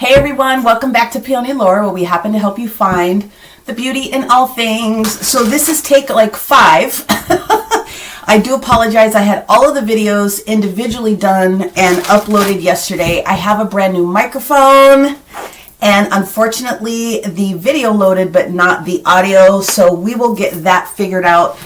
Hey everyone, welcome back to Peony Lore, where we happen to help you find the beauty in all things. So this is take like 5. I do apologize. I had all of the videos individually done and uploaded yesterday. I have a brand new microphone and unfortunately the video loaded but not the audio, so we will get that figured out.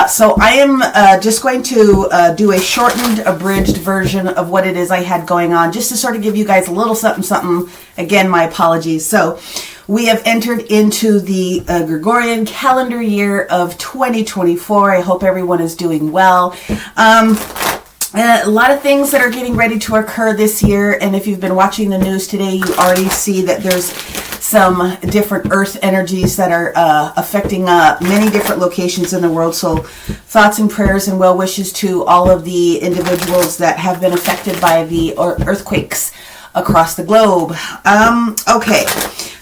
So I am just going to do a shortened, abridged version of what it is I had going on, just to sort of give you guys a little something. Again, my apologies. So we have entered into the Gregorian calendar year of 2024. I hope everyone is doing well. A lot of things that are getting ready to occur this year, and if you've been watching the news today, you already see that there's some different earth energies that are affecting many different locations in the world. So thoughts and prayers and well wishes to all of the individuals that have been affected by the earthquakes across the globe. Okay,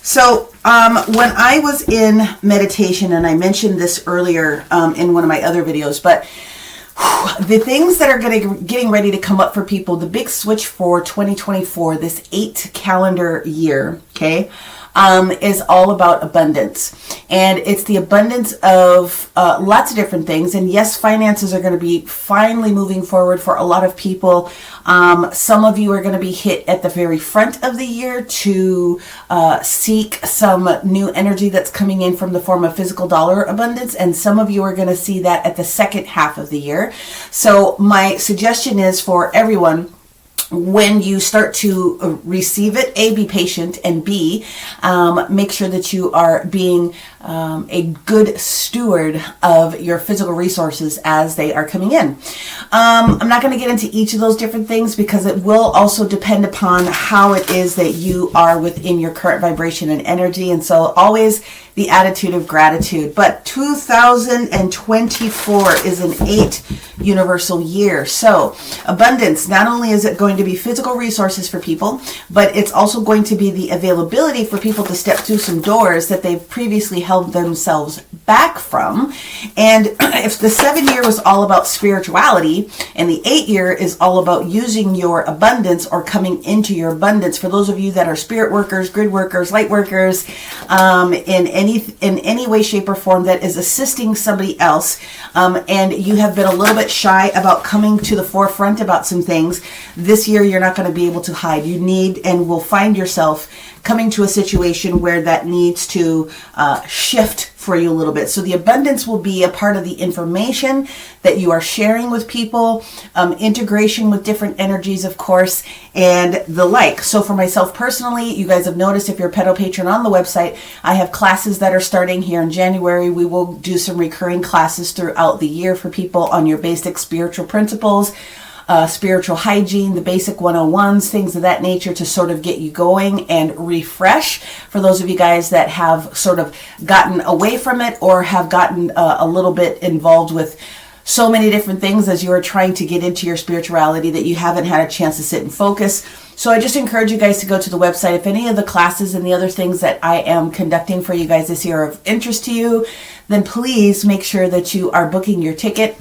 so when I was in meditation, and I mentioned this earlier in one of my other videos, but the things that are getting ready to come up for people, the big switch for 2024, this 8 calendar year, okay, is all about abundance. And it's the abundance of lots of different things. And yes, finances are going to be finally moving forward for a lot of people. Some of you are going to be hit at the very front of the year to seek some new energy that's coming in from the form of physical dollar abundance. And some of you are going to see that at the second half of the year. So my suggestion is for everyone, when you start to receive it, A, be patient, and B, make sure that you are being a good steward of your physical resources as they are coming in. I'm not going to get into each of those different things because it will also depend upon how it is that you are within your current vibration and energy. And so always the attitude of gratitude. But 2024 is an 8 universal year. So abundance, not only is it going to be physical resources for people, but it's also going to be the availability for people to step through some doors that they've previously held themselves back from. And if the 7 year was all about spirituality and the 8 year is all about using your abundance or coming into your abundance, for those of you that are spirit workers, grid workers, light workers, in any way, shape, or form that is assisting somebody else, and you have been a little bit shy about coming to the forefront about some things, this year you're not going to be able to hide. You need and will find yourself coming to a situation where that needs to shift for you a little bit. So the abundance will be a part of the information that you are sharing with people, integration with different energies, of course, and the like. So for myself personally, you guys have noticed if you're a Petal Patron on the website, I have classes that are starting here in January. We will do some recurring classes throughout the year for people on your basic spiritual principles, spiritual hygiene, the basic 101s, things of that nature to sort of get you going and refresh. For those of you guys that have sort of gotten away from it or have gotten a little bit involved with so many different things as you are trying to get into your spirituality that you haven't had a chance to sit and focus. So I just encourage you guys to go to the website. If any of the classes and the other things that I am conducting for you guys this year are of interest to you, then please make sure that you are booking your ticket.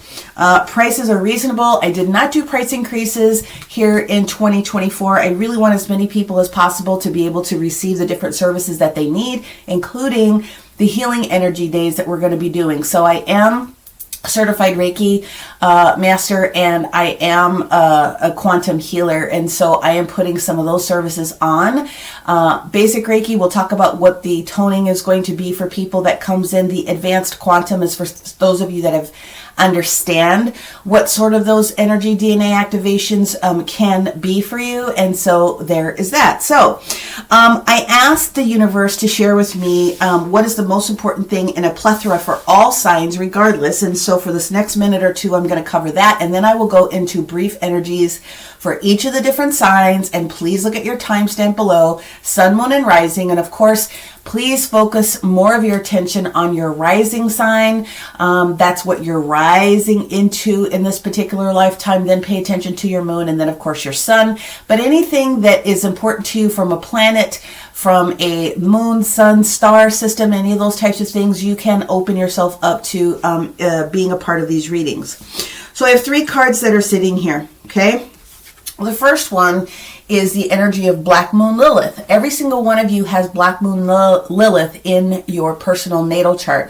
Prices are reasonable. I did not do price increases here in 2024. I really want as many people as possible to be able to receive the different services that they need, including the healing energy days that we're going to be doing. So I am certified Reiki master, and I am a quantum healer, and so I am putting some of those services on. Basic Reiki, we'll talk about what the toning is going to be for people that comes in. The advanced quantum is for those of you that have understand what sort of those energy DNA activations can be for you, and so there is that. So I asked the universe to share with me what is the most important thing in a plethora for all signs regardless, and so for this next minute or two I'm going to cover that, and then I will go into brief energies for each of the different signs. And please look at your timestamp below, sun, moon, and rising, and of course please focus more of your attention on your rising sign. That's what you're rising into in this particular lifetime. Then pay attention to your moon, and then of course your sun. But anything that is important to you from a planet, from a moon, sun, star system, any of those types of things, you can open yourself up to being a part of these readings. So I have 3 cards that are sitting here, okay? Well, the first one is the energy of Black Moon Lilith. Every single one of you has Black Moon Lilith in your personal natal chart.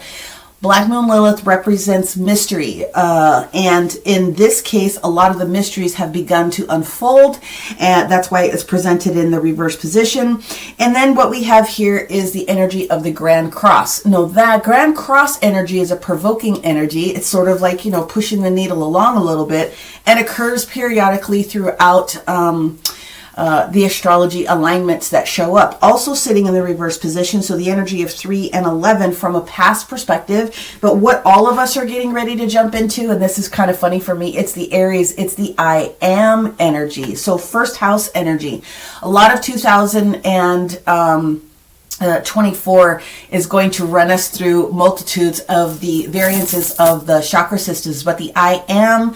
Black Moon Lilith represents mystery, and in this case, a lot of the mysteries have begun to unfold, and that's why it's presented in the reverse position. And then what we have here is the energy of the Grand Cross. Now, that Grand Cross energy is a provoking energy. It's sort of like, pushing the needle along a little bit, and occurs periodically throughout the astrology alignments that show up. Also sitting in the reverse position, so the energy of 3 and 11 from a past perspective. But what all of us are getting ready to jump into, and this is kind of funny for me, it's the Aries, it's the I am energy. So first house energy. A lot of 2024 is going to run us through multitudes of the variances of the chakra systems, but the I am,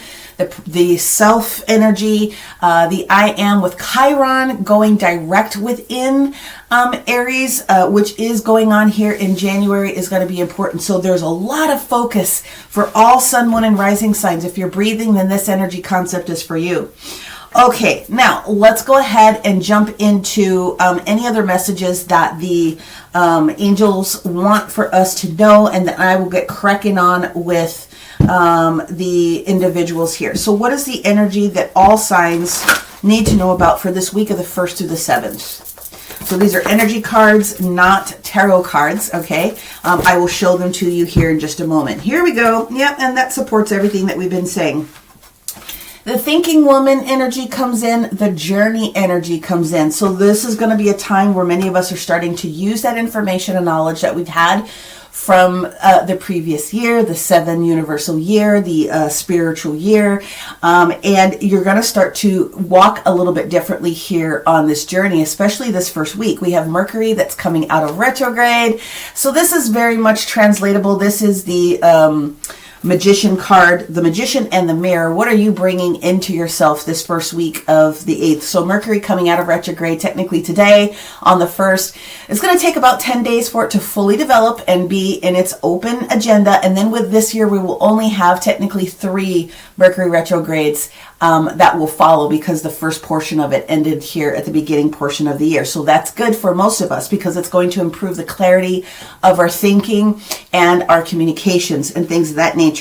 the self energy, the I am with Chiron going direct within Aries, which is going on here in January, is going to be important. So there's a lot of focus for all sun, moon, and rising signs. If you're breathing, then this energy concept is for you. Okay, now let's go ahead and jump into any other messages that the angels want for us to know, and then I will get cracking on with the individuals here. So what is the energy that all signs need to know about for this week of the 1st through the 7th? So these are energy cards, not tarot cards, okay? I will show them to you here in just a moment. Here we go. Yep, and that supports everything that we've been saying. The thinking woman energy comes in, the journey energy comes in. So this is going to be a time where many of us are starting to use that information and knowledge that we've had from the previous year, the 7 universal year, the spiritual year, and you're going to start to walk a little bit differently here on this journey, especially this first week. We have Mercury that's coming out of retrograde, so this is very much translatable. This is the Magician card, the Magician and the Mirror. What are you bringing into yourself this first week of the 8th? So Mercury coming out of retrograde technically today on the 1st. It's going to take about 10 days for it to fully develop and be in its open agenda. And then with this year, we will only have technically 3 Mercury retrogrades that will follow, because the first portion of it ended here at the beginning portion of the year. So that's good for most of us, because it's going to improve the clarity of our thinking and our communications and things of that nature.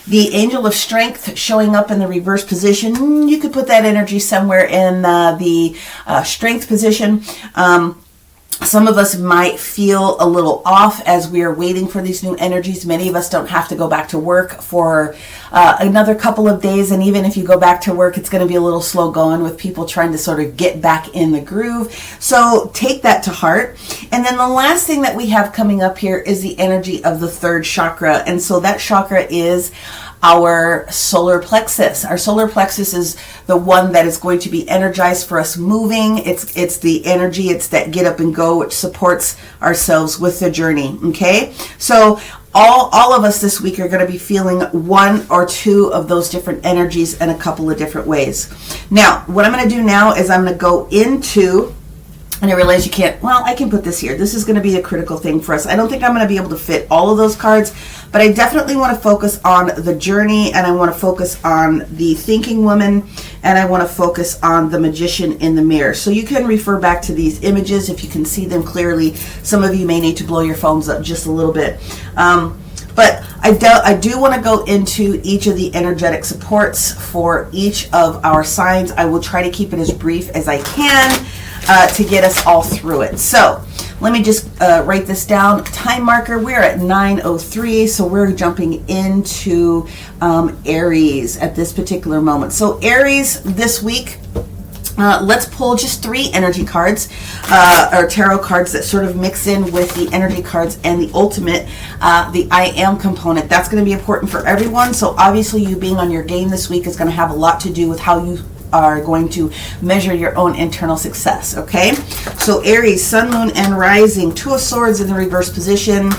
The Angel of Strength showing up in the reverse position. You could put that energy somewhere in the strength position. Some of us might feel a little off as we are waiting for these new energies. Many of us don't have to go back to work for another couple of days. And even if you go back to work, it's going to be a little slow going with people trying to sort of get back in the groove. So take that to heart. And then the last thing that we have coming up here is the energy of the 3rd chakra. And so that chakra is our solar plexus. Our solar plexus is the one that is going to be energized for us moving. It's the energy, it's that get up and go, which supports ourselves with the journey. Okay, so all of us this week are going to be feeling 1 or 2 of those different energies in a couple of different ways. Now, what I'm going to do now is I'm going to go into, and I realize you can't, well, I can put this here. This is going to be a critical thing for us. I don't think I'm going to be able to fit all of those cards, but I definitely want to focus on the journey, and I want to focus on the thinking woman, and I want to focus on the Magician in the Mirror. So you can refer back to these images if you can see them clearly. Some of you may need to blow your phones up just a little bit. But I do want to go into each of the energetic supports for each of our signs. I will try to keep it as brief as I can to get us all through it. So let me just write this down. Time marker, we're at 9:03, so we're jumping into Aries at this particular moment. So Aries this week, let's pull just 3 energy cards, or tarot cards that sort of mix in with the energy cards and the ultimate, the I am component. That's going to be important for everyone. So obviously you being on your game this week is going to have a lot to do with how you are going to measure your own internal success. Okay, so Aries, Sun, Moon, and Rising. 2 of Swords in the reverse position,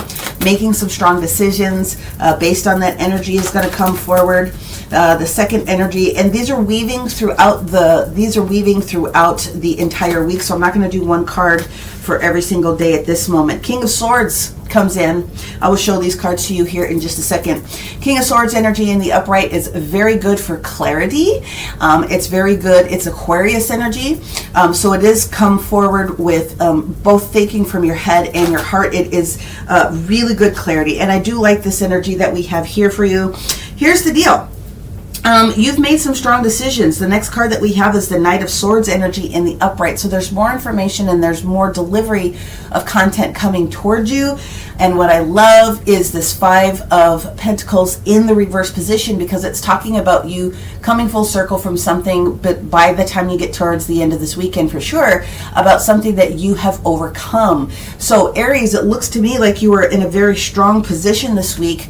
making some strong decisions based on that energy is going to come forward. the second energy, and these are weaving throughout the entire week. So I'm not going to do one card for every single day at this moment. King of Swords comes in. I will show these cards to you here in just a second. King of Swords energy in the upright is very good for clarity. It's very good. It's Aquarius energy. So it is come forward with both thinking from your head and your heart. It is really good clarity. And I do like this energy that we have here for you. Here's the deal. You've made some strong decisions. The next card that we have is the Knight of Swords energy in the upright. So there's more information and there's more delivery of content coming towards you. And what I love is this Five of Pentacles in the reverse position, because it's talking about you coming full circle from something, but by the time you get towards the end of this weekend for sure, about something that you have overcome. So Aries, it looks to me like you were in a very strong position this week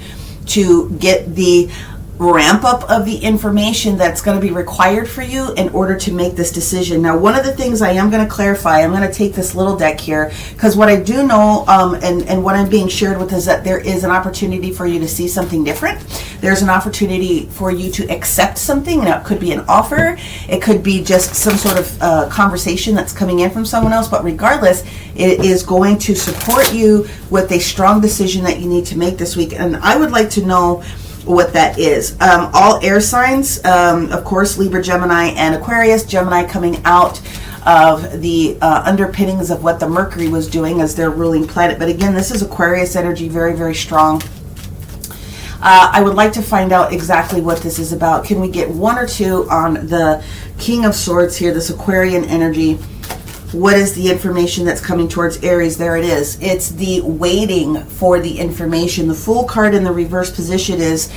to get the ramp up of the information that's going to be required for you in order to make this decision. Now, one of the things I am going to clarify, I'm going to take this little deck here, because what I do know and what I'm being shared with is that there is an opportunity for you to see something different. There's an opportunity for you to accept something. Now, it could be an offer. It could be just some sort of conversation that's coming in from someone else. But regardless, it is going to support you with a strong decision that you need to make this week. And I would like to know what that is. All air signs, of course, Libra, Gemini, and Aquarius. Gemini coming out of the underpinnings of what the Mercury was doing as their ruling planet. But again, this is Aquarius energy, very, very strong. I would like to find out exactly what this is about. Can we get one or two on the King of Swords here, this Aquarian energy? What is the information that's coming towards Aries? There it is. It's the waiting for the information. The Fool card in the reverse position is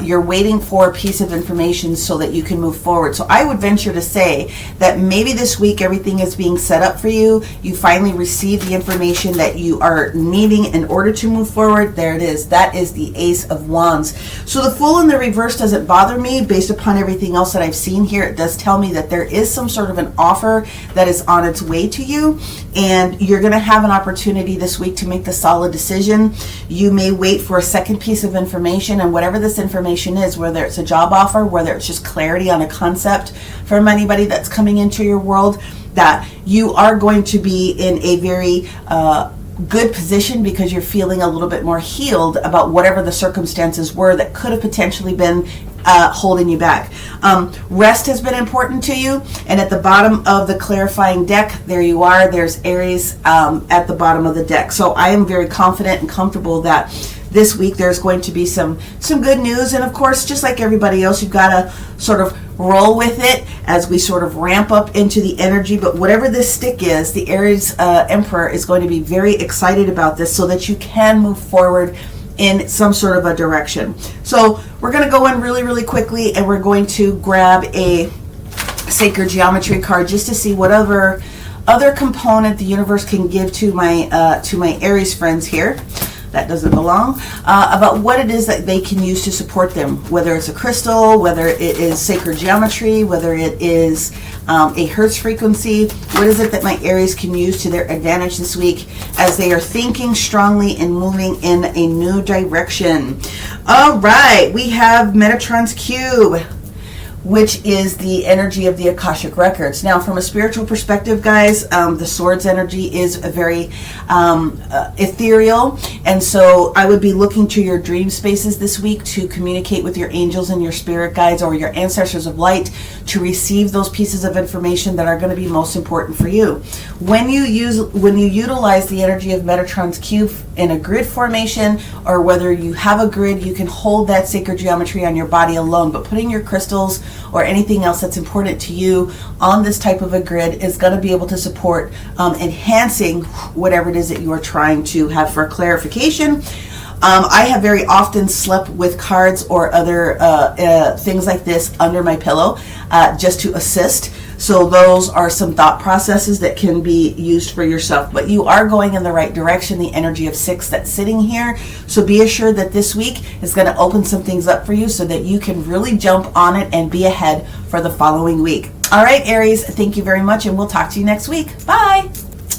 you're waiting for a piece of information so that you can move forward. So I would venture to say that maybe this week everything is being set up for you. You finally receive the information that you are needing in order to move forward. There it is. That is the Ace of Wands. So the Fool in the reverse doesn't bother me based upon everything else that I've seen here. It does tell me that there is some sort of an offer that is on its way to you, and you're going to have an opportunity this week to make the solid decision. You may wait for a second piece of information, and whatever this information is, whether it's a job offer, whether it's just clarity on a concept from anybody that's coming into your world, that you are going to be in a very good position because you're feeling a little bit more healed about whatever the circumstances were that could have potentially been holding you back. Rest has been important to you, and at the bottom of the clarifying deck, there you are. There's Aries at the bottom of the deck. So I am very confident and comfortable that this week there's going to be some good news. And of course, just like everybody else, you've got to sort of roll with it as we sort of ramp up into the energy. But whatever this stick is, the Aries Emperor is going to be very excited about this so that you can move forward in some sort of a direction. So we're going to go in really, really quickly, and we're going to grab a sacred geometry card just to see whatever other component the universe can give to my Aries friends here. That doesn't belong, about what it is that they can use to support them, whether it's a crystal, whether it is sacred geometry, whether it is a Hertz frequency. What is it that my Aries can use to their advantage this week as they are thinking strongly and moving in a new direction? All right, we have Metatron's Cube, which is the energy of the Akashic Records. Now, from a spiritual perspective, guys, the Swords energy is a very ethereal, and so I would be looking to your dream spaces this week to communicate with your angels and your spirit guides or your ancestors of light to receive those pieces of information that are going to be most important for you. When you utilize the energy of Metatron's Cube in a grid formation, or whether you have a grid, you can hold that sacred geometry on your body alone, but putting your crystals or anything else that's important to you on this type of a grid is going to be able to support enhancing whatever it is that you are trying to have for clarification. I have very often slept with cards or other things like this under my pillow just to assist. So those are some thought processes that can be used for yourself. But you are going in the right direction, the energy of 6 that's sitting here. So be assured that this week is going to open some things up for you so that you can really jump on it and be ahead for the following week. All right, Aries, thank you very much, and we'll talk to you next week. Bye.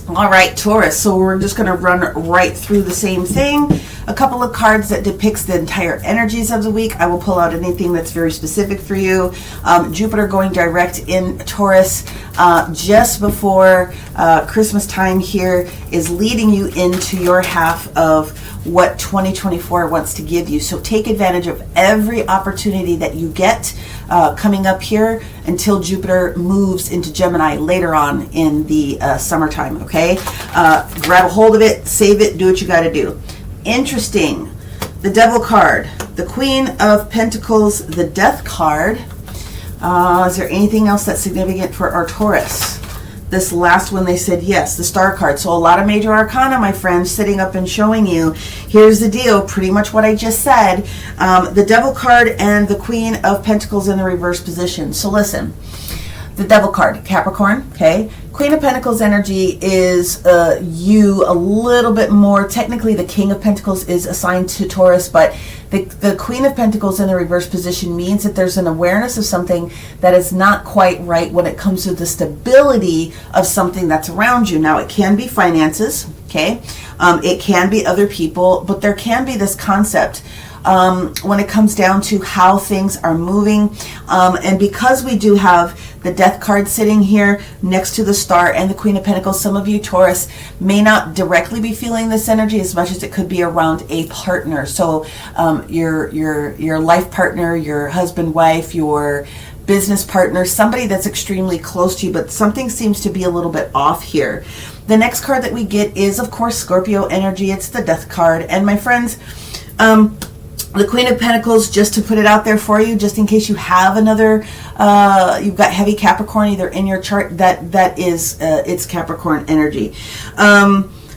All right, Taurus. So we're just going to run right through the same thing. a couple of cards that depicts the entire energies of the week. I will pull out anything that's very specific for you. Jupiter going direct in Taurus just before Christmas time here is leading you into your half of what 2024 wants to give you. So take advantage of every opportunity that you get coming up here until Jupiter moves into Gemini later on in the summertime, okay? Grab a hold of it, save it, do what you got to do. Interesting. The Devil card, the Queen of Pentacles, the Death card. Is there anything else that's significant for our Taurus? This last one, they said yes, the Star card. So a lot of major arcana, my friends, sitting up and showing you. Here's the deal, pretty much what I just said. The Devil card and the Queen of Pentacles in the reverse position. So listen, the Devil card, Capricorn, okay? Queen of Pentacles energy is you a little bit more. Technically, the King of Pentacles is assigned to Taurus, but the Queen of Pentacles in the reverse position means that there's an awareness of something that is not quite right when it comes to the stability of something that's around you. Now, it can be finances, okay? It can be other people, but there can be this concept when it comes down to how things are moving. And because we do have the Death card sitting here next to the Star and the Queen of Pentacles, some of you Taurus may not directly be feeling this energy as much as it could be around a partner. So your life partner, your husband, wife, your business partner, somebody that's extremely close to you, but something seems to be a little bit off here. The next card that we get is, of course, Scorpio energy. It's the Death card. And my friends, the Queen of Pentacles, just to put it out there for you, just in case you have another, you've got heavy Capricorn either in your chart, that is, it's Capricorn energy.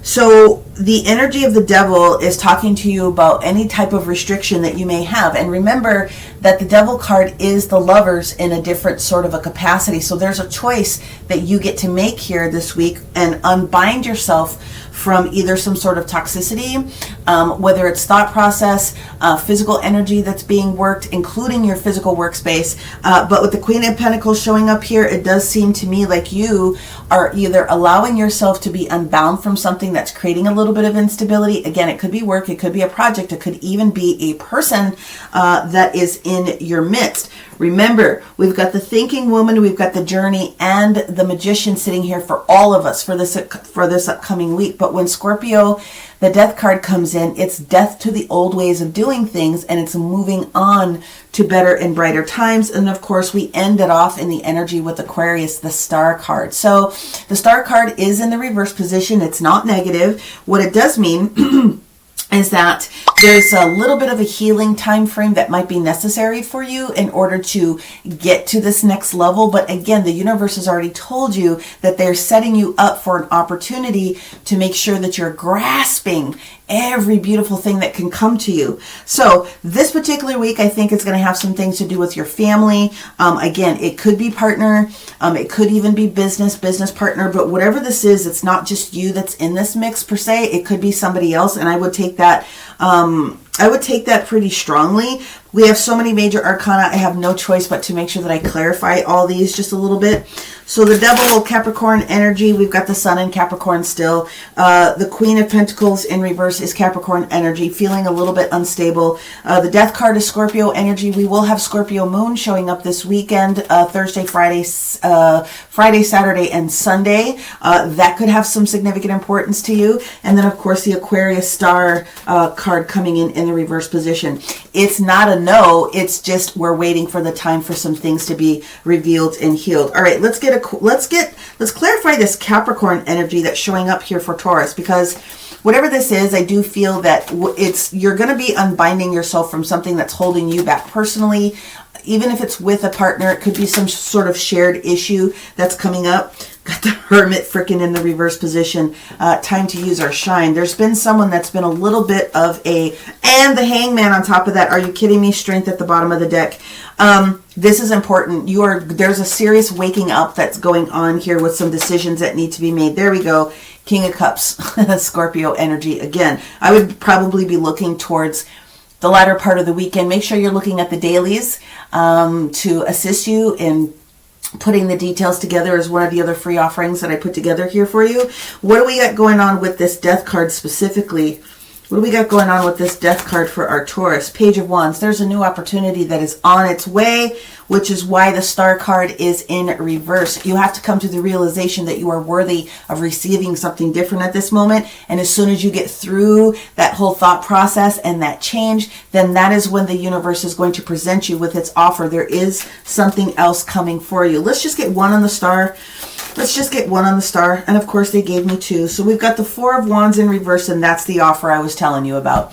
So the energy of the Devil is talking to you about any type of restriction that you may have. And remember that the Devil card is the Lovers in a different sort of a capacity. So there's a choice that you get to make here this week and unbind yourself from either some sort of toxicity, whether it's thought process, physical energy that's being worked, including your physical workspace. But with the Queen of Pentacles showing up here, it does seem to me like you are either allowing yourself to be unbound from something that's creating a little bit of instability. Again, it could be work, it could be a project, it could even be a person that is in your midst. Remember, we've got the Thinking Woman, we've got the Journey, and the Magician sitting here for all of us for this upcoming week. But when Scorpio, the Death card, comes in, it's death to the old ways of doing things, and it's moving on to better and brighter times. And of course, we end it off in the energy with Aquarius, the Star card. So the Star card is in the reverse position. It's not negative. What it does mean is that there's a little bit of a healing time frame that might be necessary for you in order to get to this next level. But again, the universe has already told you that they're setting you up for an opportunity to make sure that you're grasping every beautiful thing that can come to you. So this particular week, I think it's going to have some things to do with your family. Again, it could be partner. It could even be business partner. But whatever this is, it's not just you that's in this mix per se. It could be somebody else. And I would take that pretty strongly. We have so many major arcana, I have no choice but to make sure that I clarify all these just a little bit. So the Devil, Capricorn energy, we've got the Sun in Capricorn still. The Queen of Pentacles in reverse is Capricorn energy, feeling a little bit unstable. The Death card is Scorpio energy. We will have Scorpio moon showing up this weekend, Thursday, Friday, Saturday, and Sunday. That could have some significant importance to you. And then, of course, the Aquarius star card coming in the reverse position. It's not a no, it's just we're waiting for the time for some things to be revealed and healed. All right, let's clarify this Capricorn energy that's showing up here for Taurus, because whatever this is, I do feel that you're going to be unbinding yourself from something that's holding you back personally. Even if it's with a partner, it could be some sort of shared issue that's coming up. Got the Hermit freaking in the reverse position. Time to use our shine. There's been someone that's been a little bit of and the Hangman on top of that. Are you kidding me? Strength at the bottom of the deck. This is important. There's a serious waking up that's going on here with some decisions that need to be made. There we go. King of Cups, Scorpio energy. Again, I would probably be looking towards the latter part of the weekend. Make sure you're looking at the dailies to assist you in putting the details together as one of the other free offerings that I put together here for you. What do we got going on with this Death card specifically What do we got going on with this Death card for our Taurus? Page of Wands. There's a new opportunity that is on its way, which is why the Star card is in reverse. You have to come to the realization that you are worthy of receiving something different at this moment. And as soon as you get through that whole thought process and that change, then that is when the universe is going to present you with its offer. There is something else coming for you. Let's just get one on the Star. Let's just get one on the Star. And of course they gave me two. So we've got the Four of Wands in reverse, and that's the offer I was telling you about.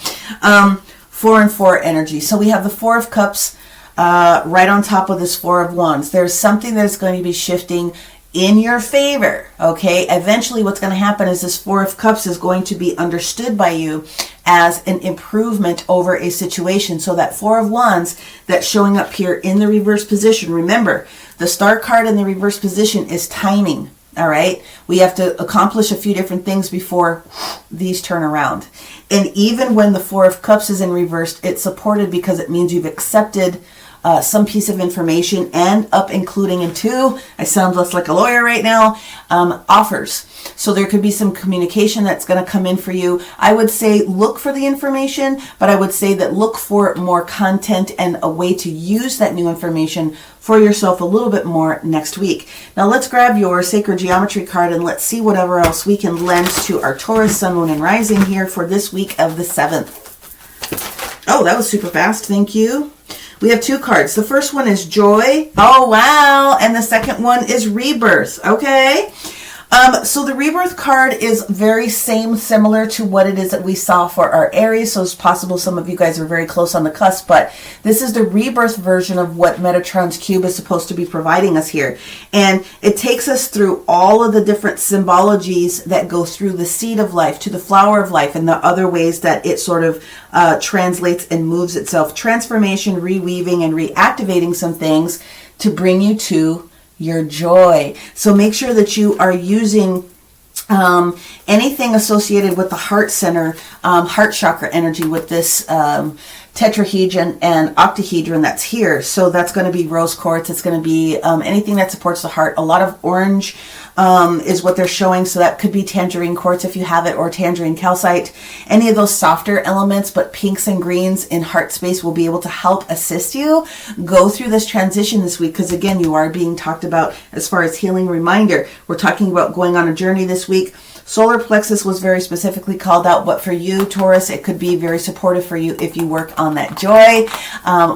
4 and 4 energy. So we have the Four of Cups right on top of this Four of Wands. There's something that's going to be shifting in your favor, okay? Eventually what's going to happen is this Four of Cups is going to be understood by you as an improvement over a situation. So that Four of Wands that's showing up here in the reverse position, remember, the Star card in the reverse position is timing, all right? We have to accomplish a few different things before these turn around. And even when the Four of Cups is in reverse, it's supported because it means you've accepted some piece of information, and up including into, I sound less like a lawyer right now, offers. So there could be some communication that's going to come in for you. I would say look for the information, but I would say that look for more content and a way to use that new information for yourself a little bit more next week. Now let's grab your Sacred Geometry card and let's see whatever else we can lend to our Taurus, Sun, Moon, and Rising here for this week of the 7th. Oh, that was super fast. Thank you. We have two cards. The first one is Joy. Oh, wow. And the second one is Rebirth. Okay. So the Rebirth card is very similar to what it is that we saw for our Aries. So it's possible some of you guys are very close on the cusp, but this is the Rebirth version of what Metatron's Cube is supposed to be providing us here. And it takes us through all of the different symbologies that go through the seed of life to the flower of life and the other ways that it sort of translates and moves itself. Transformation, reweaving, and reactivating some things to bring you to your joy. So make sure that you are using anything associated with the heart center, heart chakra energy with this tetrahedron and octahedron that's here. So that's going to be rose quartz. It's going to be anything that supports the heart. A lot of orange is what they're showing. So that could be tangerine quartz if you have it, or tangerine calcite. Any of those softer elements, but pinks and greens in heart space will be able to help assist you go through this transition this week. Because again, you are being talked about as far as healing. Reminder, we're talking about going on a journey this week. Solar plexus was very specifically called out, but for you, Taurus, it could be very supportive for you if you work on that joy,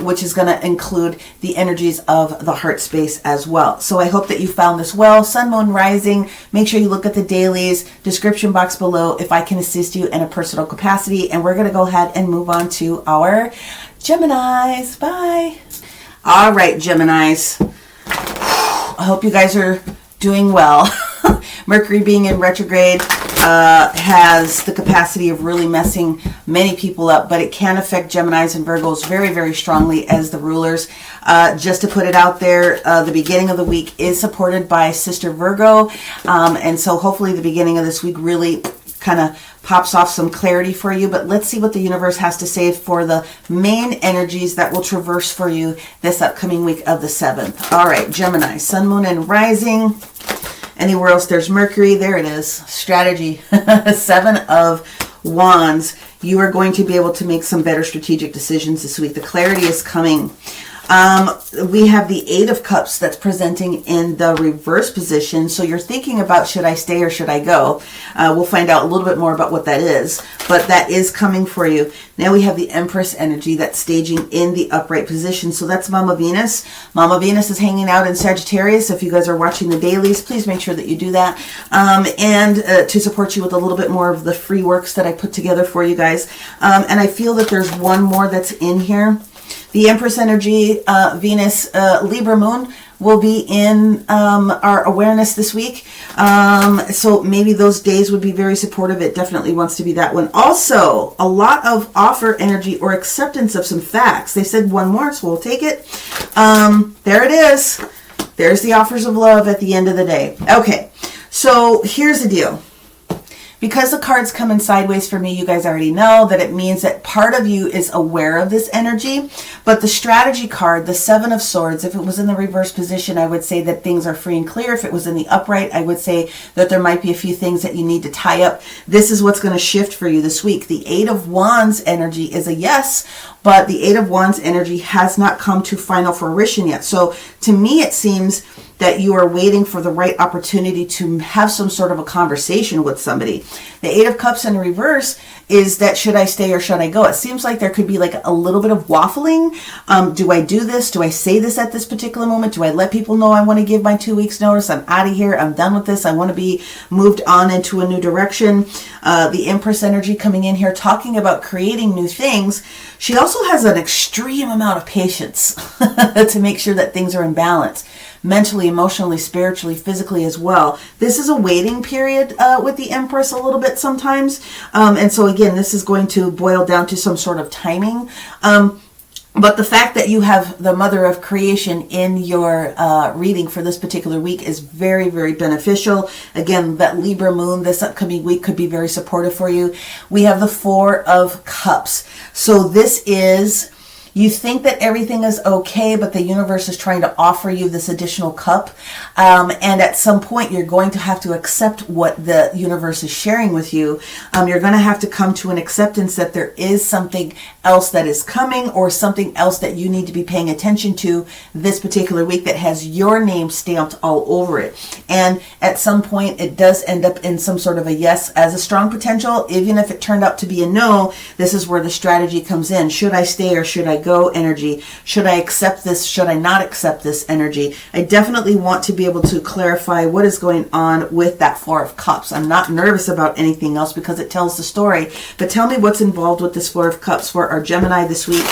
which is going to include the energies of the heart space as well. So I hope that you found this well. Sun, Moon, Rising. Make sure you look at the dailies, description box below if I can assist you in a personal capacity. And we're going to go ahead and move on to our Geminis. Bye. All right, Geminis. I hope you guys are doing well. Mercury being in retrograde has the capacity of really messing many people up, but it can affect Geminis and Virgos very, very strongly as the rulers. Just to put it out there, the beginning of the week is supported by Sister Virgo, and so hopefully the beginning of this week really kind of pops off some clarity for you. But let's see what the universe has to say for the main energies that will traverse for you this upcoming week of the 7th. All right, Gemini, Sun, Moon, and Rising. Anywhere else there's Mercury, there it is. Strategy. 7 of Wands. You are going to be able to make some better strategic decisions this week. The clarity is coming. We have the 8 of Cups that's presenting in the reverse position. So you're thinking about, should I stay or should I go? We'll find out a little bit more about what that is, but that is coming for you. Now we have the Empress energy that's staging in the upright position. So that's Mama Venus. Mama Venus is hanging out in Sagittarius. If you guys are watching the dailies, please make sure that you do that. And to support you with a little bit more of the free works that I put together for you guys. And I feel that there's one more that's in here. The Empress energy, Venus, Libra moon will be in our awareness this week. So maybe those days would be very supportive. It definitely wants to be that one. Also, a lot of offer energy or acceptance of some facts. They said one more, so we'll take it. There it is. There's the offers of love at the end of the day. Okay, so here's the deal. Because the card's coming sideways for me, you guys already know that it means that part of you is aware of this energy. But the strategy card, the Seven of Swords, if it was in the reverse position, I would say that things are free and clear. If it was in the upright, I would say that there might be a few things that you need to tie up. This is what's going to shift for you this week. The Eight of Wands energy is a yes, but the Eight of Wands energy has not come to final fruition yet. So to me, it seems that you are waiting for the right opportunity to have some sort of a conversation with somebody. The Eight of Cups in reverse is that should I stay or should I go? It seems like there could be like a little bit of waffling. Do I do this? Do I say this at this particular moment? Do I let people know I want to give my 2 weeks notice? I'm out of here. I'm done with this. I want to be moved on into a new direction. The Empress energy coming in here talking about creating new things. She also has an extreme amount of patience to make sure that things are in balance. Mentally, emotionally, spiritually, physically as well. This is a waiting period with the Empress a little bit sometimes. And so again, this is going to boil down to some sort of timing. But the fact that you have the Mother of Creation in your reading for this particular week is very, very beneficial. Again, that Libra moon this upcoming week could be very supportive for you. We have the Four of Cups. So this is... You think that everything is okay, but the universe is trying to offer you this additional cup. And at some point, you're going to have to accept what the universe is sharing with you. You're going to have to come to an acceptance that there is something else that is coming or something else that you need to be paying attention to this particular week that has your name stamped all over it. And at some point, it does end up in some sort of a yes as a strong potential. Even if it turned out to be a no, this is where the strategy comes in. Should I stay or should I go energy? Should I accept this? Should I not accept this energy? I definitely want to be able to clarify what is going on with that Four of Cups. I'm not nervous about anything else because it tells the story. But tell me what's involved with this Four of Cups for our Gemini this week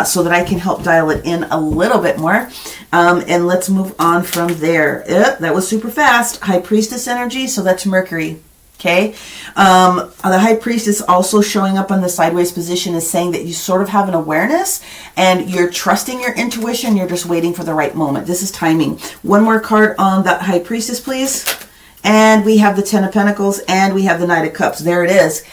so that I can help dial it in a little bit more. And let's move on from there. That was super fast. High Priestess energy. So that's Mercury. Okay. The High Priestess also showing up on the sideways position is saying that you sort of have an awareness and you're trusting your intuition. You're just waiting for the right moment. This is timing. One more card on that High Priestess, please. And we have the Ten of Pentacles and we have the Knight of Cups. There it is.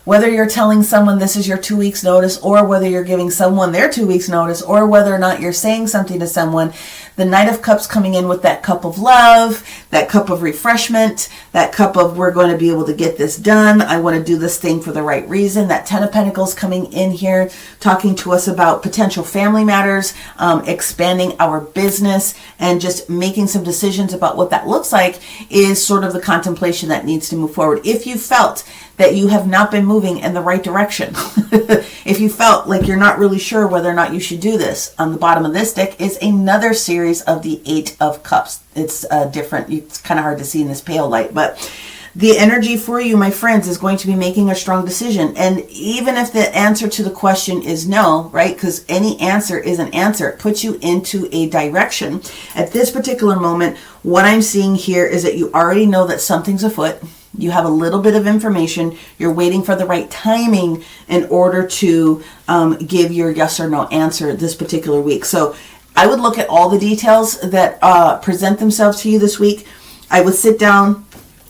Whether you're telling someone this is your 2 weeks notice or whether you're giving someone their 2 weeks notice or whether or not you're saying something to someone, the Knight of Cups coming in with that cup of love, that cup of refreshment, that cup of we're going to be able to get this done. I want to do this thing for the right reason. That Ten of Pentacles coming in here talking to us about potential family matters, expanding our business and just making some decisions about what that looks like is sort of the contemplation that needs to move forward. If you felt that you have not been moving in the right direction, if you felt like you're not really sure whether or not you should do this, on the bottom of this deck is another series of the Eight of Cups. It's different. It's kind of hard to see in this pale light, but the energy for you, my friends, is going to be making a strong decision. And even if the answer to the question is no, right? Because any answer is an answer. It puts you into a direction. At this particular moment, what I'm seeing here is that you already know that something's afoot. You have a little bit of information. You're waiting for the right timing in order to give your yes or no answer this particular week. So I would look at all the details that present themselves to you this week. I would sit down.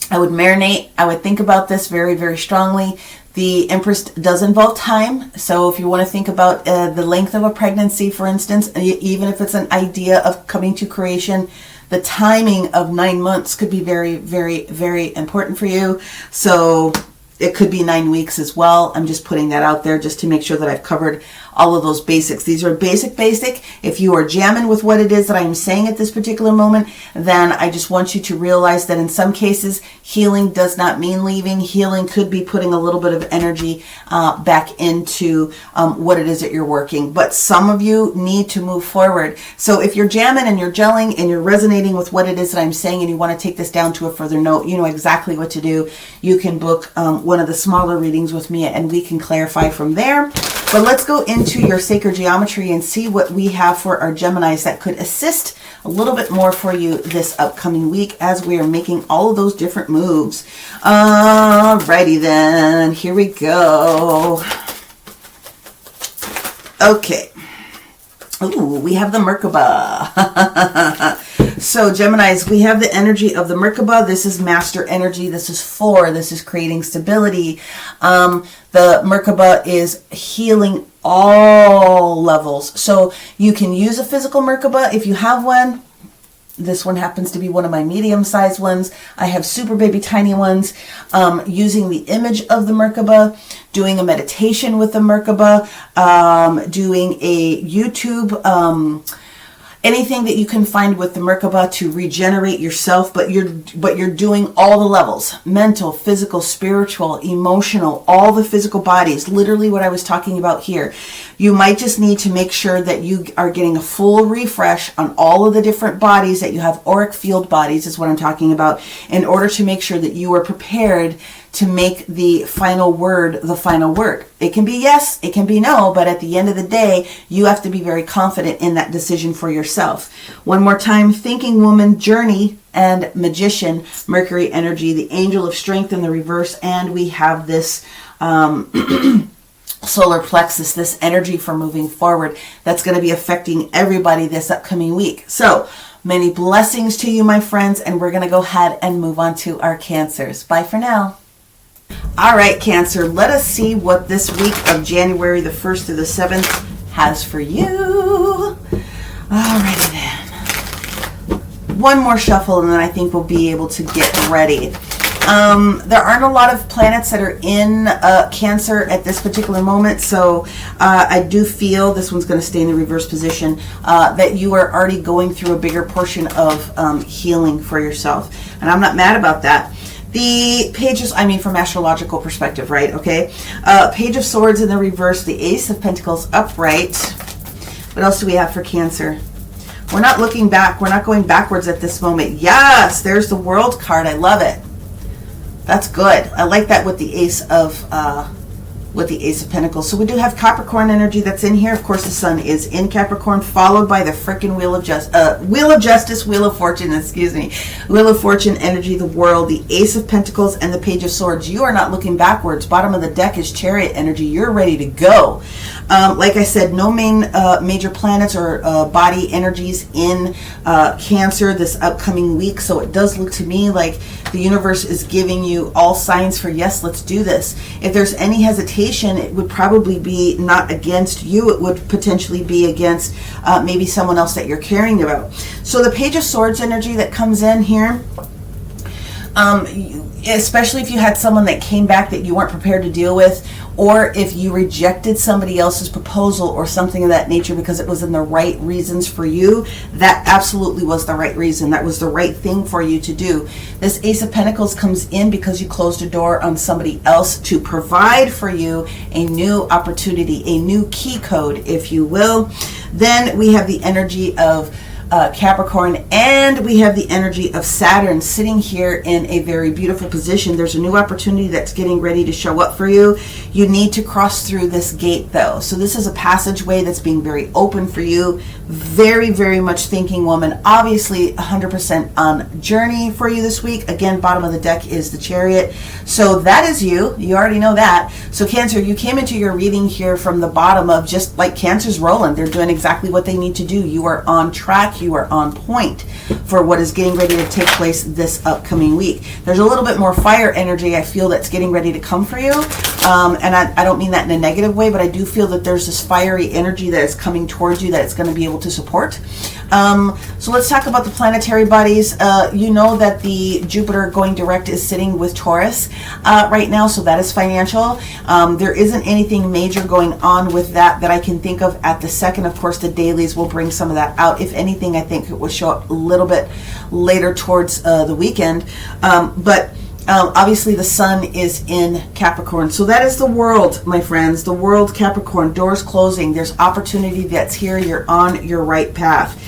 I would marinate. I would think about this very, very strongly. The Empress does involve time. So if you want to think about the length of a pregnancy, for instance, even if it's an idea of coming to creation, the timing of 9 months could be very, very, very important for you. So it could be 9 weeks as well. I'm just putting that out there just to make sure that I've covered all of those basics. These are basic. If you are jamming with what it is that I'm saying at this particular moment, then I just want you to realize that in some cases, healing does not mean leaving. Healing could be putting a little bit of energy back into what it is that you're working. But some of you need to move forward. So if you're jamming and you're gelling and you're resonating with what it is that I'm saying and you want to take this down to a further note, you know exactly what to do. You can book one of the smaller readings with me and we can clarify from there. But let's go into your sacred geometry and see what we have for our Geminis that could assist a little bit more for you this upcoming week as we are making all of those different moves. Alrighty then, here we go. Okay. Ooh, we have the Merkaba. So Geminis, we have the energy of the Merkaba. This is master energy. This is this is creating stability. The Merkaba is healing all levels. So you can use a physical Merkaba if you have one. This one happens to be one of my medium-sized ones. I have super baby tiny ones. Using the image of the Merkaba, doing a meditation with the Merkaba, doing a YouTube, anything that you can find with the Merkaba to regenerate yourself, but you're doing all the levels: mental, physical, spiritual, emotional, all the physical bodies, literally what I was talking about here. You might just need to make sure that you are getting a full refresh on all of the different bodies, that you have auric field bodies is what I'm talking about, in order to make sure that you are prepared to make the final word the final word. It can be yes, it can be no, but at the end of the day, you have to be very confident in that decision for yourself. One more time: thinking woman, journey, and magician, Mercury energy, the angel of strength in the reverse, and we have this solar plexus, this energy for moving forward that's going to be affecting everybody this upcoming week. So many blessings to you, my friends, and we're going to go ahead and move on to our Cancers. Bye for now. All right, Cancer, let us see what this week of January the 1st through the 7th has for you. All righty then. One more shuffle and then I think we'll be able to get ready. There aren't a lot of planets that are in Cancer at this particular moment, so I do feel, this one's going to stay in the reverse position, that you are already going through a bigger portion of healing for yourself. And I'm not mad about that. The pages, I mean from astrological perspective, right? Okay. Page of Swords in the reverse, the Ace of Pentacles upright. What else do we have for Cancer? We're not looking back. We're not going backwards at this moment. Yes, there's the World card. I love it. That's good. I like that with the Ace of Pentacles. So we do have Capricorn energy that's in here. Of course, the Sun is in Capricorn, followed by the frickin' Wheel of Fortune, excuse me. Wheel of Fortune energy, the World, the Ace of Pentacles, and the Page of Swords. You are not looking backwards. Bottom of the deck is Chariot energy. You're ready to go. Like I said, no major planets or body energies in Cancer this upcoming week. So it does look to me like the universe is giving you all signs for, yes, let's do this. If there's any hesitation, it would probably be not against you. It would potentially be against maybe someone else that you're caring about. So the Page of Swords energy that comes in here, especially if you had someone that came back that you weren't prepared to deal with, or if you rejected somebody else's proposal or something of that nature because it was in the right reasons for you, that absolutely was the right reason. That was the right thing for you to do. This Ace of Pentacles comes in because you closed a door on somebody else to provide for you a new opportunity, a new key code, if you will. Then we have the energy of Capricorn, and we have the energy of Saturn sitting here in a very beautiful position. There's a new opportunity that's getting ready to show up for you. You need to cross through this gate though. So this is a passageway that's being very open for you. Very, very much thinking woman. Obviously 100% on journey for you this week. Again, bottom of the deck is the Chariot. So that is you. You already know that. So Cancer, you came into your reading here from the bottom of just like Cancer's rolling. They're doing exactly what they need to do. You are on track. You are on point for what is getting ready to take place this upcoming week. There's a little bit more fire energy I feel that's getting ready to come for you. And I don't mean that in a negative way, but I do feel that there's this fiery energy that is coming towards you that it's going to be able to support. So let's talk about the planetary bodies. You know that the Jupiter going direct is sitting with Taurus right now, so that is financial. There isn't anything major going on with that I can think of at the second. Of course, the dailies will bring some of that out. If anything, I think it will show up a little bit later towards the weekend. But obviously the Sun is in Capricorn. So that is the World, my friends. The World, Capricorn, doors closing. There's opportunity that's here. You're on your right path.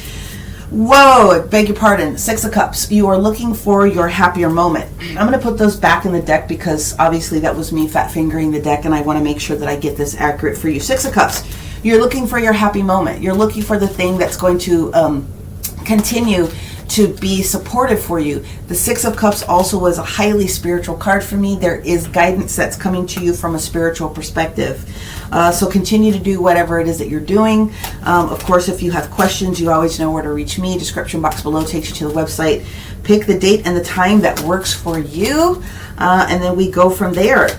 Whoa, beg your pardon. Six of Cups. You are looking for your happier moment. I'm going to put those back in the deck because obviously that was me fat fingering the deck and I want to make sure that I get this accurate for you. Six of Cups. You're looking for your happy moment. You're looking for the thing that's going to continue to be supportive for you. The Six of Cups also was a highly spiritual card for me. There is guidance that's coming to you from a spiritual perspective. So continue to do whatever it is that you're doing. Of course, if you have questions, you always know where to reach me. Description box below takes you to the website. Pick the date and the time that works for you, and then we go from there.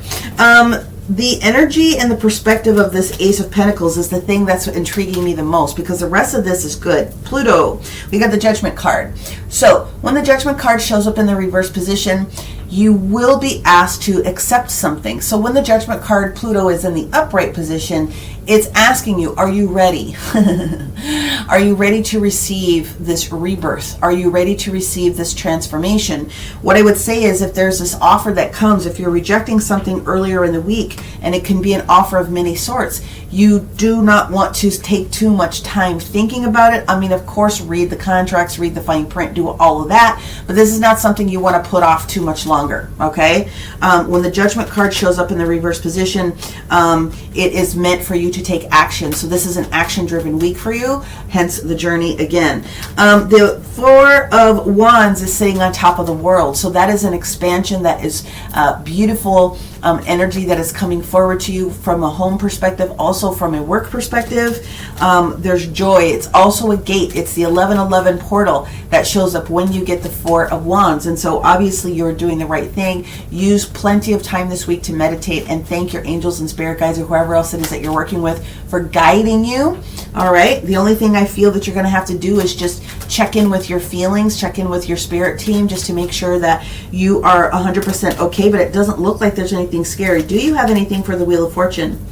The energy and the perspective of this Ace of Pentacles is the thing that's intriguing me the most, because the rest of this is good. Pluto, we got the Judgment card. So when the Judgment card shows up in the reverse position, you will be asked to accept something. So when the Judgment card, Pluto, is in the upright position, it's asking you, are you ready? Are you ready to receive this rebirth? Are you ready to receive this transformation? What I would say is, if there's this offer that comes, if you're rejecting something earlier in the week, and it can be an offer of many sorts, you do not want to take too much time thinking about it. I mean, of course, read the contracts, read the fine print, do all of that, but this is not something you want to put off too much longer, okay? When the Judgment card shows up in the reverse position, it is meant for you to take action. So this is an action-driven week for you, hence the journey again. The Four of Wands is sitting on top of the world. So that is an expansion, that is beautiful energy that is coming forward to you from a home perspective, also from a work perspective. There's joy. It's also a gate. It's the 1111 portal that shows up when you get the Four of Wands. And so obviously you're doing the right thing. Use plenty of time this week to meditate and thank your angels and spirit guides, or whoever else it is that you're working with, for guiding you. All right. The only thing I feel that you're going to have to do is just check in with your feelings, check in with your spirit team, just to make sure that you are 100% okay. But it doesn't look like there's anything scary. Do you have anything for the Wheel of Fortune?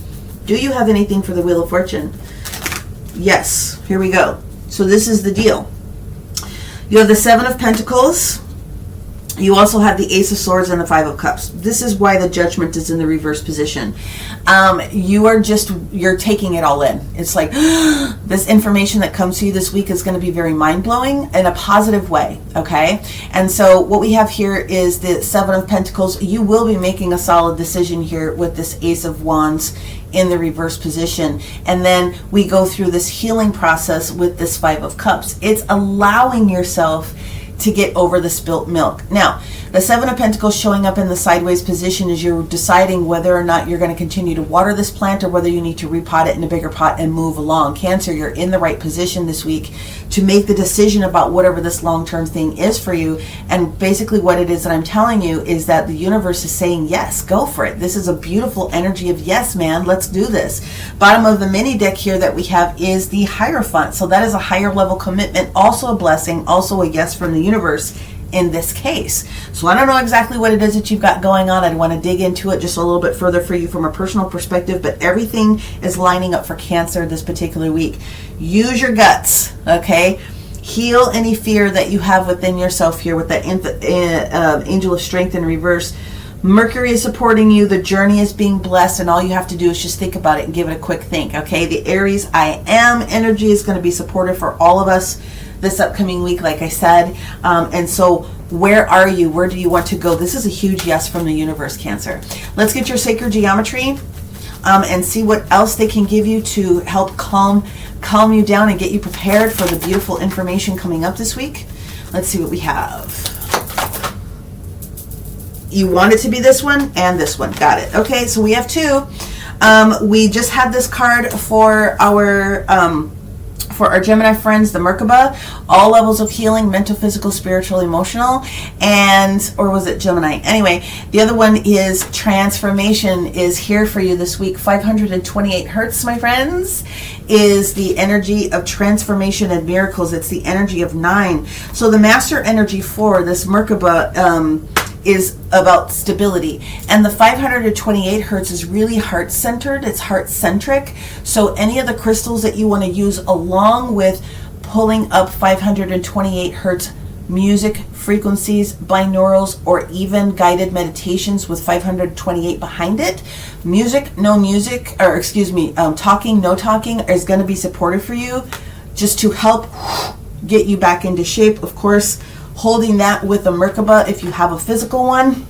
Do you have anything for the Wheel of Fortune? Yes. Here we go. So this is the deal. You have the Seven of Pentacles. You also have the Ace of Swords and the Five of Cups. This is why the Judgment is in the reverse position. You're taking it all in. It's like, this information that comes to you this week is going to be very mind-blowing in a positive way, okay? And so what we have here is the Seven of Pentacles. You will be making a solid decision here with this Ace of Wands in the reverse position. And then we go through this healing process with this Five of Cups. It's allowing yourself to get over the spilt milk. Now, the Seven of Pentacles showing up in the sideways position is you're deciding whether or not you're going to continue to water this plant, or whether you need to repot it in a bigger pot and move along. Cancer, you're in the right position this week to make the decision about whatever this long-term thing is for you. And basically what it is that I'm telling you is that the universe is saying, yes, go for it. This is a beautiful energy of, yes, man, let's do this. Bottom of the mini deck here that we have is the Hierophant. So that is a higher level commitment, also a blessing, also a yes from the universe in this case. So I don't know exactly what it is that you've got going on. I want to dig into it just a little bit further for you from a personal perspective, but everything is lining up for Cancer this particular week. Use your guts, okay? Heal any fear that you have within yourself here with that Angel of Strength in reverse. Mercury is supporting you. The journey is being blessed, and all you have to do is just think about it and give it a quick think, okay? The Aries I am energy is going to be supportive for all of us this upcoming week, like I said. And so where are you? Where do you want to go? This is a huge yes from the universe, Cancer. Let's get your sacred geometry and see what else they can give you to help calm you down and get you prepared for the beautiful information coming up this week. Let's see what we have. You want it to be this one and this one. Got it. Okay, so we have two. We just had this card for our Gemini friends, the Merkaba, all levels of healing, mental, physical, spiritual, emotional, or was it Gemini? Anyway, the other one is transformation is here for you this week. 528 hertz, my friends, is the energy of transformation and miracles. It's the energy of 9. So the master energy for this Merkaba is about stability, and the 528 hertz is really heart-centered. It's heart-centric. So any of the crystals that you want to use along with pulling up 528 hertz music frequencies, binaurals, or even guided meditations with 528 behind it, talking, no talking is going to be supportive for you, just to help get you back into shape. Of course, holding that with a Merkaba, if you have a physical one,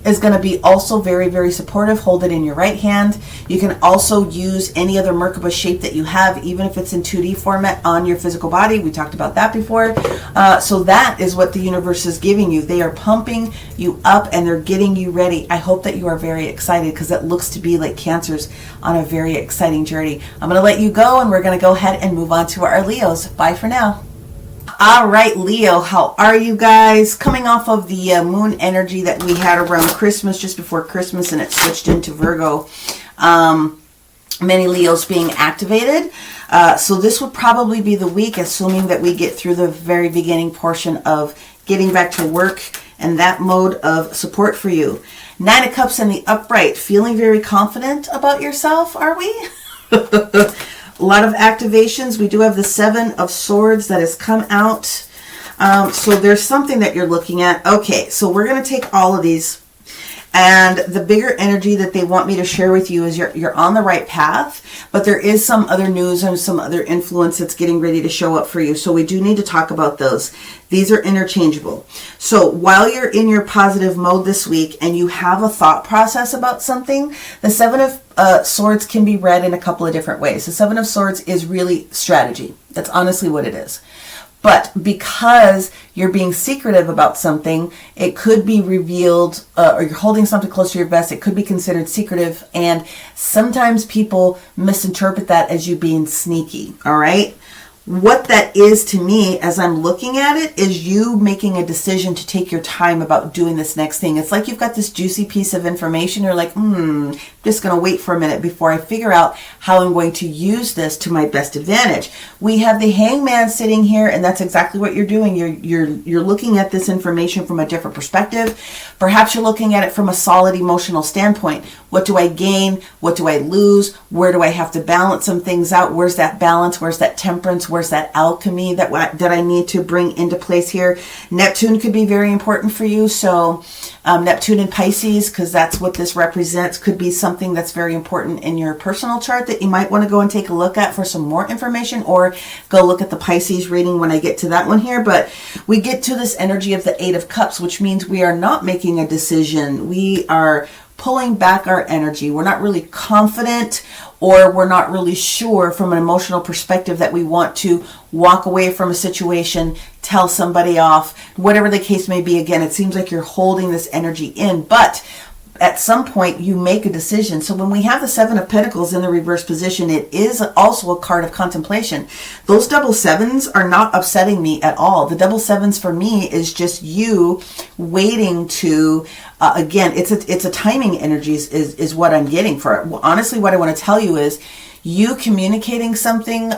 is going to be also very, very supportive. Hold it in your right hand. You can also use any other Merkaba shape that you have, even if it's in 2D format, on your physical body. We talked about that before. So that is what the universe is giving you. They are pumping you up and they're getting you ready. I hope that you are very excited, because it looks to be like Cancer's on a very exciting journey. I'm going to let you go, and we're going to go ahead and move on to our Leos. Bye for now. All right, Leo, how are you guys? Coming off of the moon energy that we had around Christmas, just before Christmas, and it switched into Virgo. Many Leos being activated. So this would probably be the week, assuming that we get through the very beginning portion of getting back to work and that mode of support for you. 9 of Cups in the upright. Feeling very confident about yourself, are we? A lot of activations. We do have the 7 of Swords that has come out. So there's something that you're looking at. Okay, so we're going to take all of these. And the bigger energy that they want me to share with you is you're on the right path, but there is some other news and some other influence that's getting ready to show up for you. So we do need to talk about those. These are interchangeable. So while you're in your positive mode this week and you have a thought process about something, the 7 of Swords can be read in a couple of different ways. The 7 of Swords is really strategy. That's honestly what it is. But because you're being secretive about something, it could be revealed, or you're holding something close to your vest, it could be considered secretive. And sometimes people misinterpret that as you being sneaky. All right. What that is to me, as I'm looking at it, is you making a decision to take your time about doing this next thing. It's like you've got this juicy piece of information. You're like, just going to wait for a minute before I figure out how I'm going to use this to my best advantage. We have the Hangman sitting here, and that's exactly what you're doing. You're looking at this information from a different perspective. Perhaps you're looking at it from a solid emotional standpoint. What do I gain? What do I lose? Where do I have to balance some things out? Where's that balance? Where's that temperance? Where's that alchemy that I need to bring into place here? Neptune could be very important for you. So Neptune in Pisces, because that's what this represents, could be something that's very important in your personal chart that you might want to go and take a look at for some more information, or go look at the Pisces reading when I get to that one here. But we get to this energy of the 8 of Cups, which means we are not making a decision. We are pulling back our energy. We're not really confident, or we're not really sure from an emotional perspective that we want to walk away from a situation, tell somebody off, whatever the case may be. Again, it seems like you're holding this energy in, but at some point you make a decision. So when we have the 7 of Pentacles in the reverse position, it is also a card of contemplation. Those double 7s are not upsetting me at all. The double 7s for me is just you waiting to, again, it's a timing energy is what I'm getting for it. Well, honestly, what I want to tell you is you communicating something,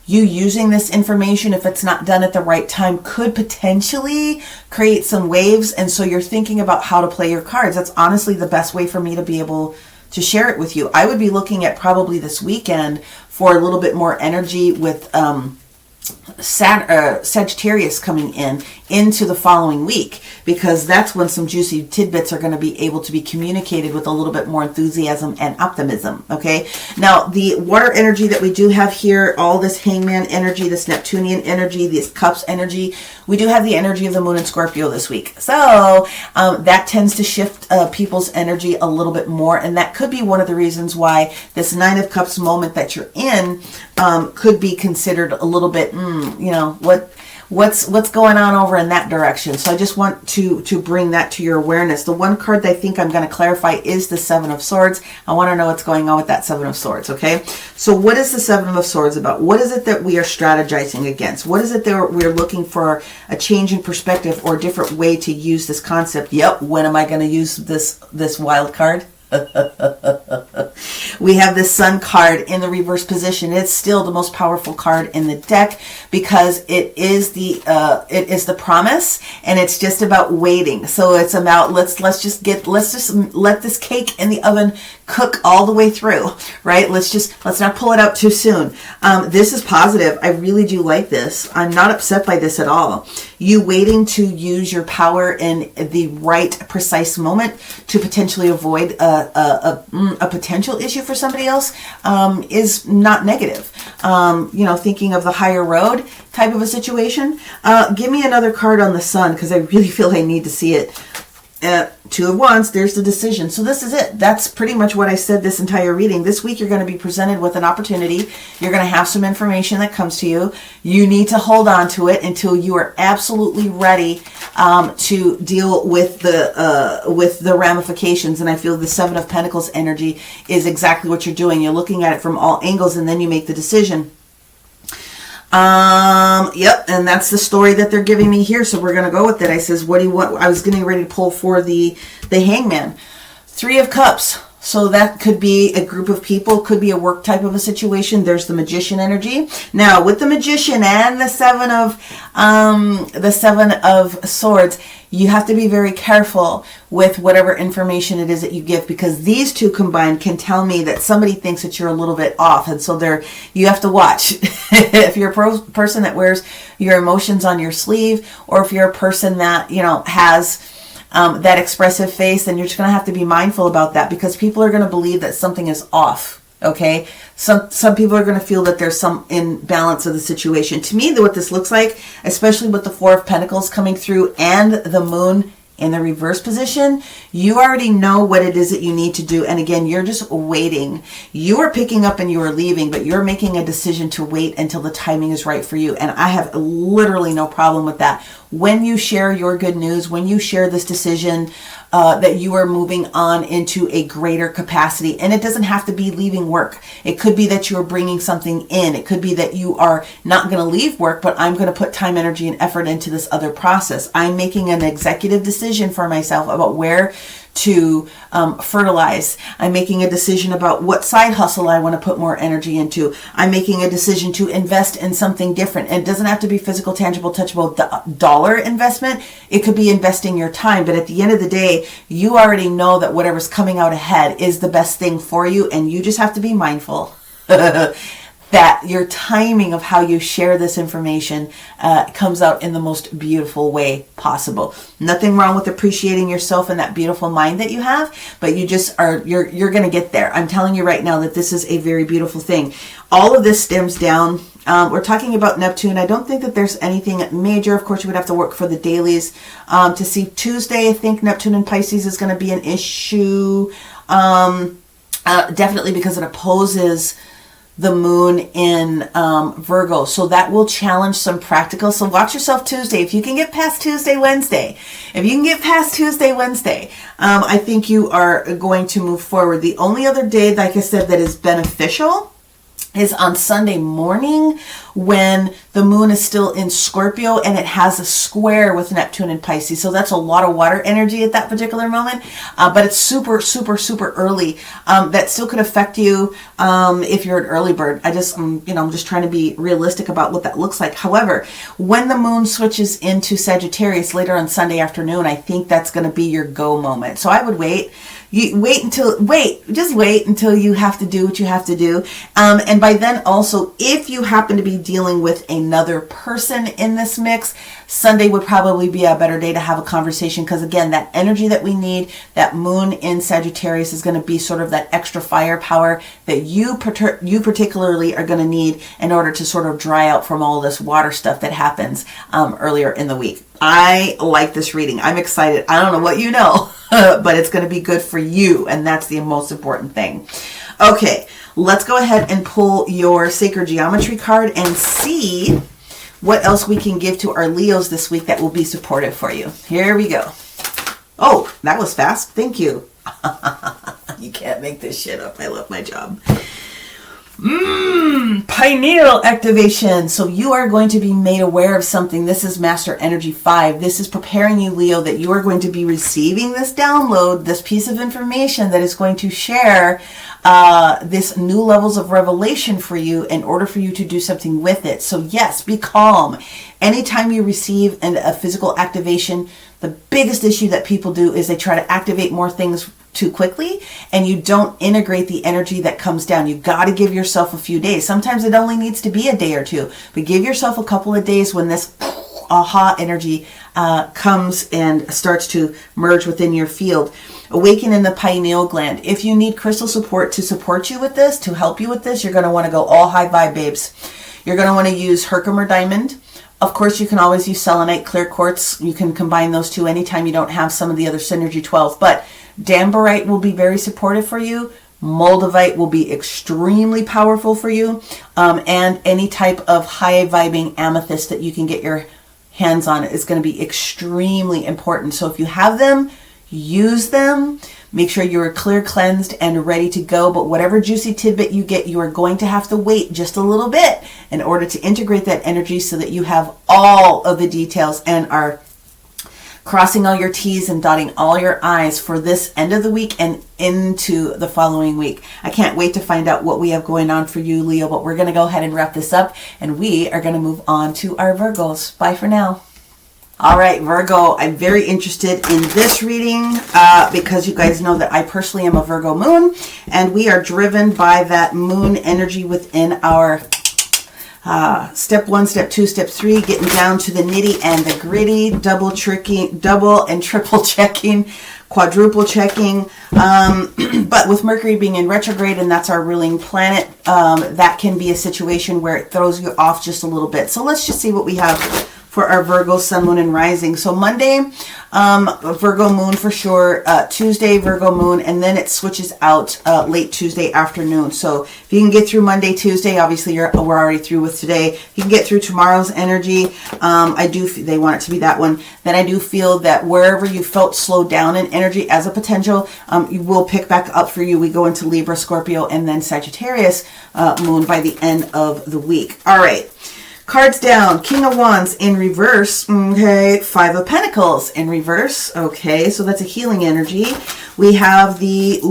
you using this information, if it's not done at the right time, could potentially create some waves. And so you're thinking about how to play your cards. That's honestly the best way for me to be able to share it with you. I would be looking at probably this weekend for a little bit more energy with Sagittarius coming into the following week, because that's when some juicy tidbits are going to be able to be communicated with a little bit more enthusiasm and optimism. Okay, now the water energy that we do have here, all this Hangman energy, this Neptunian energy, this Cups energy, we do have the energy of the moon in Scorpio this week. So that tends to shift people's energy a little bit more, and that could be one of the reasons why this 9 of Cups moment that you're in could be considered a little bit, what's going on over in that direction. So I just want to bring that to your awareness. The one card that I think I'm going to clarify is the 7 of Swords. I want to know what's going on with that 7 of Swords. Okay, so what is the 7 of Swords about? What is it that we are strategizing against? What is it that we're looking for a change in perspective or a different way to use this concept? Yep, when am I going to use this wild card? We have the Sun card in the reverse position. It's still the most powerful card in the deck because it is the promise, and it's just about waiting. So it's about let's just let this cake in the oven cook all the way through, right? Let's not pull it out too soon. This is positive. I really do like this. I'm not upset by this at all. You waiting to use your power in the right precise moment to potentially avoid a potential issue for somebody else is not negative. Thinking of the higher road type of a situation. Give me another card on the Sun, because I really feel I need to see it. Two of Wands, there's the decision. So this is it. That's pretty much what I said this entire reading. This week you're going to be presented with an opportunity. You're going to have some information that comes to you. You need to hold on to it until you are absolutely ready to deal with the ramifications. And I feel the Seven of Pentacles energy is exactly what you're doing. You're looking at it from all angles and then you make the decision. Yep, and that's the story that they're giving me here, so we're going to go with it. I says, what do you want? I was getting ready to pull for the Hangman. Three of Cups. So that could be a group of people, could be a work type of a situation. There's the Magician energy. Now, with the Magician and the Seven of Swords, you have to be very careful with whatever information it is that you give, because these two combined can tell me that somebody thinks that you're a little bit off, and so you have to watch. If you're a person that wears your emotions on your sleeve, or if you're a person that, you know, has that expressive face, then you're just going to have to be mindful about that, because people are going to believe that something is off. Okay, some people are going to feel that there's some imbalance of the situation. To me, what this looks like, especially with the Four of Pentacles coming through and the Moon in the reverse position, you already know what it is that you need to do. And again, you're just waiting. You are picking up and you are leaving, but you're making a decision to wait until the timing is right for you. And I have literally no problem with that. When you share your good news, when you share this decision, that you are moving on into a greater capacity. And it doesn't have to be leaving work. It could be that you are bringing something in. It could be that you are not going to leave work, but I'm going to put time, energy, and effort into this other process. I'm making an executive decision for myself about where to fertilize. I'm making a decision about what side hustle I want to put more energy into. I'm making a decision to invest in something different. And it doesn't have to be physical, tangible, touchable dollar investment. It could be investing your time. But at the end of the day, you already know that whatever's coming out ahead is the best thing for you. And you just have to be mindful that your timing of how you share this information comes out in the most beautiful way possible. Nothing wrong with appreciating yourself and that beautiful mind that you have, but you just are, you're going to get there. I'm telling you right now that this is a very beautiful thing. All of this stems down. We're talking about Neptune. I don't think that there's anything major. Of course, you would have to work for the dailies to see. Tuesday, I think Neptune and Pisces is going to be an issue. Definitely because it opposes the Moon in Virgo. So that will challenge some practical. So watch yourself Tuesday. If you can get past Tuesday, Wednesday, I think you are going to move forward. The only other day, like I said, that is beneficial is on Sunday morning when the Moon is still in Scorpio and it has a square with Neptune and Pisces. So that's a lot of water energy at that particular moment, but it's super, super, super early. That still could affect you if you're an early bird. I'm just trying to be realistic about what that looks like. However, when the Moon switches into Sagittarius later on Sunday afternoon, I think that's going to be your go moment. So I would wait. Wait until you have to do what you have to do. And by then also, if you happen to be dealing with another person in this mix, Sunday would probably be a better day to have a conversation, because again, that energy that we need, that Moon in Sagittarius is going to be sort of that extra firepower that you particularly are going to need in order to sort of dry out from all this water stuff that happens earlier in the week. I like this reading. I'm excited. I don't know what you know, but it's going to be good for you, and that's the most important thing. Okay, let's go ahead and pull your Sacred Geometry card and see what else we can give to our Leos this week that will be supportive for you. Here we go. Oh, that was fast. Thank you. You can't make this shit up. I love my job. Pineal activation. So you are going to be made aware of something. This is Master Energy 5. This is preparing you, Leo, that you are going to be receiving this download, this piece of information that is going to share this new levels of revelation for you in order for you to do something with it. So yes, be calm. Anytime you receive a physical activation, the biggest issue that people do is they try to activate more things too quickly, and you don't integrate the energy that comes down. You've got to give yourself a few days. Sometimes it only needs to be a day or two, but give yourself a couple of days when this aha energy comes and starts to merge within your field. Awaken in the pineal gland. If you need crystal support to support you with this, to help you with this, you're going to want to go all high vibe, babes. You're going to want to use Herkimer diamond, Of course, you can always use selenite, clear quartz. You can combine those two anytime you don't have some of the other Synergy 12s. But Danburite will be very supportive for you. Moldavite will be extremely powerful for you. And any type of high vibing amethyst that you can get your hands on is going to be extremely important. So if you have them, use them. Make sure you are clear, cleansed, and ready to go. But whatever juicy tidbit you get, you are going to have to wait just a little bit in order to integrate that energy so that you have all of the details and are crossing all your T's and dotting all your I's for this end of the week and into the following week. I can't wait to find out what we have going on for you, Leo, but we're going to go ahead and wrap this up, and we are going to move on to our Virgos. Bye for now. All right, Virgo, I'm very interested in this reading because you guys know that I personally am a Virgo moon, and we are driven by that moon energy within our step 1, step 2, step 3, getting down to the nitty and the gritty, double and triple checking, quadruple checking. But with Mercury being in retrograde, and that's our ruling planet, that can be a situation where it throws you off just a little bit. So let's just see what we have for our Virgo, Sun, Moon, and Rising. So Monday, Virgo Moon for sure. Tuesday, Virgo Moon, and then it switches out late Tuesday afternoon. So if you can get through Monday, Tuesday, obviously we're already through with today. You can get through tomorrow's energy. They want it to be that one. Then I do feel that wherever you felt slowed down in energy as a potential, you will pick back up for you. We go into Libra, Scorpio, and then Sagittarius Moon by the end of the week. All right. Cards down, King of Wands in reverse, okay, 5 of Pentacles in reverse, okay, so that's a healing energy. We have the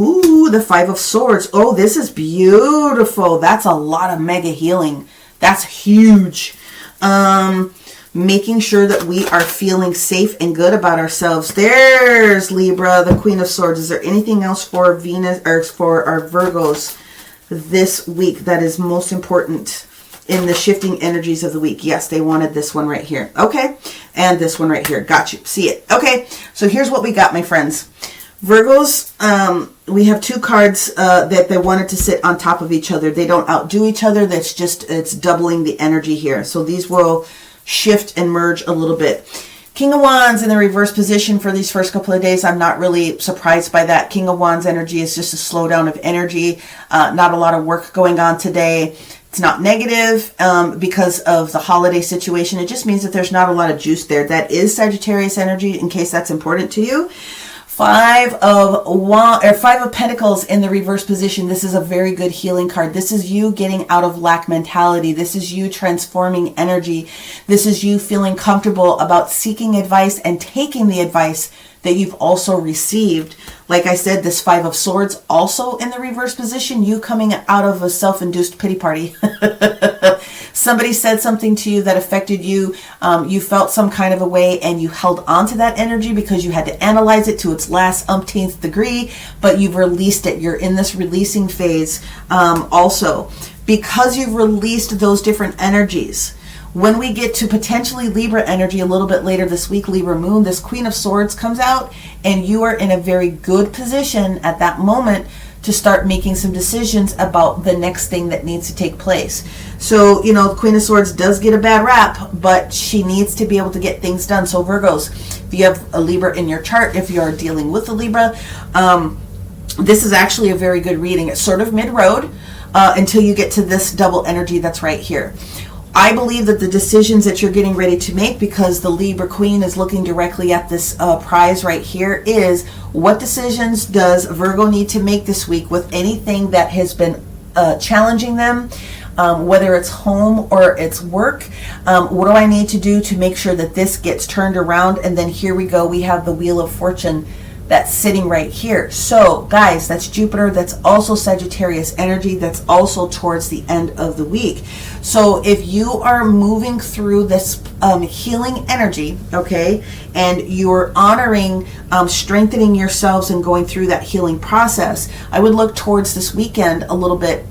5 of Swords. Oh, this is beautiful. That's a lot of mega healing. That's huge. Making sure that we are feeling safe and good about ourselves. There's Libra, the Queen of Swords. Is there anything else for Venus or for our Virgos this week that is most important in the shifting energies of the week? Yes, they wanted this one right here. Okay. And this one right here. Got you. See it. Okay. So here's what we got, my friends. Virgos, we have 2 cards that they wanted to sit on top of each other. They don't outdo each other. It's doubling the energy here. So these will shift and merge a little bit. King of Wands in the reverse position for these first couple of days. I'm not really surprised by that. King of Wands energy is just a slowdown of energy. Not a lot of work going on today. It's not negative because of the holiday situation. It just means that there's not a lot of juice there. That is Sagittarius energy, in case that's important to you. 5 of Pentacles in the reverse position. This is a very good healing card. This is you getting out of lack mentality. This is you transforming energy. This is you feeling comfortable about seeking advice and taking the advice that you've also received. Like I said, this 5 of Swords also in the reverse position, you coming out of a self-induced pity party. Somebody said something to you that affected you. You felt some kind of a way and you held on to that energy because you had to analyze it to its last umpteenth degree, but you've released it. You're in this releasing phase also. Because you've released those different energies, when we get to potentially Libra energy a little bit later this week, Libra Moon, this Queen of Swords comes out and you are in a very good position at that moment to start making some decisions about the next thing that needs to take place. So, you know, the Queen of Swords does get a bad rap, but she needs to be able to get things done. So Virgos, if you have a Libra in your chart, if you're dealing with a Libra, this is actually a very good reading. It's sort of mid-road until you get to this double energy that's right here. I believe that the decisions that you're getting ready to make, because the Libra Queen is looking directly at this prize right here, is what decisions does Virgo need to make this week with anything that has been challenging them, whether it's home or it's work. What do I need to do to make sure that this gets turned around? And then here we go. We have the Wheel of Fortune that's sitting right here. So guys, that's Jupiter. That's also Sagittarius energy. That's also towards the end of the week. So if you are moving through this healing energy, okay, and you're honoring, strengthening yourselves and going through that healing process, I would look towards this weekend a little bit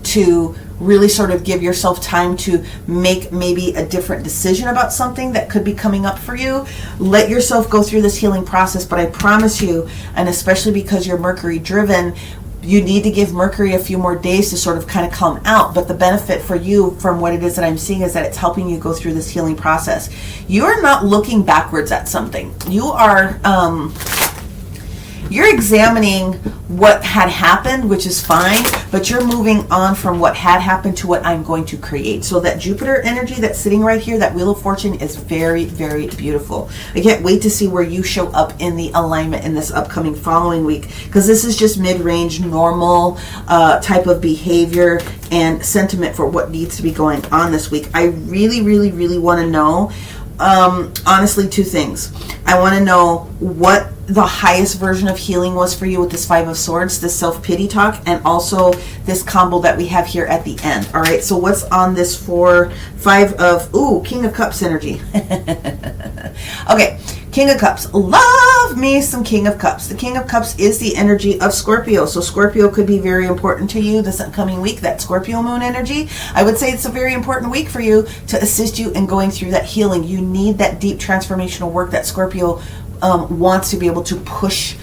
to really sort of give yourself time to make maybe a different decision about something that could be coming up for you. Let yourself go through this healing process, but I promise you, and especially because you're Mercury driven, You need to give Mercury a few more days to sort of kind of come out. But the benefit for you from what it is that I'm seeing is that it's helping you go through this healing process. You're not looking backwards at something. You are, you're examining what had happened, which is fine, but you're moving on from what had happened to what I'm going to create. So that Jupiter energy that's sitting right here, that Wheel of Fortune, is very, very beautiful. I can't wait to see where you show up in the alignment in this upcoming following week, because this is just mid-range, normal type of behavior and sentiment for what needs to be going on this week. I really, really, really want to know, honestly, two things. I want to know what the highest version of healing was for you with this Five of Swords, this self-pity talk, and also this combo that we have here at the end. All right, so what's on this for King of Cups energy? Okay, King of Cups. Love me some King of Cups. The King of Cups is the energy of Scorpio. So Scorpio could be very important to you this upcoming week, that Scorpio moon energy. I would say it's a very important week for you to assist you in going through that healing. You need that deep transformational work that Scorpio wants to be able to push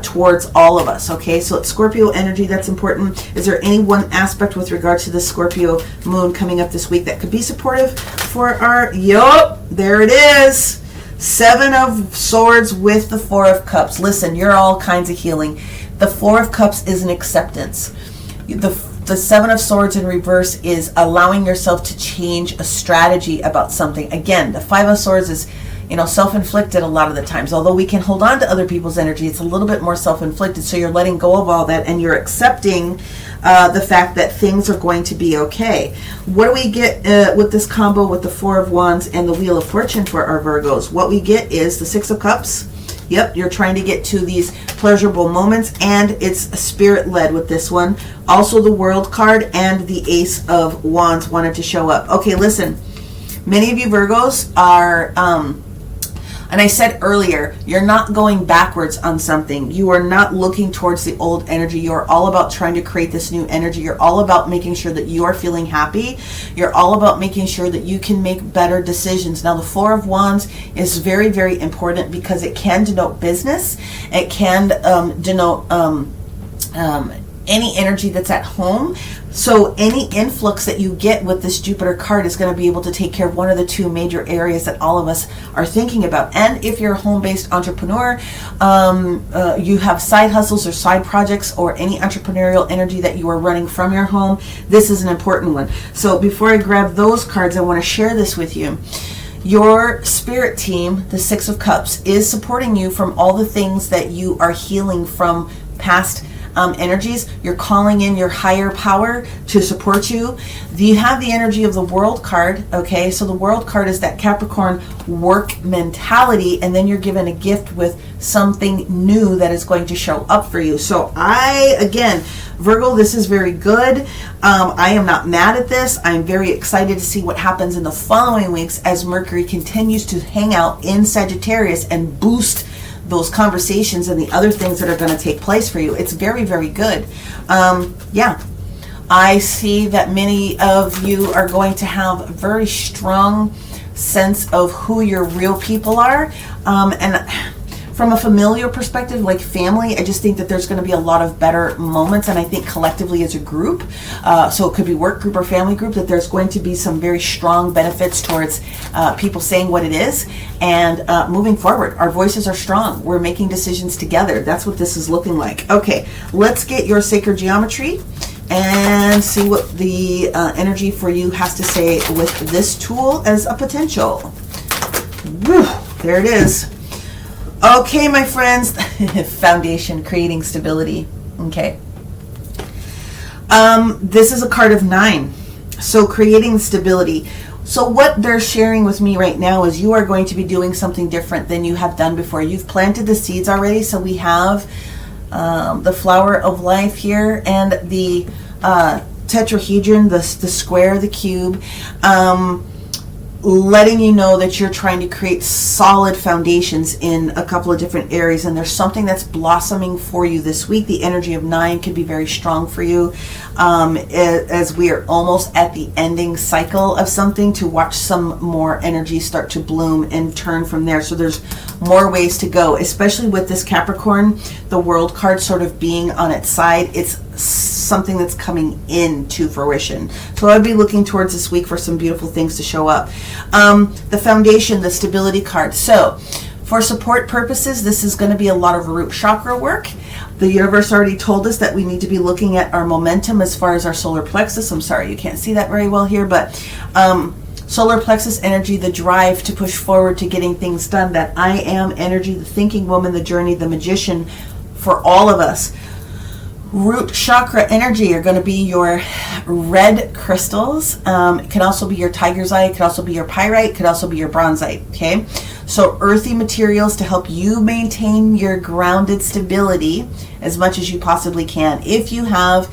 towards all of us. Okay, so it's Scorpio energy that's important. Is there any one aspect with regard to the Scorpio moon coming up this week that could be supportive for our, there it is. Seven of Swords with the Four of Cups. Listen, you're all kinds of healing. The Four of Cups is an acceptance. The Seven of Swords in reverse is allowing yourself to change a strategy about something. Again, the Five of Swords is, self-inflicted a lot of the times. Although we can hold on to other people's energy, it's a little bit more self-inflicted. So you're letting go of all that and you're accepting the fact that things are going to be okay. What do we get with this combo with the Four of Wands and the Wheel of Fortune for our Virgos? What we get is the Six of Cups. Yep, you're trying to get to these pleasurable moments, and it's spirit-led with this one. Also the World card and the Ace of Wands wanted to show up. Okay, listen. Many of you Virgos are... and I said earlier, you're not going backwards on something. You are not looking towards the old energy. You're all about trying to create this new energy. You're all about making sure that you are feeling happy. You're all about making sure that you can make better decisions. Now, the Four of Wands is very, very important because it can denote business. It can denote any energy that's at home. So any influx that you get with this Jupiter card is going to be able to take care of one of the two major areas that all of us are thinking about. And if you're a home-based entrepreneur, you have side hustles or side projects or any entrepreneurial energy that you are running from your home, this is an important one. So before I grab those cards, I want to share this with you. Your spirit team, the Six of Cups, is supporting you from all the things that you are healing from past energies. You're calling in your higher power to support you. You have the energy of the World card. Okay, so the World card is that Capricorn work mentality, and then you're given a gift with something new that is going to show up for you. So again, Virgo, this is very good. I am not mad at this. I'm very excited to see what happens in the following weeks as Mercury continues to hang out in Sagittarius and boost those conversations and the other things that are going to take place for you. It's very, very good. Yeah, I see that many of you are going to have a very strong sense of who your real people are. And from a familial perspective, like family, I just think that there's going to be a lot of better moments. And I think collectively as a group, so it could be work group or family group, that there's going to be some very strong benefits towards people saying what it is and moving forward. Our voices are strong. We're making decisions together. That's what this is looking like. Okay, let's get your sacred geometry and see what the energy for you has to say with this tool as a potential. Woo, there it is. Okay, my friends, foundation, creating stability. Okay. This is a card of 9. So creating stability. So what they're sharing with me right now is you are going to be doing something different than you have done before. You've planted the seeds already. So we have the flower of life here and the tetrahedron, the square, the cube. Letting you know that you're trying to create solid foundations in a couple of different areas, and there's something that's blossoming for you this week. The energy of 9 could be very strong for you as we are almost at the ending cycle of something, to watch some more energy start to bloom and turn from there. So there's more ways to go, especially with this Capricorn, the World card sort of being on its side. It's something that's coming into fruition. So I'd be looking towards this week for some beautiful things to show up. The Foundation, the Stability card. So for support purposes, this is going to be a lot of root chakra work. The universe already told us that we need to be looking at our momentum as far as our solar plexus. I'm sorry you can't see that very well here, but solar plexus energy, the drive to push forward to getting things done, that I am energy, the thinking woman, the journey, the magician for all of us. Root chakra energy are going to be your red crystals. It can also be your tiger's eye. It could also be your pyrite. It could also be your bronzite. Okay, so earthy materials to help you maintain your grounded stability as much as you possibly can. If you have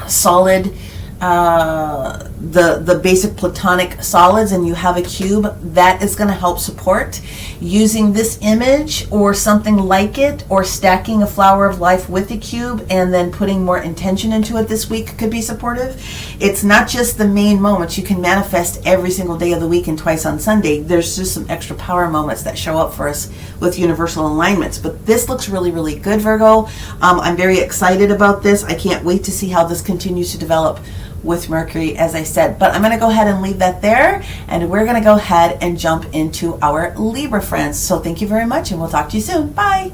solid, the basic platonic solids, and you have a cube, that is going to help support. Using this image or something like it, or stacking a flower of life with a cube and then putting more intention into it this week could be supportive. It's not just the main moments. You can manifest every single day of the week and twice on Sunday. There's just some extra power moments that show up for us with universal alignments. But this looks really, really good, Virgo. I'm very excited about this. I can't wait to see how this continues to develop with Mercury, as I said. But I'm going to go ahead and leave that there, and we're going to go ahead and jump into our Libra friends. So thank you very much, and we'll talk to you soon. Bye.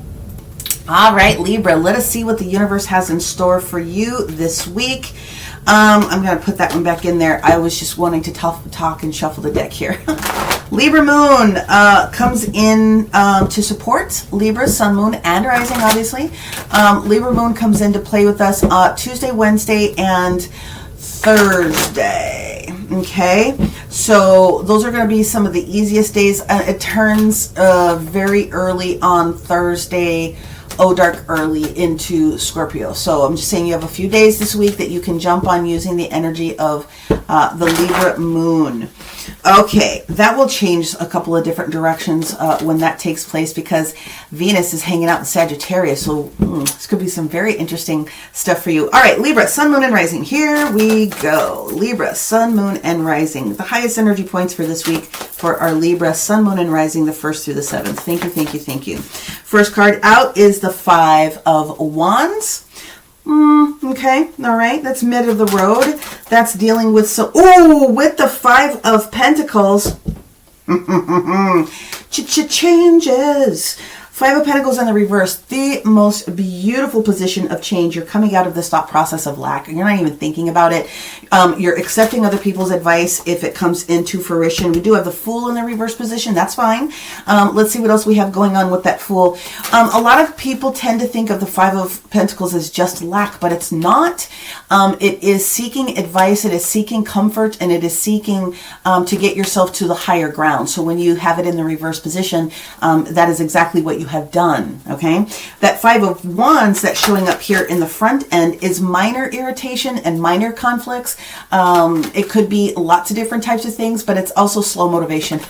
All right, Libra, let us see what the universe has in store for you this week. I'm going to put that one back in there. I was just wanting to talk and shuffle the deck here. Libra moon comes in to support Libra, sun, moon, and rising, obviously. Libra moon comes in to play with us Tuesday, Wednesday, and Thursday. Okay, so those are going to be some of the easiest days. It turns very early on Thursday, dark early into Scorpio. So I'm just saying you have a few days this week that you can jump on using the energy of the Libra moon. Okay, that will change a couple of different directions when that takes place, because Venus is hanging out in Sagittarius. So this could be some very interesting stuff for you. All right, Libra, sun, moon, and rising. Here we go. Libra, sun, moon, and rising. The highest energy points for this week for our Libra, sun, moon, and rising, the 1st through the 7th. Thank you, thank you, thank you. First card out is the 5 of Wands. Okay, all right, that's mid of the road. That's dealing with with the 5 of Pentacles. Changes. 5 of Pentacles in the reverse, the most beautiful position of change. You're coming out of this thought process of lack. You're not even thinking about it. You're accepting other people's advice if it comes into fruition. We do have the Fool in the reverse position. That's fine. Let's see what else we have going on with that Fool. A lot of people tend to think of the 5 of Pentacles as just lack, but it's not. It is seeking advice. It is seeking comfort, and it is seeking to get yourself to the higher ground. So when you have it in the reverse position, that is exactly what you have done. Okay, that 5 of Wands that's showing up here in the front end is minor irritation and minor conflicts. It could be lots of different types of things, but it's also slow motivation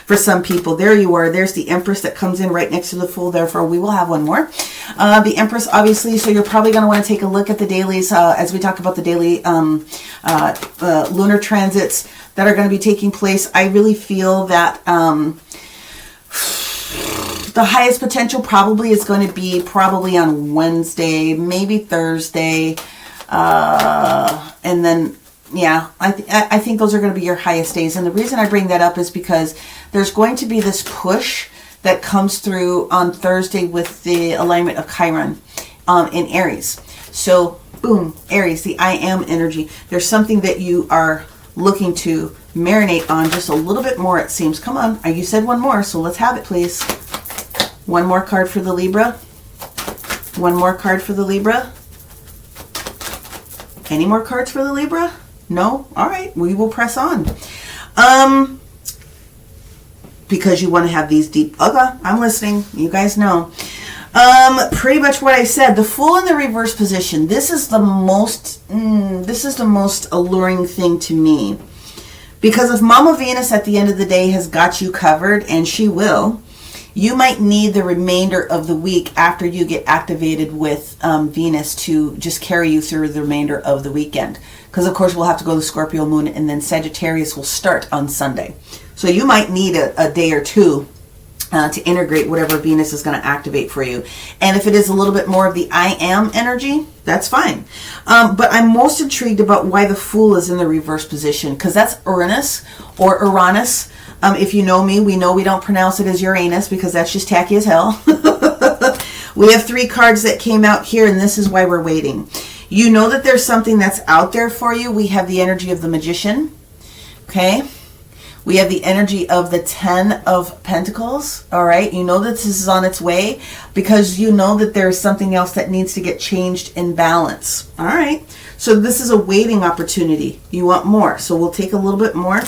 for some people. There you are. There's the Empress that comes in right next to the Fool. Therefore, we will have one more. The Empress, obviously, so you're probably going to want to take a look at the dailies as we talk about the daily lunar transits that are going to be taking place. I really feel that the highest potential probably is going to be probably on Wednesday, maybe Thursday. And then, yeah, I think those are going to be your highest days. And the reason I bring that up is because there's going to be this push that comes through on Thursday with the alignment of Chiron in Aries. So, boom, Aries, the I am energy. There's something that you are looking to marinate on just a little bit more, it seems. Come on, you said one more, so let's have it, please. One more card for the Libra. One more card for the Libra. Any more cards for the Libra? No? All right, we will press on. Because you want to have these deep... Okay, I'm listening. You guys know. Pretty much what I said. The Fool in the reverse position. This is the most... this is the most alluring thing to me. Because if Mama Venus at the end of the day has got you covered, and she will... you might need the remainder of the week after you get activated with Venus to just carry you through the remainder of the weekend. Because, of course, we'll have to go to the Scorpio moon, and then Sagittarius will start on Sunday. So you might need a day or two to integrate whatever Venus is going to activate for you. And if it is a little bit more of the I am energy, that's fine. But I'm most intrigued about why the Fool is in the reverse position, because that's Uranus or Uranus. If you know me, we know we don't pronounce it as Uranus because that's just tacky as hell. We have 3 cards that came out here, and this is why we're waiting. You know that there's something that's out there for you. We have the energy of the Magician. Okay. We have the energy of the 10 of Pentacles. All right. You know that this is on its way because you know that there's something else that needs to get changed in balance. All right. So this is a waiting opportunity. You want more. So we'll take a little bit more.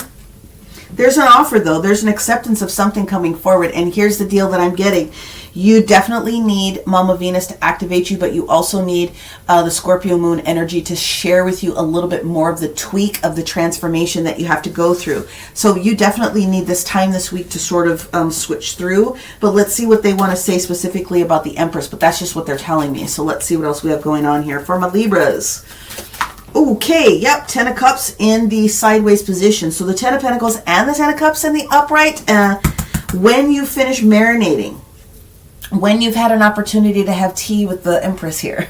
There's an offer, though. There's an acceptance of something coming forward. And here's the deal that I'm getting. You definitely need Mama Venus to activate you, but you also need the Scorpio moon energy to share with you a little bit more of the tweak of the transformation that you have to go through. So you definitely need this time this week to sort of switch through. But let's see what they want to say specifically about the Empress. But that's just what they're telling me. So let's see what else we have going on here for my Libras. Okay, yep, 10 of Cups in the sideways position. So the 10 of Pentacles and the 10 of Cups in the upright. When you finish marinating, when you've had an opportunity to have tea with the Empress here,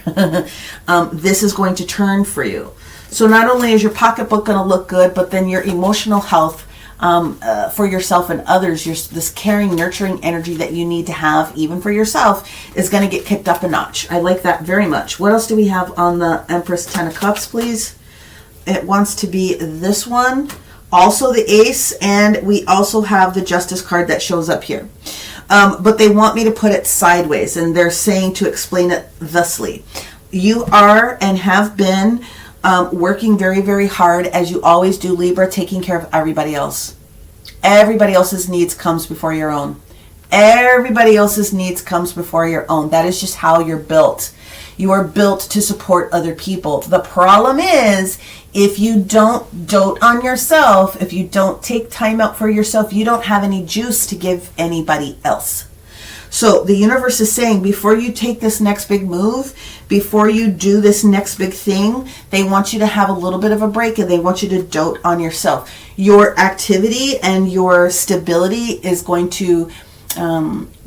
this is going to turn for you. So not only is your pocketbook going to look good, but then your emotional health for yourself and others, this caring, nurturing energy that you need to have, even for yourself, is going to get kicked up a notch. I like that very much. What else do we have on the Empress 10 of Cups, please? It wants to be this one. Also the Ace, and we also have the Justice card that shows up here. But they want me to put it sideways, and they're saying to explain it thusly. You are and have been working very, very hard, as you always do, Libra, taking care of everybody else. Everybody else's needs comes before your own. Everybody else's needs comes before your own. That is just how you're built. You are built to support other people. The problem is, if you don't dote on yourself, if you don't take time out for yourself, you don't have any juice to give anybody else. So the universe is saying, before you take this next big move, before you do this next big thing, they want you to have a little bit of a break, and they want you to dote on yourself. Your activity and your stability is going to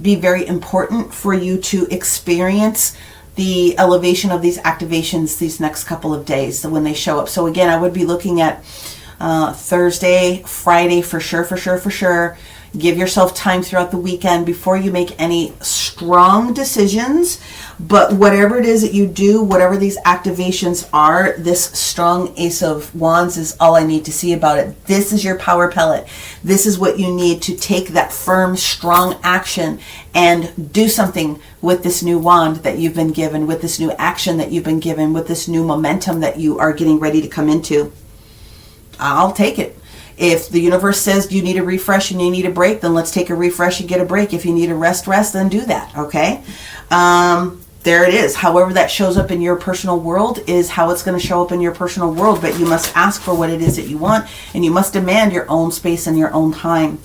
be very important for you to experience the elevation of these activations these next couple of days when they show up. So again, I would be looking at Thursday, Friday for sure. Give yourself time throughout the weekend before you make any strong decisions. But whatever it is that you do, whatever these activations are, this strong Ace of Wands is all I need to see about it. This is your power pellet. This is what you need to take that firm, strong action and do something with this new wand that you've been given, with this new action that you've been given, with this new momentum that you are getting ready to come into. I'll take it. If the universe says you need a refresh and you need a break, then let's take a refresh and get a break. If you need a rest, then do that, okay? There it is. However that shows up in your personal world is how it's going to show up in your personal world, but you must ask for what it is that you want, and you must demand your own space and your own time.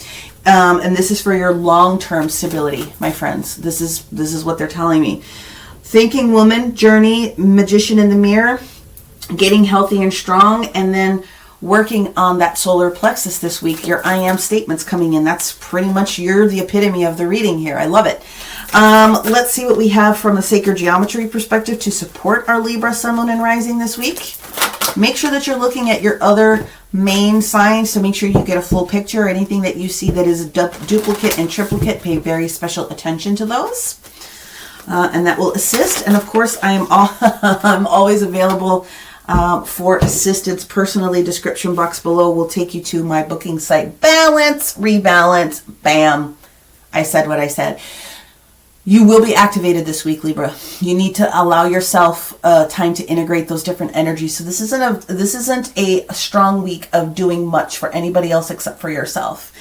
And this is for your long-term stability, my friends. This is what they're telling me. Thinking woman, journey, magician in the mirror, getting healthy and strong, and then working on that solar plexus this week. Your I am statements coming in. That's pretty much, you're the epitome of the reading here. I love it. Let's see what we have from a sacred geometry perspective to support our Libra sun, moon, and rising this week. Make sure that you're looking at your other main signs to make sure you get a full picture. Anything that you see that is a duplicate and triplicate, pay very special attention to those. And that will assist. And of course, I'm always available for assistance personally. Description box below will take you to my booking site. Balance, rebalance, bam. I said what I said. You will be activated this week, Libra. You need to allow yourself time to integrate those different energies. So this isn't a strong week of doing much for anybody else except for yourself.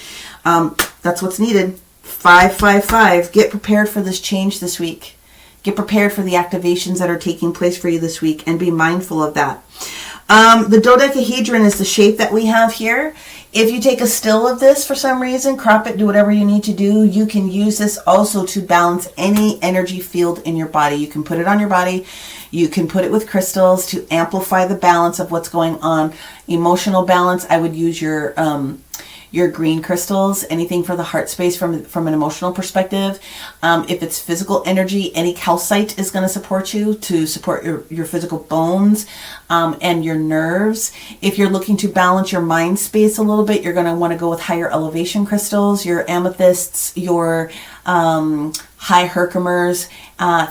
That's what's needed. 555. Get prepared for this change this week. Get prepared for the activations that are taking place for you this week, and be mindful of that. The dodecahedron is the shape that we have here. If you take a still of this for some reason, crop it, do whatever you need to do, you can use this also to balance any energy field in your body. You can put it on your body. You can put it with crystals to amplify the balance of what's going on. Emotional balance, I would use your your green crystals, anything for the heart space from an emotional perspective. If it's physical energy, any calcite is going to support you to support your physical bones and your nerves. If you're looking to balance your mind space a little bit, you're going to want to go with higher elevation crystals, your amethysts, your high Herkimers,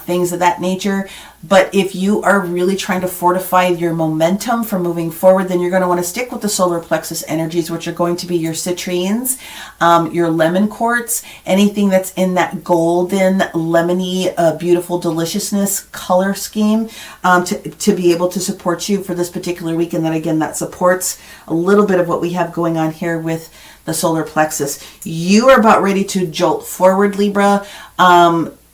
things of that nature. But if you are really trying to fortify your momentum for moving forward, then you're going to want to stick with the solar plexus energies, which are going to be your citrines, your lemon quartz, anything that's in that golden, lemony, beautiful deliciousness color scheme, to be able to support you for this particular week. And then again, that supports a little bit of what we have going on here with the solar plexus. You are about ready to jolt forward, Libra.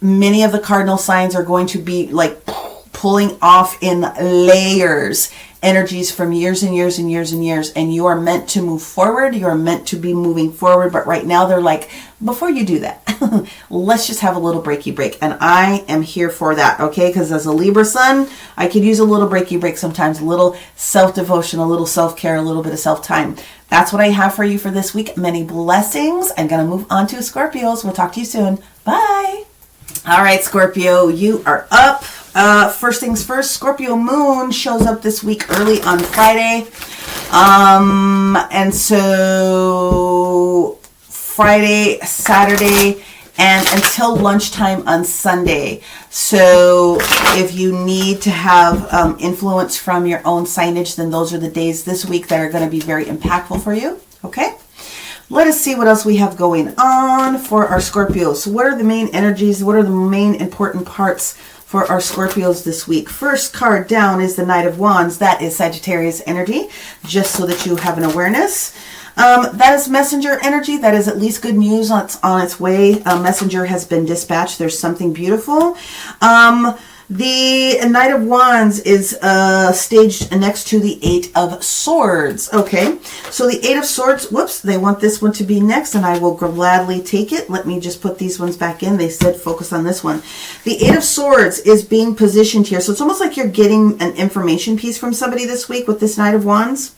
Many of the cardinal signs are going to be like pulling off in layers energies from years and years and years and years, and you are meant to move forward. You are meant to be moving forward, but right now they're like, before you do that, let's just have a little breaky break. And I am here for that, okay? Because as a Libra sun, I could use a little breaky break sometimes, a little self-devotion, a little self-care, a little bit of self-time. That's what I have for you for this week. Many blessings. I'm going to move on to Scorpios. We'll talk to you soon. Bye. All right, Scorpio, you are up. First things first, Scorpio moon shows up this week early on Friday. And so Friday, Saturday, and until lunchtime on Sunday. So if you need to have influence from your own signage, then those are the days this week that are going to be very impactful for you. Okay? Let us see what else we have going on for our Scorpios. So what are the main energies? What are the main important parts for our Scorpios this week? First card down is the Knight of Wands. That is Sagittarius energy, just so that you have an awareness. That is messenger energy. That is at least good news on its way. A messenger has been dispatched. There's something beautiful. The Knight of Wands is staged next to the Eight of Swords. Okay, so the Eight of Swords, whoops, they want this one to be next, and I will gladly take it. Let me just put these ones back in. They said focus on this one. The Eight of Swords is being positioned here. So it's almost like you're getting an information piece from somebody this week with this Knight of Wands.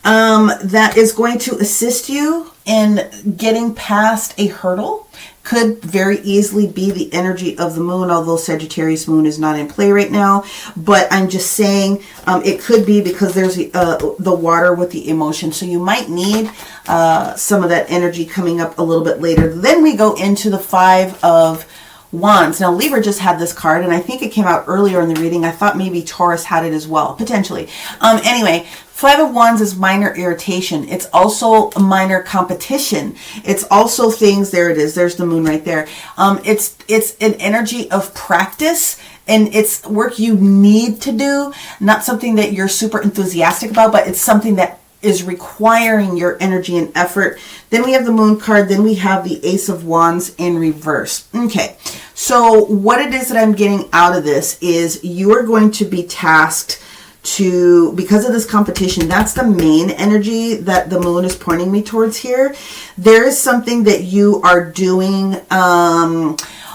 That is going to assist you in getting past a hurdle. Could very easily be the energy of the moon, although Sagittarius moon is not in play right now. But I'm just saying it could be because there's the water with the emotion. So you might need some of that energy coming up a little bit later. Then we go into the Five of Wands. Now, Libra just had this card, and I think it came out earlier in the reading. I thought maybe Taurus had it as well, potentially. Anyway, Five of Wands is minor irritation. It's also a minor competition. It's also things, there it is, there's the moon right there. It's an energy of practice, and it's work you need to do, not something that you're super enthusiastic about, but it's something that is requiring your energy and effort. Then we have the moon card. Then we have the Ace of Wands in reverse. Okay, so what it is that I'm getting out of this is you are going to be tasked to, because of this competition, that's the main energy that the moon is pointing me towards here. There is something that you are doing.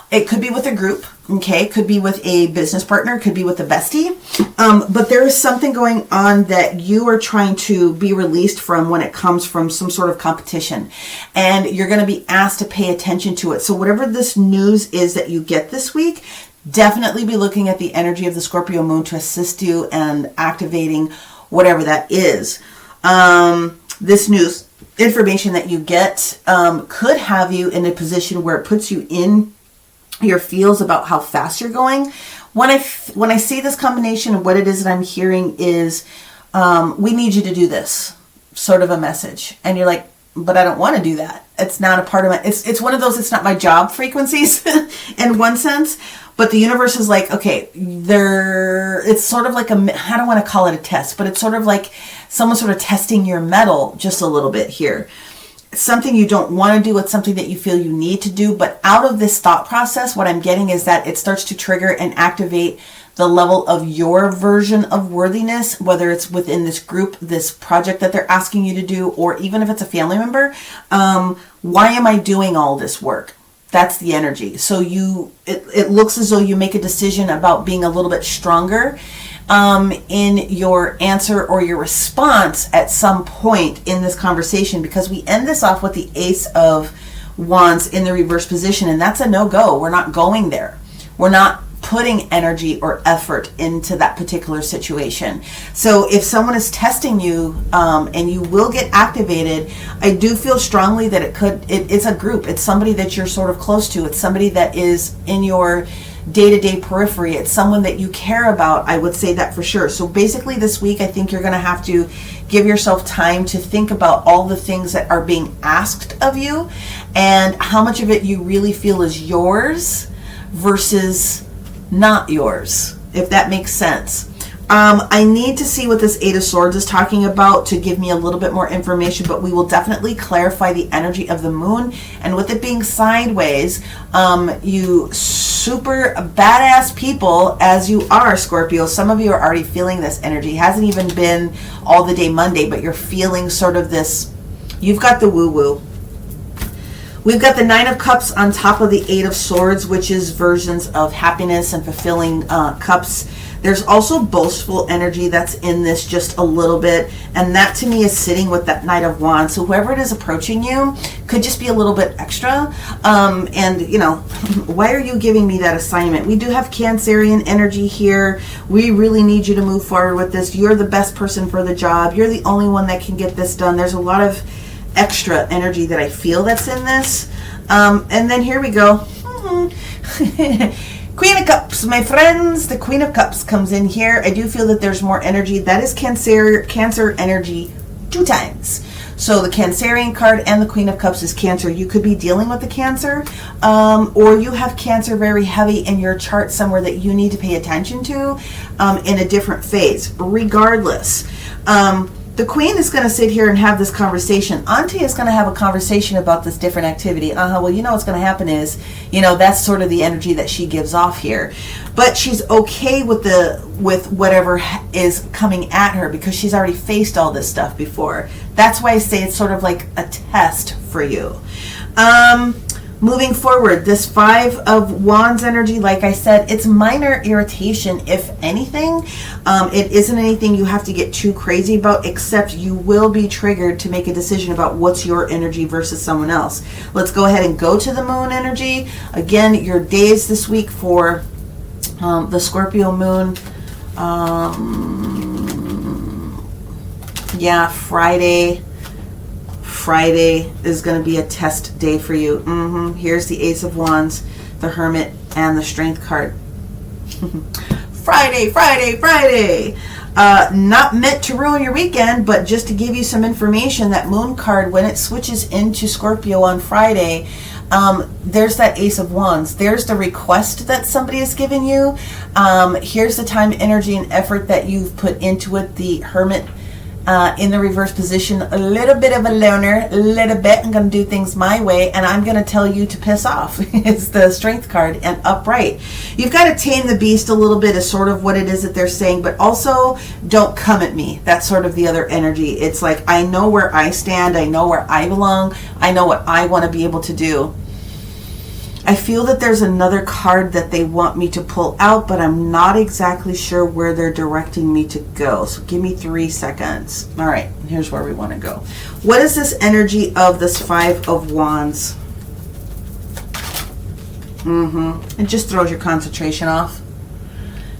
It could be with a group. Okay, could be with a business partner, could be with a bestie, but there is something going on that you are trying to be released from when it comes from some sort of competition, and you're going to be asked to pay attention to it. So whatever this news is that you get this week, definitely be looking at the energy of the Scorpio moon to assist you and activating whatever that is. This news information that you get could have you in a position where it puts you in your feels about how fast you're going. When I see this combination of what it is that I'm hearing is, we need you to do this, sort of a message. And you're like, but I don't want to do that. It's not a part of my, it's one of those, it's not my job frequencies in one sense, but the universe is like, okay, it's sort of like I don't want to call it a test, but it's sort of like someone sort of testing your mettle just a little bit here. It's something you don't want to do. It's something that you feel you need to do. But out of this thought process, what I'm getting is that it starts to trigger and activate the level of your version of worthiness, whether it's within this group, this project that they're asking you to do, or even if it's a family member. Why am I doing all this work? That's the energy. So it looks as though you make a decision about being a little bit stronger in your answer or your response at some point in this conversation, because we end this off with the Ace of Wands in the reverse position, and that's a no-go. We're not going there. We're not putting energy or effort into that particular situation. So if someone is testing you, and you will get activated, I do feel strongly that it's a group. It's somebody that you're sort of close to. It's somebody that is in your day-to-day periphery. It's someone that you care about. I would say that for sure. So basically this week, I think you're going to have to give yourself time to think about all the things that are being asked of you and how much of it you really feel is yours versus not yours, if that makes sense. I need to see what this Eight of Swords is talking about to give me a little bit more information, but we will definitely clarify the energy of the moon. And with it being sideways, you super badass people as you are, Scorpio, some of you are already feeling this energy. It hasn't even been all the day Monday, but you're feeling sort of this, you've got the woo-woo. We've got the Nine of Cups on top of the Eight of Swords, which is versions of happiness and fulfilling cups. There's also boastful energy that's in this just a little bit, and that to me is sitting with that Knight of Wands. So whoever it is approaching you could just be a little bit extra. And, you know, why are you giving me that assignment? We do have Cancerian energy here. We really need you to move forward with this. You're the best person for the job. You're the only one that can get this done. There's a lot of extra energy that I feel that's in this. And then here we go. Queen of Cups, my friends. The Queen of Cups comes in here. I do feel that there's more energy. That is Cancer energy 2 times. So the Cancerian card and the Queen of Cups is Cancer. You could be dealing with the Cancer, or you have Cancer very heavy in your chart somewhere that you need to pay attention to in a different phase. Regardless, the Queen is going to sit here and have this conversation. Auntie is going to have a conversation about this different activity. Well, you know what's going to happen is, you know, that's sort of the energy that she gives off here. But she's okay with whatever is coming at her because she's already faced all this stuff before. That's why I say it's sort of like a test for you. Moving forward, this Five of Wands energy, like I said, it's minor irritation, if anything. It isn't anything you have to get too crazy about, except you will be triggered to make a decision about what's your energy versus someone else. Let's go ahead and go to the moon energy. Again, your days this week for the Scorpio moon. Friday is going to be a test day for you. Here's the Ace of Wands, the Hermit, and the Strength card. Friday. Not meant to ruin your weekend, but just to give you some information, that Moon card, when it switches into Scorpio on Friday, there's that Ace of Wands. There's the request that somebody has given you. Here's the time, energy, and effort that you've put into it. The Hermit in the reverse position, a little bit of a loner, a little bit. I'm going to do things my way, and I'm going to tell you to piss off. It's the Strength card, and upright. You've got to tame the beast a little bit is sort of what it is that they're saying, but also don't come at me. That's sort of the other energy. It's like, I know where I stand. I know where I belong. I know what I want to be able to do. I feel that there's another card that they want me to pull out, but I'm not exactly sure where they're directing me to go. So give me 3 seconds. All right, here's where we want to go. What is this energy of this Five of Wands? It just throws your concentration off.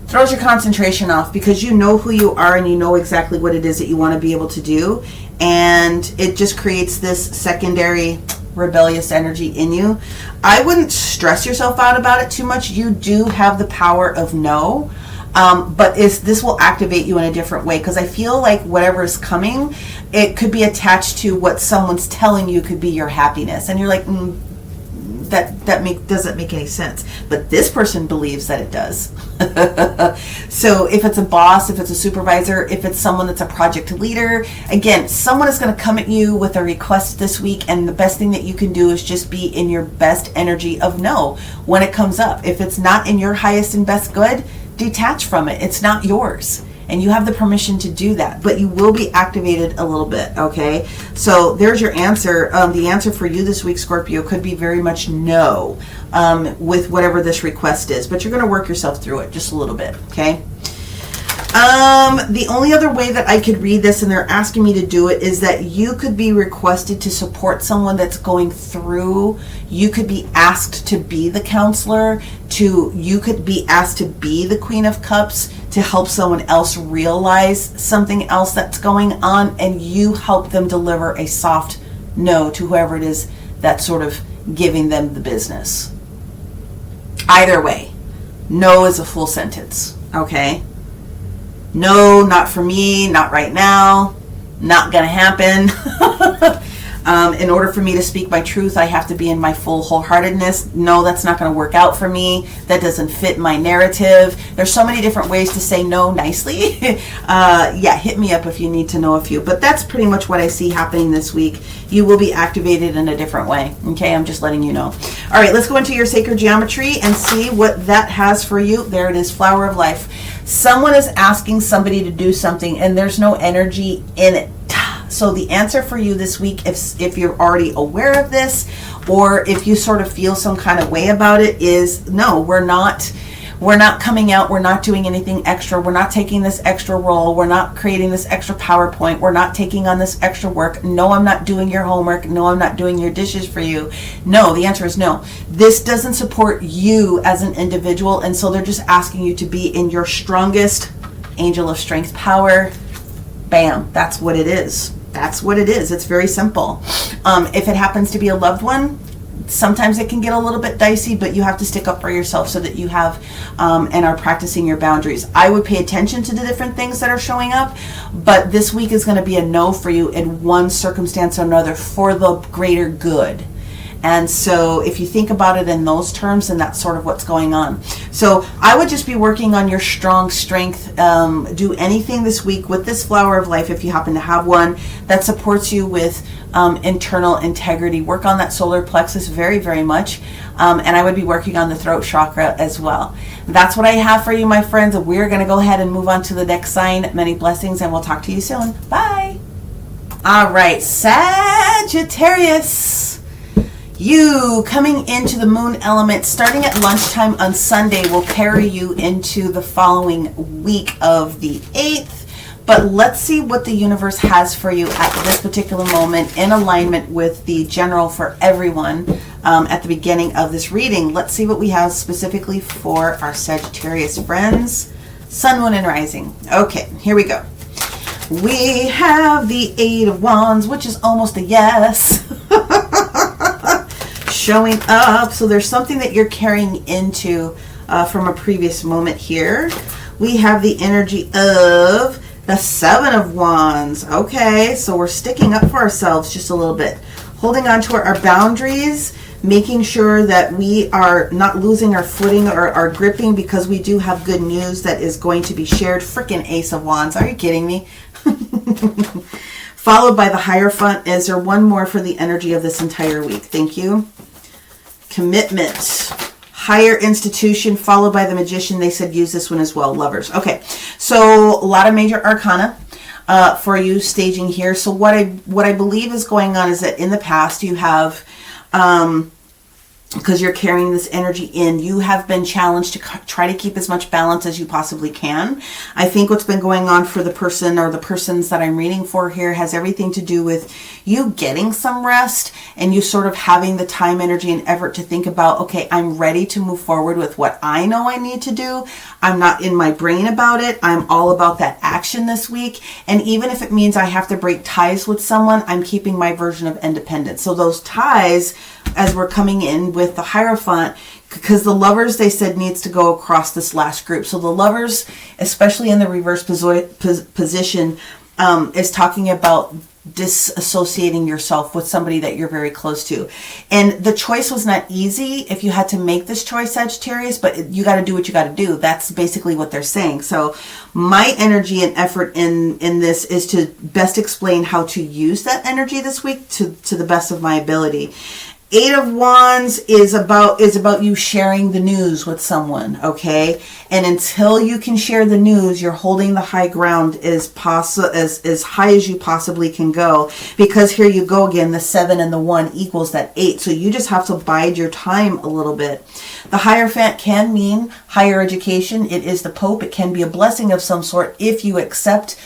Throws your concentration off because you know who you are and you know exactly what it is that you want to be able to do. And it just creates this secondary rebellious energy in you. I wouldn't stress yourself out about it too much. You do have the power of no, but this will activate you in a different way, because I feel like whatever is coming, it could be attached to what someone's telling you could be your happiness, and you're like, doesn't make any sense. But this person believes that it does. So if it's a boss, if it's a supervisor, if it's someone that's a project leader, again, someone is going to come at you with a request this week, and the best thing that you can do is just be in your best energy of no when it comes up. If it's not in your highest and best good, detach from it. It's not yours. And you have the permission to do that, but you will be activated a little bit, okay? So there's your answer. The answer for you this week, Scorpio, could be very much no with whatever this request is, but you're going to work yourself through it just a little bit, okay? The only other way that I could read this, and they're asking me to do it, is that you could be requested to support someone that's going through. You could be asked to be the counselor. You could be asked to be the Queen of Cups to help someone else realize something else that's going on, and you help them deliver a soft no to whoever it is that's sort of giving them the business. Either way, no is a full sentence, okay? No, not for me, not right now, not gonna happen. In order for me to speak my truth, I have to be in my full wholeheartedness. No, that's not gonna work out for me. That doesn't fit my narrative. There's so many different ways to say no nicely. Yeah, hit me up if you need to know a few. But that's pretty much what I see happening this week. You will be activated in a different way. Okay, I'm just letting you know. All right, let's go into your sacred geometry and see what that has for you. There it is, Flower of Life. Someone is asking somebody to do something and there's no energy in it. So the answer for you this week, if you're already aware of this, or if you sort of feel some kind of way about it, is no, we're not coming out, we're not doing anything extra, we're not taking this extra role, we're not creating this extra PowerPoint, we're not taking on this extra work. No, I'm not doing your homework. No, I'm not doing your dishes for you. No, the answer is no. This doesn't support you as an individual, and so they're just asking you to be in your strongest angel of strength power. Bam, that's what it is. That's what it is. It's very simple. If it happens to be a loved one, sometimes it can get a little bit dicey, but you have to stick up for yourself so that you have and are practicing your boundaries. I would pay attention to the different things that are showing up, but this week is going to be a no for you in one circumstance or another for the greater good. And so if you think about it in those terms, then that's sort of what's going on. So I would just be working on your strong strength. Do anything this week with this Flower of Life, if you happen to have one, that supports you with internal integrity. Work on that solar plexus very, very much. And I would be working on the throat chakra as well. That's what I have for you, my friends. We're going to go ahead and move on to the next sign. Many blessings, and we'll talk to you soon. Bye. All right, Sagittarius. You coming into the moon element starting at lunchtime on Sunday will carry you into the following week of the 8th. But let's see what the universe has for you at this particular moment in alignment with the general for everyone at the beginning of this reading. Let's see what we have specifically for our Sagittarius friends. Sun, Moon, and Rising. Okay, here we go. We have the 8 of Wands, which is almost a yes. Showing up. So there's something that you're carrying into from a previous moment here. We have the energy of the 7 of Wands. Okay, so we're sticking up for ourselves just a little bit. Holding on to our boundaries, making sure that we are not losing our footing or our gripping, because we do have good news that is going to be shared. Frickin' Ace of Wands. Are you kidding me? Followed by the Hierophant. Is there one more for the energy of this entire week? Thank you. Commitment, higher institution, followed by the Magician. They said use this one as well. Lovers. Okay, so a lot of major arcana for you staging here. So what I believe is going on is that in the past you have, because you're carrying this energy in, you have been challenged to try to keep as much balance as you possibly can. I think what's been going on for the person or the persons that I'm reading for here has everything to do with you getting some rest and you sort of having the time, energy, and effort to think about, okay, I'm ready to move forward with what I know I need to do. I'm not in my brain about it. I'm all about that action this week. And even if it means I have to break ties with someone, I'm keeping my version of independence. So those ties, as we're coming in with the Hierophant, because the Lovers, they said, needs to go across this last group. So the Lovers, especially in the reverse position, is talking about disassociating yourself with somebody that you're very close to. And the choice was not easy if you had to make this choice, Sagittarius, but you got to do what you got to do. That's basically what they're saying. So my energy and effort in this is to best explain how to use that energy this week to the best of my ability. Eight of Wands is about you sharing the news with someone, okay? And until you can share the news, you're holding the high ground as high as you possibly can go. Because here you go again, the 7 and the 1 equals that 8. So you just have to bide your time a little bit. The Hierophant can mean higher education. It is the Pope. It can be a blessing of some sort if you accept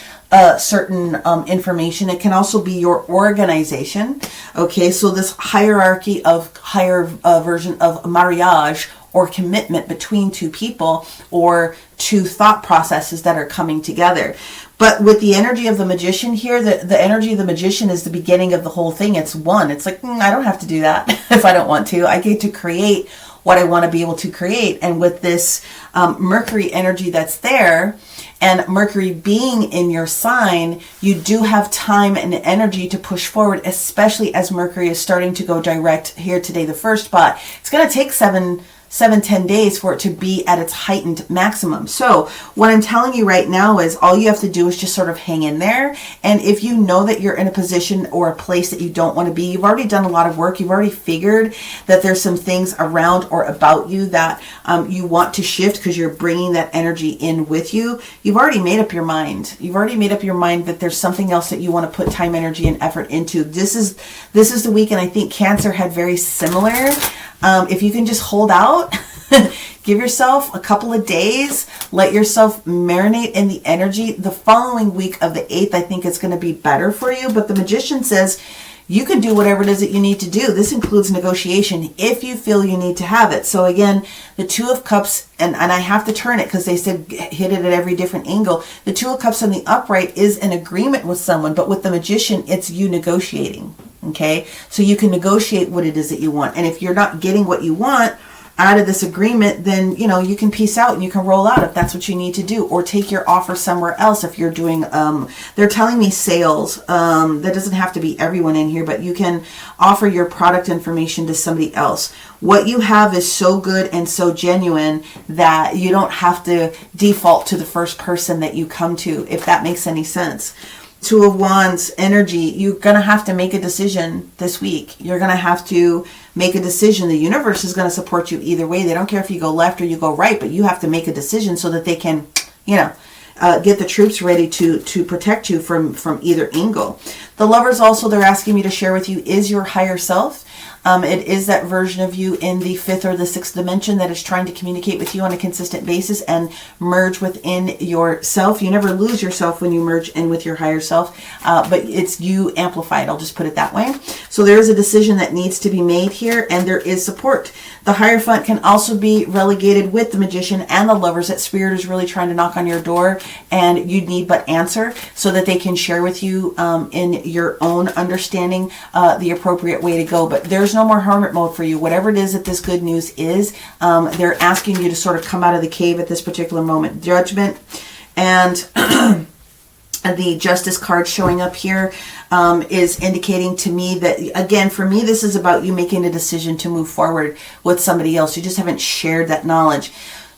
certain information. It can also be your organization. Okay, so this hierarchy of higher version of marriage or commitment between two people or two thought processes that are coming together. But with the energy of the Magician here, the energy of the Magician is the beginning of the whole thing. It's one. It's like, I don't have to do that if I don't want to. I get to create what I want to be able to create. And with this Mercury energy that's there, and Mercury being in your sign, you do have time and energy to push forward, especially as Mercury is starting to go direct here today, the first spot. It's going to take 7-10 days for it to be at its heightened maximum. So what I'm telling you right now is all you have to do is just sort of hang in there. And if you know that you're in a position or a place that you don't want to be, you've already done a lot of work. You've already figured that there's some things around or about you that you want to shift because you're bringing that energy in with you. You've already made up your mind. You've already made up your mind that there's something else that you want to put time, energy, and effort into. This is the week, and I think Cancer had very similar. If you can just hold out, give yourself a couple of days, let yourself marinate in the energy. The following week of the 8th, I think it's going to be better for you. But the Magician says you can do whatever it is that you need to do. This includes negotiation if you feel you need to have it. So again, the 2 of Cups, and I have to turn it because they said hit it at every different angle. The 2 of Cups on the upright is an agreement with someone, but with the Magician, it's you negotiating. Okay, so you can negotiate what it is that you want. And if you're not getting what you want out of this agreement, then, you can peace out and you can roll out if that's what you need to do, or take your offer somewhere else. If you're doing, they're telling me sales, that doesn't have to be everyone in here, but you can offer your product information to somebody else. What you have is so good and so genuine that you don't have to default to the first person that you come to, if that makes any sense. 2 of Wands energy, you're going to have to make a decision this week. You're going to have to make a decision. The universe is going to support you either way. They don't care if you go left or you go right, but you have to make a decision so that they can, get the troops ready to protect you from either angle. The Lovers also, they're asking me to share with you, is your higher self. It is that version of you in the 5th or the 6th dimension that is trying to communicate with you on a consistent basis and merge within yourself. You never lose yourself when you merge in with your higher self, but it's you amplified. I'll just put it that way. So there is a decision that needs to be made here, and there is support. The Hierophant can also be relegated with the Magician and the Lovers, that Spirit is really trying to knock on your door and you need but answer so that they can share with you in your own understanding the appropriate way to go. But there's no more hermit mode for you. Whatever it is that this good news is, they're asking you to sort of come out of the cave at this particular moment. Judgment and the Justice card showing up here is indicating to me that, again, for me, this is about you making a decision to move forward with somebody else. You just haven't shared that knowledge.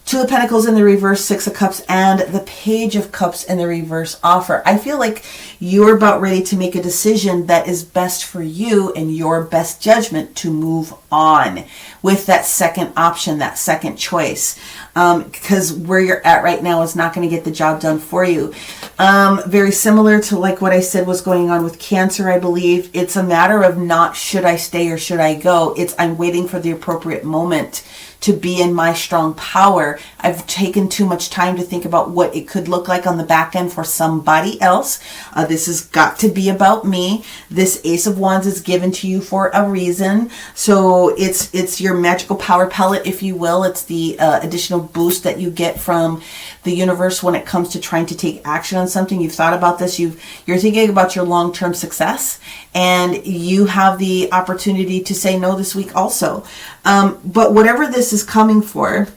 2 of Pentacles in the reverse, 6 of Cups, and the Page of Cups in the reverse offer. I feel like you're about ready to make a decision that is best for you and your best judgment to move on with that second option, that second choice. Because where you're at right now is not going to get the job done for you. Very similar to like what I said was going on with Cancer, I believe. It's a matter of not should I stay or should I go. It's I'm waiting for the appropriate moment to be in my strong power. I've taken too much time to think about what it could look like on the back end for somebody else. This has got to be about me. This Ace of Wands is given to you for a reason. So it's your magical power pellet, if you will. It's the additional boost that you get from the universe when it comes to trying to take action on something. You've thought about this. You're thinking about your long-term success, and you have the opportunity to say no this week also. But whatever this is coming for,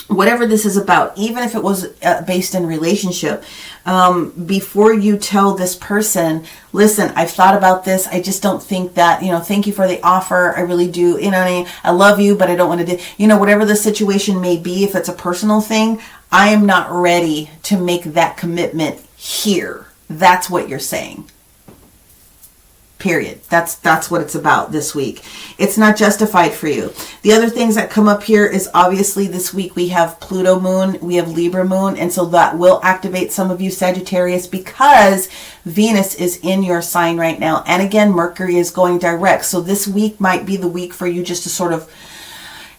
whatever this is about, even if it was based in relationship, before you tell this person, listen, I've thought about this. I just don't think that, thank you for the offer. I really do. I love you, but I don't want to do, whatever the situation may be, if it's a personal thing, I am not ready to make that commitment here. That's what you're saying. Period. That's what it's about this week. It's not justified for you. The other things that come up here is obviously this week we have Pluto moon, we have Libra moon, and so that will activate some of you Sagittarius because Venus is in your sign right now. And again, Mercury is going direct. So this week might be the week for you just to sort of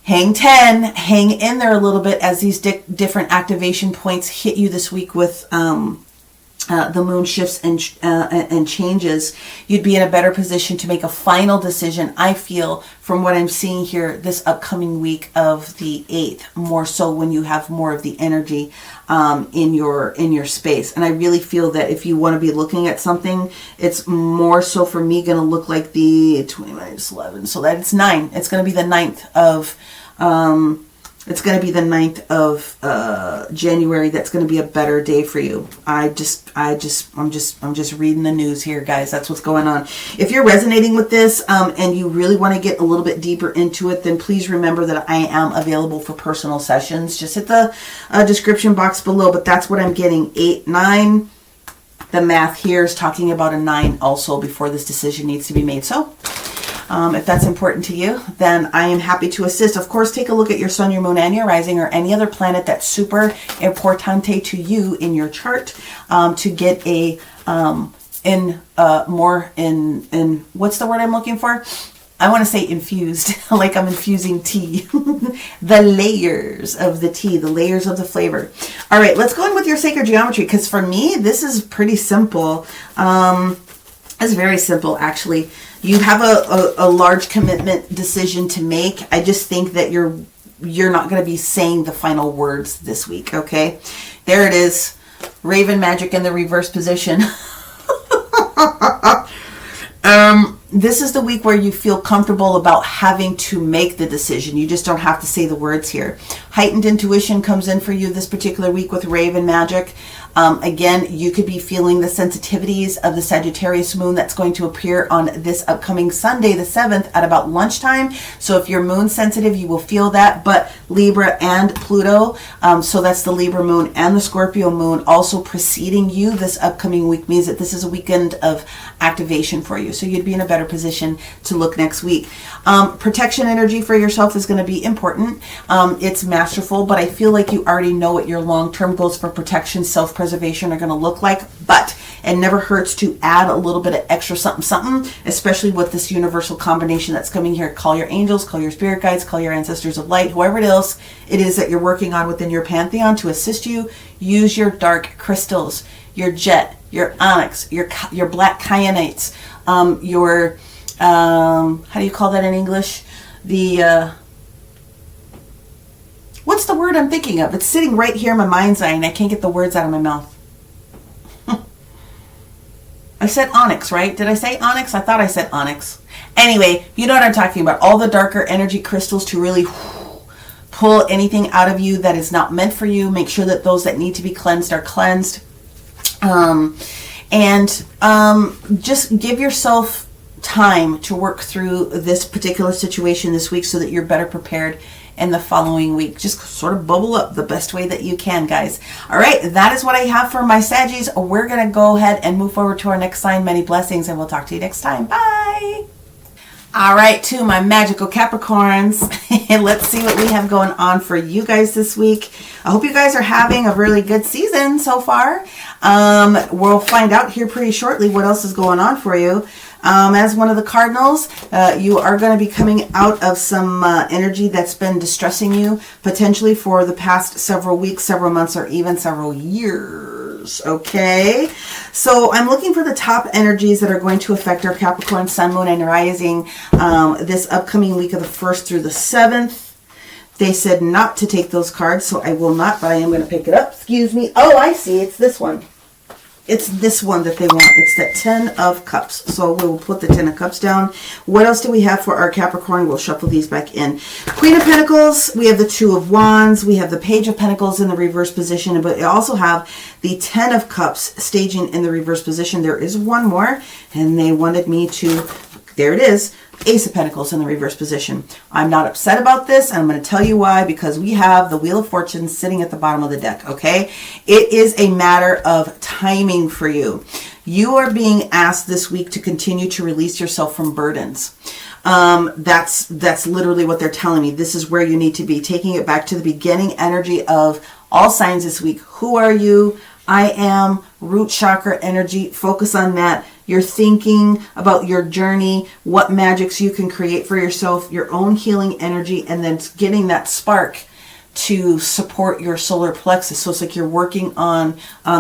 hang in there a little bit as these different activation points hit you this week with the moon shifts and changes. You'd be in a better position to make a final decision, I feel, from what I'm seeing here this upcoming week of the 8th, more so when you have more of the energy in your space. And I really feel that if you want to be looking at something, it's more so for me going to look like the 20 minus 11, so that it's 9. It's going to be the 9th of January. That's going to be a better day for you. I'm just reading the news here, guys. That's what's going on. If you're resonating with this and you really want to get a little bit deeper into it, then please remember that I am available for personal sessions. Just hit the description box below. But that's what I'm getting. 8, 9. The math here is talking about a 9 also before this decision needs to be made. So if that's important to you, then I am happy to assist. Of course, take a look at your sun, your moon, and your rising, or any other planet that's super importante to you in your chart to get a what's the word I'm looking for? I want to say infused, like I'm infusing tea. The layers of the tea, the layers of the flavor. All right, let's go in with your sacred geometry, because for me, this is pretty simple. It's very simple, actually. You have a large commitment decision to make. I just think that you're not going to be saying the final words this week, okay? There it is. Raven magic in the reverse position. This is the week where you feel comfortable about having to make the decision. You just don't have to say the words here. Heightened intuition comes in for you this particular week with Raven magic. Again, you could be feeling the sensitivities of the Sagittarius moon that's going to appear on this upcoming Sunday, the 7th, at about lunchtime. So if you're moon sensitive, you will feel that. But Libra and Pluto, so that's the Libra moon and the Scorpio moon, also preceding you this upcoming week, means that this is a weekend of activation for you. So you'd be in a better position to look next week. Protection energy for yourself is going to be important. It's masterful, but I feel like you already know what your long-term goals for protection, self-preservation are going to look like, but it never hurts to add a little bit of extra something, especially with this universal combination that's coming here. Call your angels, call your spirit guides, call your ancestors of light, whoever it is that you're working on within your pantheon to assist you. Use your dark crystals, your jet, your onyx, your black kyanites, your how do you call that in English? What's the word I'm thinking of? It's sitting right here in my mind's eye and I can't get the words out of my mouth. I said onyx, right? Did I say onyx? I thought I said onyx. Anyway, you know what I'm talking about. All the darker energy crystals to really pull anything out of you that is not meant for you. Make sure that those that need to be cleansed are cleansed. Just give yourself time to work through this particular situation this week so that you're better prepared in the following week. Just sort of bubble up the best way that you can, guys. All right, that is what I have for my Saggies. We're going to go ahead and move forward to our next sign. Many blessings, and we'll talk to you next time. Bye. All right, to my magical Capricorns, let's see what we have going on for you guys this week. I hope you guys are having a really good season so far. We'll find out here pretty shortly what else is going on for you. As one of the cardinals, you are going to be coming out of some energy that's been distressing you, potentially for the past several weeks, several months, or even several years. Okay, so I'm looking for the top energies that are going to affect our Capricorn, Sun, Moon, and Rising this upcoming week of the 1st through the 7th. They said not to take those cards, so I will not, but I am going to pick it up. Excuse me. Oh, I see. It's this one. It's this one that they want. It's that 10 of Cups. So we'll put the 10 of Cups down. What else do we have for our Capricorn? We'll shuffle these back in. Queen of Pentacles. We have the 2 of Wands. We have the Page of Pentacles in the reverse position. But we also have the 10 of Cups staging in the reverse position. There is one more. And they wanted me to... There it is. Ace of Pentacles in the reverse position. I'm not upset about this, and I'm going to tell you why, because we have the Wheel of Fortune sitting at the bottom of the deck, okay? It is a matter of timing for you. You are being asked this week to continue to release yourself from burdens. That's literally what they're telling me. This is where you need to be, taking it back to the beginning energy of all signs this week. Who are you? I am, root chakra energy. Focus on that. You're thinking about your journey, what magics you can create for yourself, your own healing energy, and then getting that spark to support your solar plexus. So it's like you're working on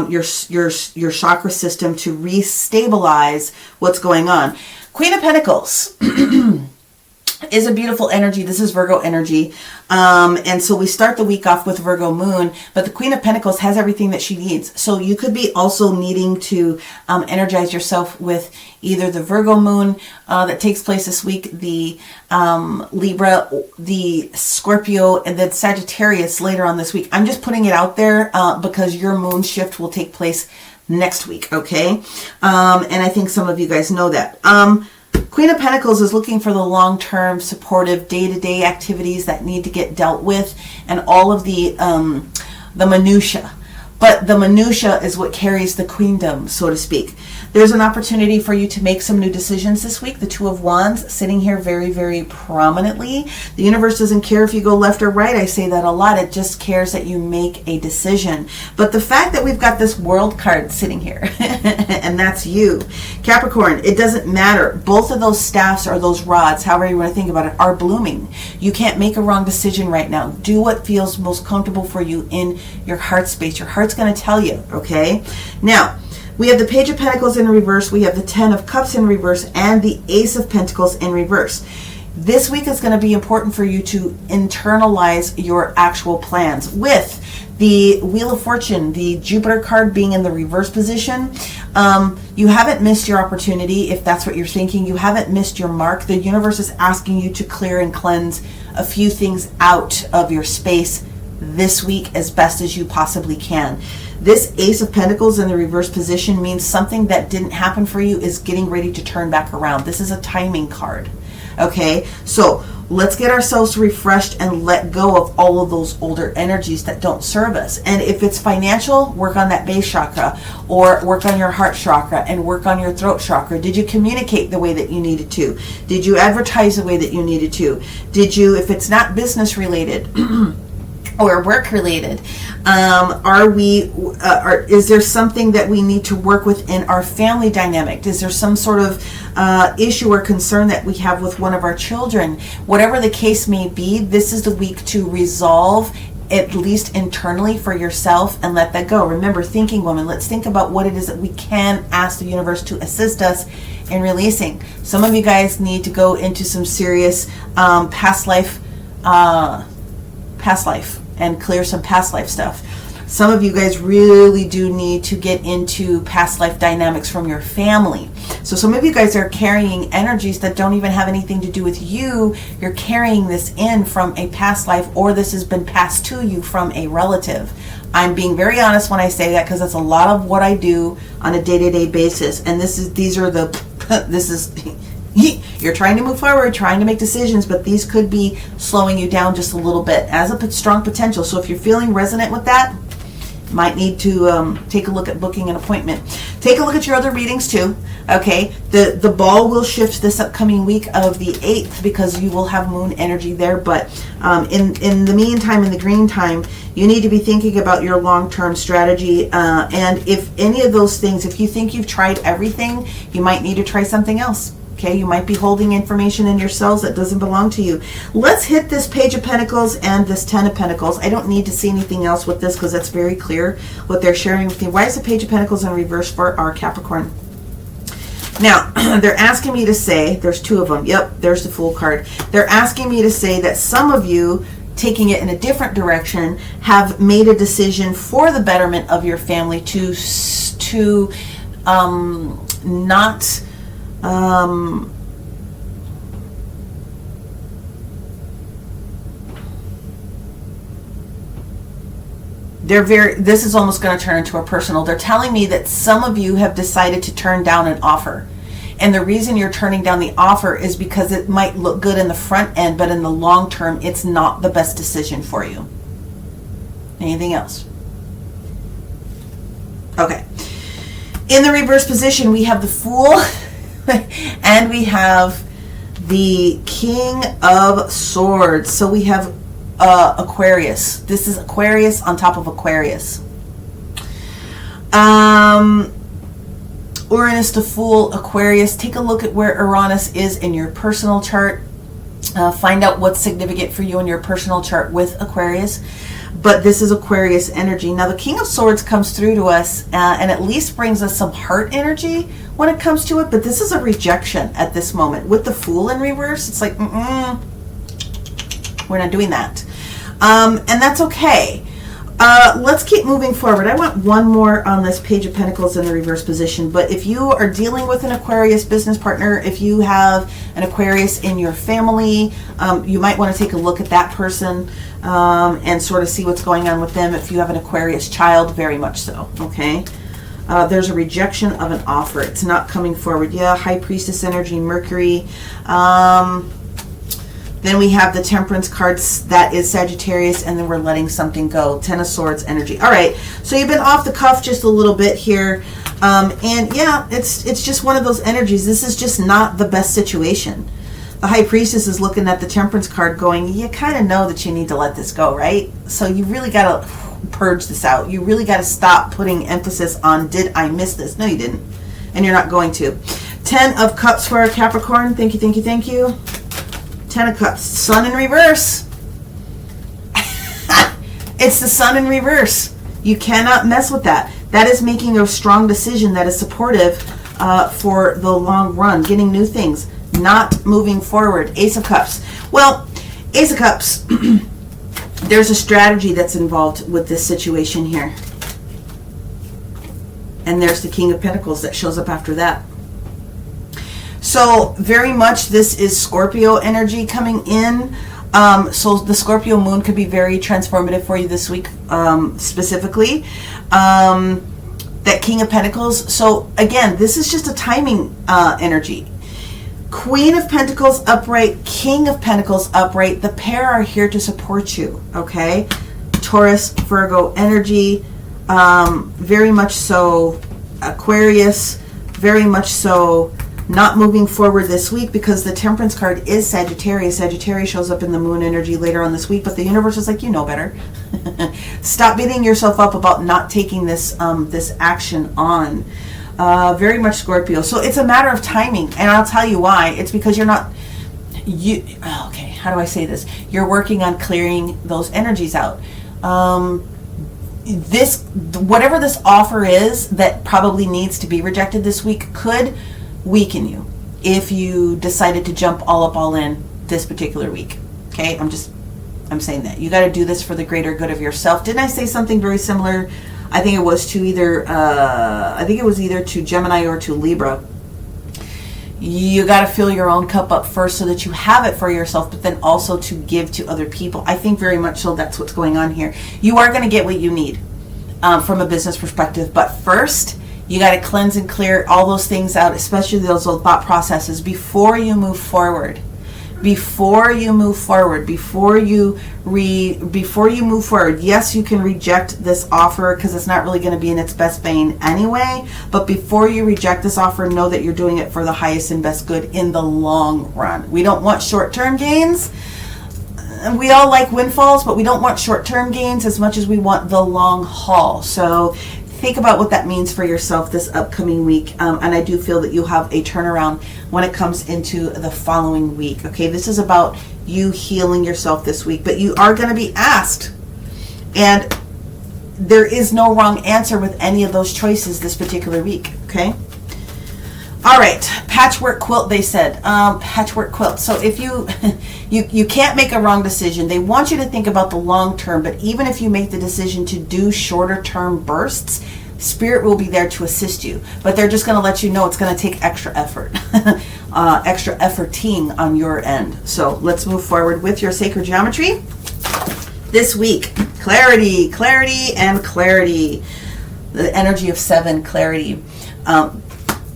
your chakra system to restabilize what's going on. Queen of Pentacles is a beautiful energy. This is Virgo energy. And so we start the week off with Virgo moon, but the Queen of Pentacles has everything that she needs. So you could be also needing to energize yourself with either the Virgo moon that takes place this week, the Libra, the Scorpio, and then Sagittarius later on this week. I'm just putting it out there because your moon shift will take place next week, okay? And I think some of you guys know that. Queen of Pentacles is looking for the long-term, supportive, day-to-day activities that need to get dealt with, and all of the minutia. But the minutia is what carries the queendom, so to speak. There's an opportunity for you to make some new decisions this week. The Two of Wands sitting here very, very prominently. The universe doesn't care if you go left or right. I say that a lot. It just cares that you make a decision. But the fact that we've got this World card sitting here, and that's you. Capricorn, it doesn't matter. Both of those staffs or those rods, however you want to think about it, are blooming. You can't make a wrong decision right now. Do what feels most comfortable for you in your heart space. Your heart's going to tell you, okay? Now, we have the Page of Pentacles in reverse, we have the Ten of Cups in reverse, and the Ace of Pentacles in reverse. This week is going to be important for you to internalize your actual plans. With the Wheel of Fortune, the Jupiter card being in the reverse position, you haven't missed your opportunity. If that's what you're thinking, you haven't missed your mark. The universe is asking you to clear and cleanse a few things out of your space this week as best as you possibly can. This Ace of Pentacles in the reverse position means something that didn't happen for you is getting ready to turn back around. This is a timing card. Okay, so let's get ourselves refreshed and let go of all of those older energies that don't serve us. And if it's financial, work on that base chakra, or work on your heart chakra and work on your throat chakra. Did you communicate the way that you needed to? Did you advertise the way that you needed to? Did you, if it's not business related, or work related, is there something that we need to work with in our family dynamic? Is there some sort of issue or concern that we have with one of our children? Whatever the case may be, this is the week to resolve, at least internally for yourself, and let that go. Remember, thinking woman, let's think about what it is that we can ask the universe to assist us in releasing. Some of you guys need to go into some serious past life and clear some past life stuff. Some of you guys really do need to get into past life dynamics from your family. So some of you guys are carrying energies that don't even have anything to do with you. You're carrying this in from a past life, or this has been passed to you from a relative. I'm being very honest when I say that, because that's a lot of what I do on a day-to-day basis. And you're trying to move forward, trying to make decisions, but these could be slowing you down just a little bit as a strong potential. So if you're feeling resonant with that, might need to take a look at booking an appointment. Take a look at your other readings too. Okay, the ball will shift this upcoming week of the 8th because you will have moon energy there. But in the meantime, in the green time, you need to be thinking about your long-term strategy. And if any of those things, if you think you've tried everything, you might need to try something else. Okay, you might be holding information in your cells that doesn't belong to you. Let's hit this Page of Pentacles and this Ten of Pentacles. I don't need to see anything else with this because that's very clear what they're sharing with you. Why is the Page of Pentacles in reverse for our Capricorn? Now, they're asking me to say, there's two of them. Yep, there's the Fool card. They're asking me to say that some of you, taking it in a different direction, have made a decision for the betterment of your family to not... this is almost going to turn into a personal. They're telling me that some of you have decided to turn down an offer. And the reason you're turning down the offer is because it might look good in the front end, but in the long term, it's not the best decision for you. Anything else? Okay. In the reverse position, we have the Fool and we have the King of Swords. So we have Aquarius. This is Aquarius on top of Aquarius. Uranus, the Fool, Aquarius. Take a look at where Uranus is in your personal chart. Find out what's significant for you in your personal chart with Aquarius. But this is Aquarius energy. Now, the King of Swords comes through to us and at least brings us some heart energy when it comes to it. But this is a rejection at this moment. With the Fool in reverse, it's like, we're not doing that. And that's okay. Let's keep moving forward. I want one more on this Page of Pentacles in the reverse position. But if you are dealing with an Aquarius business partner, if you have an Aquarius in your family, you might want to take a look at that person and sort of see what's going on with them. If you have an Aquarius child, very much so. Okay. There's a rejection of an offer. It's not coming forward. Yeah, High Priestess energy, Mercury. Then we have the Temperance cards. That is Sagittarius, and then we're letting something go. Ten of Swords energy. All right, so you've been off the cuff just a little bit here, and yeah, it's just one of those energies. This is just not the best situation. The High Priestess is looking at the Temperance card, going, you kind of know that you need to let this go, right? So you really got to purge this out. You really got to stop putting emphasis on, did I miss this? No, you didn't, and you're not going to. 10 of Cups for Capricorn. Thank you, thank you, thank you. 10 of Cups. Sun in reverse. It's the Sun in reverse. You cannot mess with that. That is making a strong decision that is supportive for the long run. Getting new things. Not moving forward. Ace of Cups. Well, Ace of Cups. There's a strategy that's involved with this situation here. And there's the King of Pentacles that shows up after that. So very much this is Scorpio energy coming in. So the Scorpio moon could be very transformative for you this week, specifically. That King of Pentacles. So again, this is just a timing energy. Queen of Pentacles upright, King of Pentacles upright. The pair are here to support you, okay? Taurus, Virgo energy. Very much so Aquarius. Very much so not moving forward this week because the Temperance card is Sagittarius. Sagittarius shows up in the moon energy later on this week, but the universe is like, you know better. Stop beating yourself up about not taking this this action on. Very much Scorpio. So it's a matter of timing, and I'll tell you why. It's because you're not okay, how do I say this? You're working on clearing those energies out. Whatever this offer is that probably needs to be rejected this week could weaken you if you decided to jump all in this particular week. Okay, I'm saying that you got to do this for the greater good of yourself. Didn't I say something very similar? I think it was to either to Gemini or to Libra. You got to fill your own cup up first so that you have it for yourself, but then also to give to other people. I think very much so that's what's going on here. You are going to get what you need from a business perspective, but first you got to cleanse and clear all those things out, especially those old thought processes, before you move forward. Before you move forward, yes, you can reject this offer because it's not really going to be in its best vein anyway. But before you reject this offer, know that you're doing it for the highest and best good in the long run. We don't want short-term gains. We all like windfalls, but we don't want short-term gains as much as we want the long haul. So think about what that means for yourself this upcoming week. And I do feel that you have a turnaround when it comes into the following week. Okay, this is about you healing yourself this week, but you are going to be asked. And there is no wrong answer with any of those choices this particular week. Okay. All right, patchwork quilt, they said. Patchwork quilt. So if you can't make a wrong decision. They want you to think about the long term, but even if you make the decision to do shorter term bursts, Spirit will be there to assist you. But they're just going to let you know it's going to take extra effort, extra efforting on your end. So let's move forward with your sacred geometry. This week, clarity, clarity, and clarity. The energy of 7, clarity.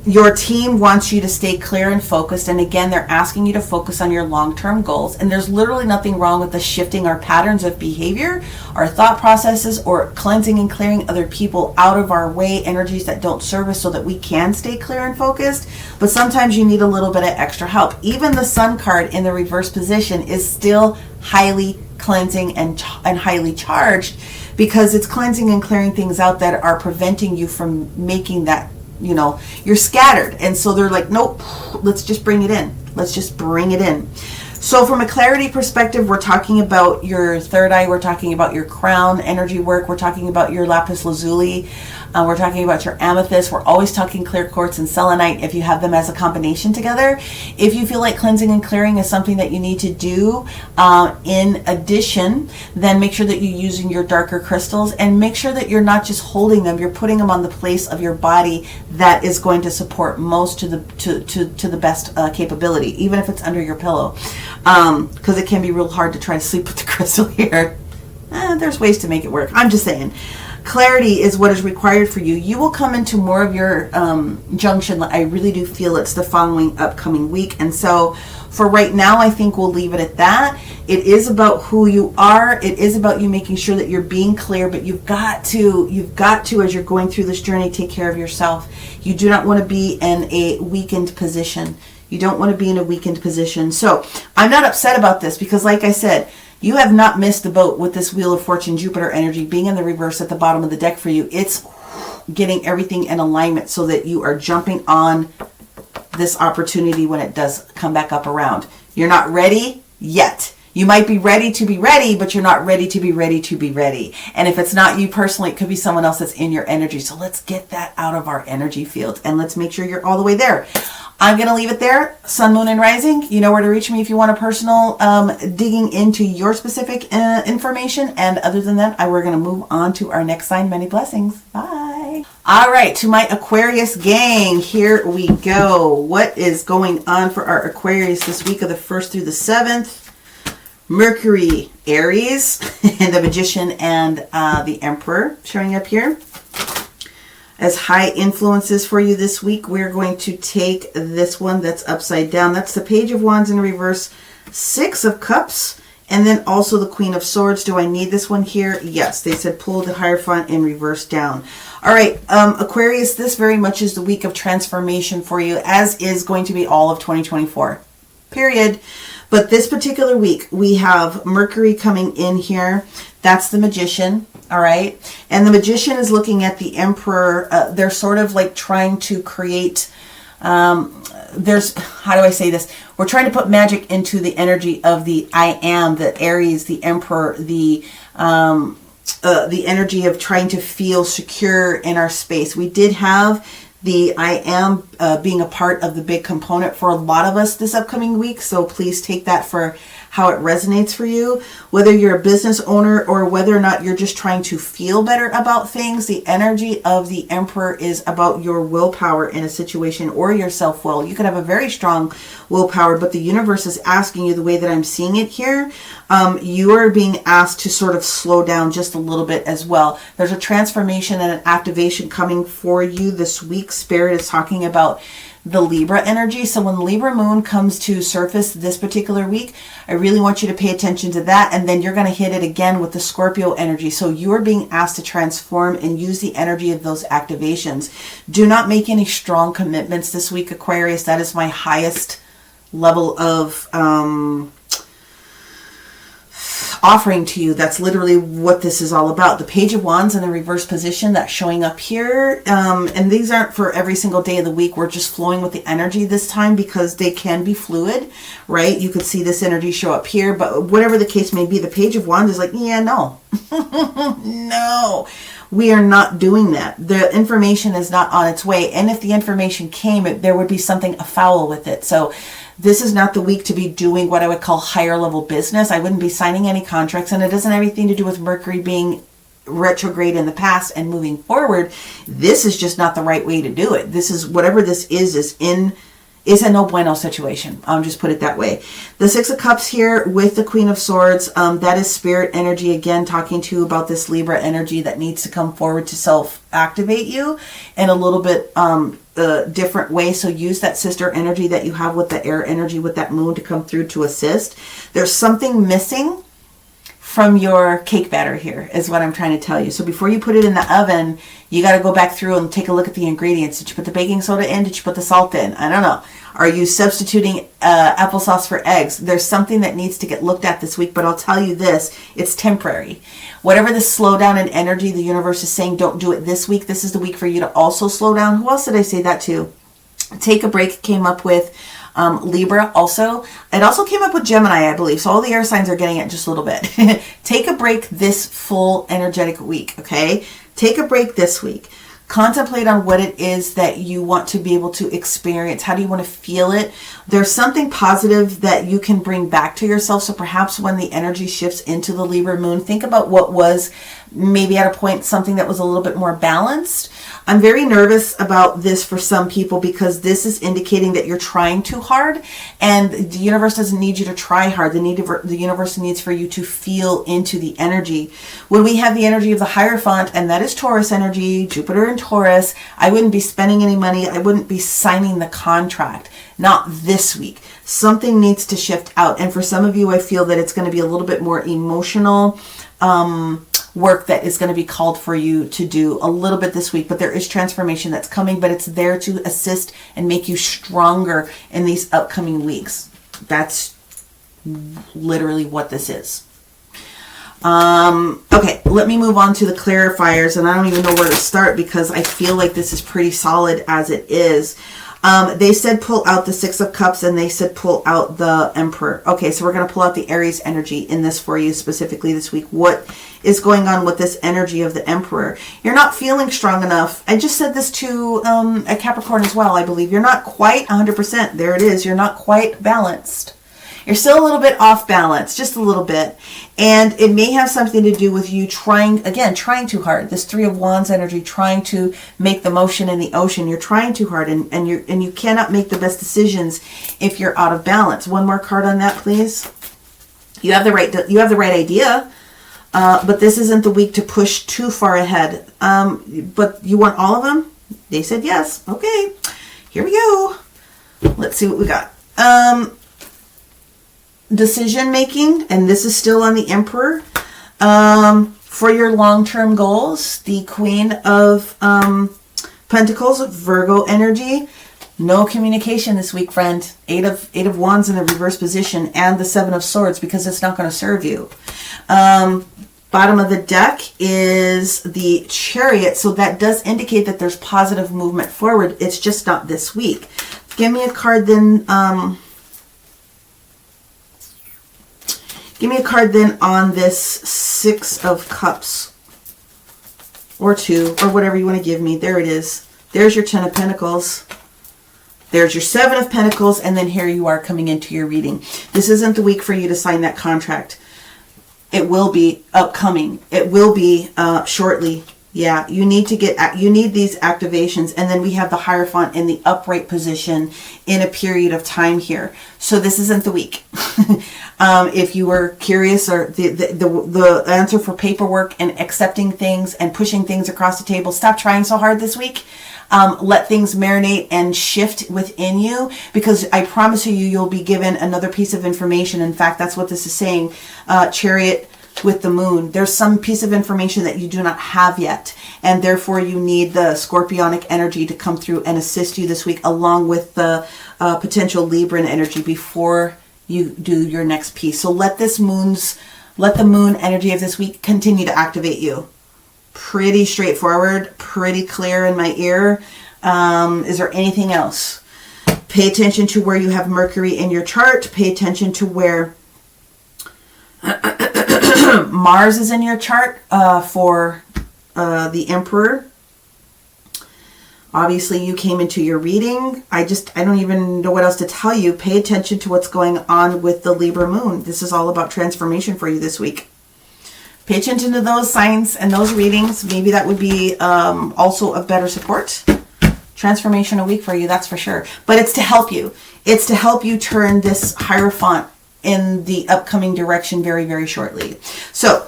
Your team wants you to stay clear and focused. And again, they're asking you to focus on your long-term goals. And there's literally nothing wrong with us shifting our patterns of behavior, our thought processes, or cleansing and clearing other people out of our way, energies that don't serve us, so that we can stay clear and focused. But sometimes you need a little bit of extra help. Even the Sun card in the reverse position is still highly cleansing and highly charged, because it's cleansing and clearing things out that are preventing you from making that, you're scattered. And so they're like, nope, let's just bring it in. Let's just bring it in. So from a clarity perspective, we're talking about your third eye. We're talking about your crown energy work. We're talking about your lapis lazuli. We're talking about your amethyst. We're always talking clear quartz and selenite if you have them as a combination together. If you feel like cleansing and clearing is something that you need to do in addition, then make sure that you're using your darker crystals, and make sure that you're not just holding them, you're putting them on the place of your body that is going to support most to the best capability, even if it's under your pillow, because it can be real hard to try to sleep with the crystal here. There's ways to make it work. I'm just saying. Clarity is what is required for you. You will come into more of your junction. I really do feel it's the following upcoming week. And so for right now, I think we'll leave it at that. It is about who you are. It is about you making sure that you're being clear, but you've got to, as you're going through this journey, take care of yourself. You do not want to be in a weakened position. You don't want to be in a weakened position. So I'm not upset about this, because like I said, you have not missed the boat with this Wheel of Fortune Jupiter energy being in the reverse at the bottom of the deck for you. It's getting everything in alignment so that you are jumping on this opportunity when it does come back up around. You're not ready yet. You might be ready to be ready, but you're not ready to be ready to be ready. And if it's not you personally, it could be someone else that's in your energy. So let's get that out of our energy field, and let's make sure you're all the way there. I'm going to leave it there. Sun, moon, and rising. You know where to reach me if you want a personal digging into your specific information. And other than that, we're going to move on to our next sign. Many blessings. Bye. All right, to my Aquarius gang, here we go. What is going on for our Aquarius this week of the 1st through the 7th? Mercury, Aries, and the Magician and the Emperor showing up here as high influences for you this week. We're going to take this one that's upside down. That's the Page of Wands in reverse, 6 of Cups, and then also the Queen of Swords. Do I need this one here? Yes, they said pull the Hierophant in reverse down. All right, Aquarius, this very much is the week of transformation for you, as is going to be all of 2024, period. But this particular week, we have Mercury coming in here. That's the Magician, all right? And the Magician is looking at the Emperor. They're sort of like trying to create, how do I say this? We're trying to put magic into the energy of the I Am, the Aries, the Emperor, the energy of trying to feel secure in our space. We did have the I Am being a part of the big component for a lot of us this upcoming week. So please take that for how it resonates for you. Whether you're a business owner or whether or not you're just trying to feel better about things, the energy of the Emperor is about your willpower in a situation, or your self-will. You could have a very strong willpower, but the universe is asking you, the way that I'm seeing it here, you are being asked to sort of slow down just a little bit as well. There's a transformation and an activation coming for you this week. Spirit is talking about the Libra energy. So when Libra moon comes to surface this particular week, I really want you to pay attention to that. And then you're going to hit it again with the Scorpio energy. So you are being asked to transform and use the energy of those activations. Do not make any strong commitments this week, Aquarius. That is my highest level of offering to you. That's literally what this is all about. The Page of Wands in the reverse position that's showing up here. And these aren't for every single day of the week. We're just flowing with the energy this time because they can be fluid, right? You could see this energy show up here, but whatever the case may be, the Page of Wands is like, yeah, no, no, we are not doing that. The information is not on its way. And if the information came, there would be something afoul with it. So this is not the week to be doing what I would call higher level business. I wouldn't be signing any contracts, and it doesn't have anything to do with Mercury being retrograde in the past and moving forward. This is just not the right way to do it. This is, whatever this is is a no bueno situation. I'll just put it that way. The Six of Cups here with the Queen of Swords, that is spirit energy again, talking to you about this Libra energy that needs to come forward to self-activate you in a little bit different way. So use that sister energy that you have with the air energy with that moon to come through to assist. There's something missing from your cake batter here is what I'm trying to tell you. So before you put it in the oven, you got to go back through and take a look at the ingredients. Did you put the baking soda in? Did you put the salt in? I don't know. Are you substituting applesauce for eggs? There's something that needs to get looked at this week, but I'll tell you this, it's temporary. Whatever the slowdown in energy, the universe is saying don't do it this week. This is the week for you to also slow down. Who else did I say that to? Take a break came up with Libra also. It also came up with Gemini, I believe. So all the air signs are getting it just a little bit. Take a break this full energetic week, okay? Take a break this week. Contemplate on what it is that you want to be able to experience. How do you want to feel it? There's something positive that you can bring back to yourself. So perhaps when the energy shifts into the Libra moon, think about what was maybe at a point something that was a little bit more balanced. I'm very nervous about this for some people because this is indicating that you're trying too hard, and the universe doesn't need you to try hard. The universe needs for you to feel into the energy. When we have the energy of the Hierophant, and that is Taurus energy, Jupiter and Taurus, I wouldn't be spending any money. I wouldn't be signing the contract. Not this week. Something needs to shift out. And for some of you, I feel that it's going to be a little bit more emotional work that is going to be called for you to do a little bit this week. But there is transformation that's coming, but it's there to assist and make you stronger in these upcoming weeks. That's literally what this is. Okay, let me move on to the clarifiers, and I don't even know where to start because I feel like this is pretty solid as it is. They said pull out the Six of Cups, and they said pull out the Emperor. Okay, so we're going to pull out the Aries energy in this for you specifically this week. What is going on with this energy of the Emperor? You're not feeling strong enough. I just said this to a Capricorn as well, I believe. You're not quite 100%. There it is. You're not quite balanced. You're still a little bit off balance, just a little bit. And it may have something to do with you trying too hard. This Three of Wands energy, trying to make the motion in the ocean. You're trying too hard, and you cannot make the best decisions if you're out of balance. One more card on that, please. You have the right idea, but this isn't the week to push too far ahead. But you want all of them? They said yes. Okay, here we go. Let's see what we got. Decision making, and this is still on the Emperor. For your long-term goals, the Queen of Pentacles, Virgo energy. No communication this week, friend. Eight of Wands in the reverse position, and the Seven of Swords, because it's not going to serve you. Bottom of the deck is the Chariot, so that does indicate that there's positive movement forward. It's just not this week. Give me a card then. Give me a card then on this Six of Cups. Or two, or whatever you want to give me. There it is. There's your Ten of Pentacles. There's your Seven of Pentacles. And then here you are coming into your reading. This isn't the week for you to sign that contract. It will be upcoming. It will be shortly. Yeah, you need these activations. And then we have the Hierophant in the upright position in a period of time here. So this isn't the week. If you were curious, or the answer for paperwork and accepting things and pushing things across the table, stop trying so hard this week. Let things marinate and shift within you, because I promise you'll be given another piece of information. In fact, that's what this is saying. Chariot with the moon. There's some piece of information that you do not have yet, and therefore you need the Scorpionic energy to come through and assist you this week, along with the potential Libran energy before you do your next piece. So let the moon energy of this week continue to activate you. Pretty straightforward, pretty clear in my ear. Is there anything else? Pay attention to where you have Mercury in your chart. Pay attention to where Mars is in your chart for the Emperor. Obviously, you came into your reading. I don't even know what else to tell you. Pay attention to what's going on with the Libra moon. This is all about transformation for you this week. Pay attention to those signs and those readings. Maybe that would be also of better support. transformational week for you, that's for sure. But it's to help you. It's to help you turn this Hierophant in the upcoming direction very, very shortly. So,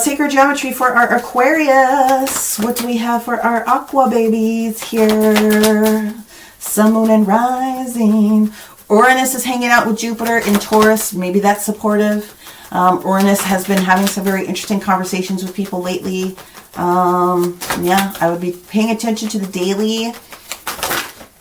sacred geometry for our Aquarius. What do we have for our Aqua babies here? Sun, Moon, and Rising. Uranus is hanging out with Jupiter in Taurus. Maybe that's supportive. Uranus has been having some very interesting conversations with people lately. Yeah, I would be paying attention to the daily.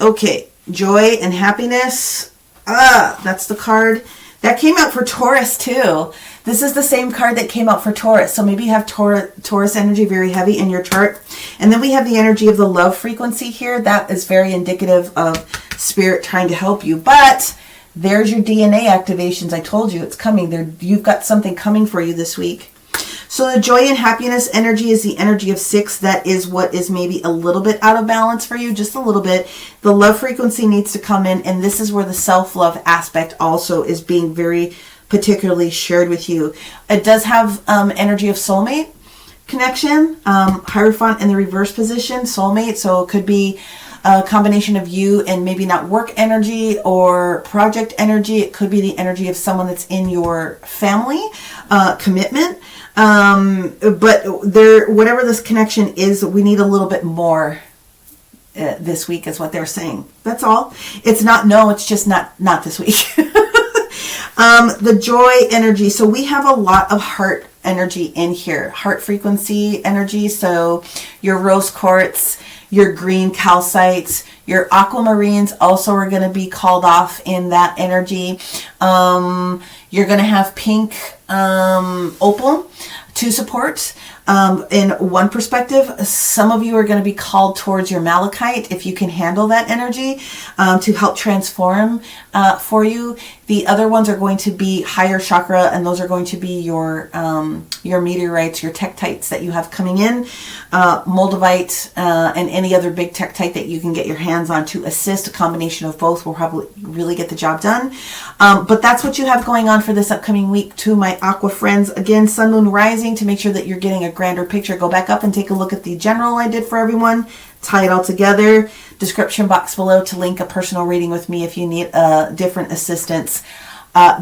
Okay, joy and happiness. That's the card. That came out for Taurus too. This is the same card that came out for Taurus. So maybe you have Taurus energy very heavy in your chart. And then we have the energy of the love frequency here. That is very indicative of spirit trying to help you. But there's your DNA activations. I told you it's coming. You've got something coming for you this week. So the joy and happiness energy is the energy of 6. That is what is maybe a little bit out of balance for you, just a little bit. The love frequency needs to come in, and this is where the self-love aspect also is being very particularly shared with you. It does have energy of soulmate connection, Hierophant in the reverse position, soulmate. So it could be a combination of you and maybe not work energy or project energy. It could be the energy of someone that's in your family, commitment. But whatever this connection is, we need a little bit more this week is what they're saying. That's all. It's not no, it's just not this week. The joy energy. So we have a lot of heart energy in here. Heart frequency energy. So your rose quartz, your green calcites, your aquamarines also are going to be called off in that energy. You're going to have pink opal to support. In one perspective, some of you are going to be called towards your malachite if you can handle that energy to help transform for you. The other ones are going to be higher chakra, and those are going to be your meteorites, your tektites that you have coming in, moldavite, and any other big tektite that you can get your hands on to assist. A combination of both will probably really get the job done. But that's what you have going on for this upcoming week to my aqua friends. Again, sun, moon, rising, to make sure that you're getting a grander picture. Go back up and take a look at the general I did for everyone. Tie it all together. Description box below to link a personal reading with me if you need different assistance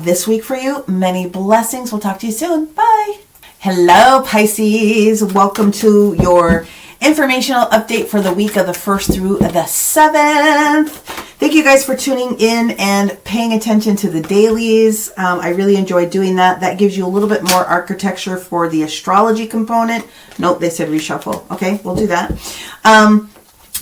this week for you. Many blessings. We'll talk to you soon. Bye. Hello, Pisces. Welcome to your informational update for the week of the 1st through the 7th. Thank you guys for tuning in and paying attention to the dailies. I really enjoy doing that. That gives you a little bit more architecture for the astrology component. Nope, they said reshuffle. Okay, we'll do that.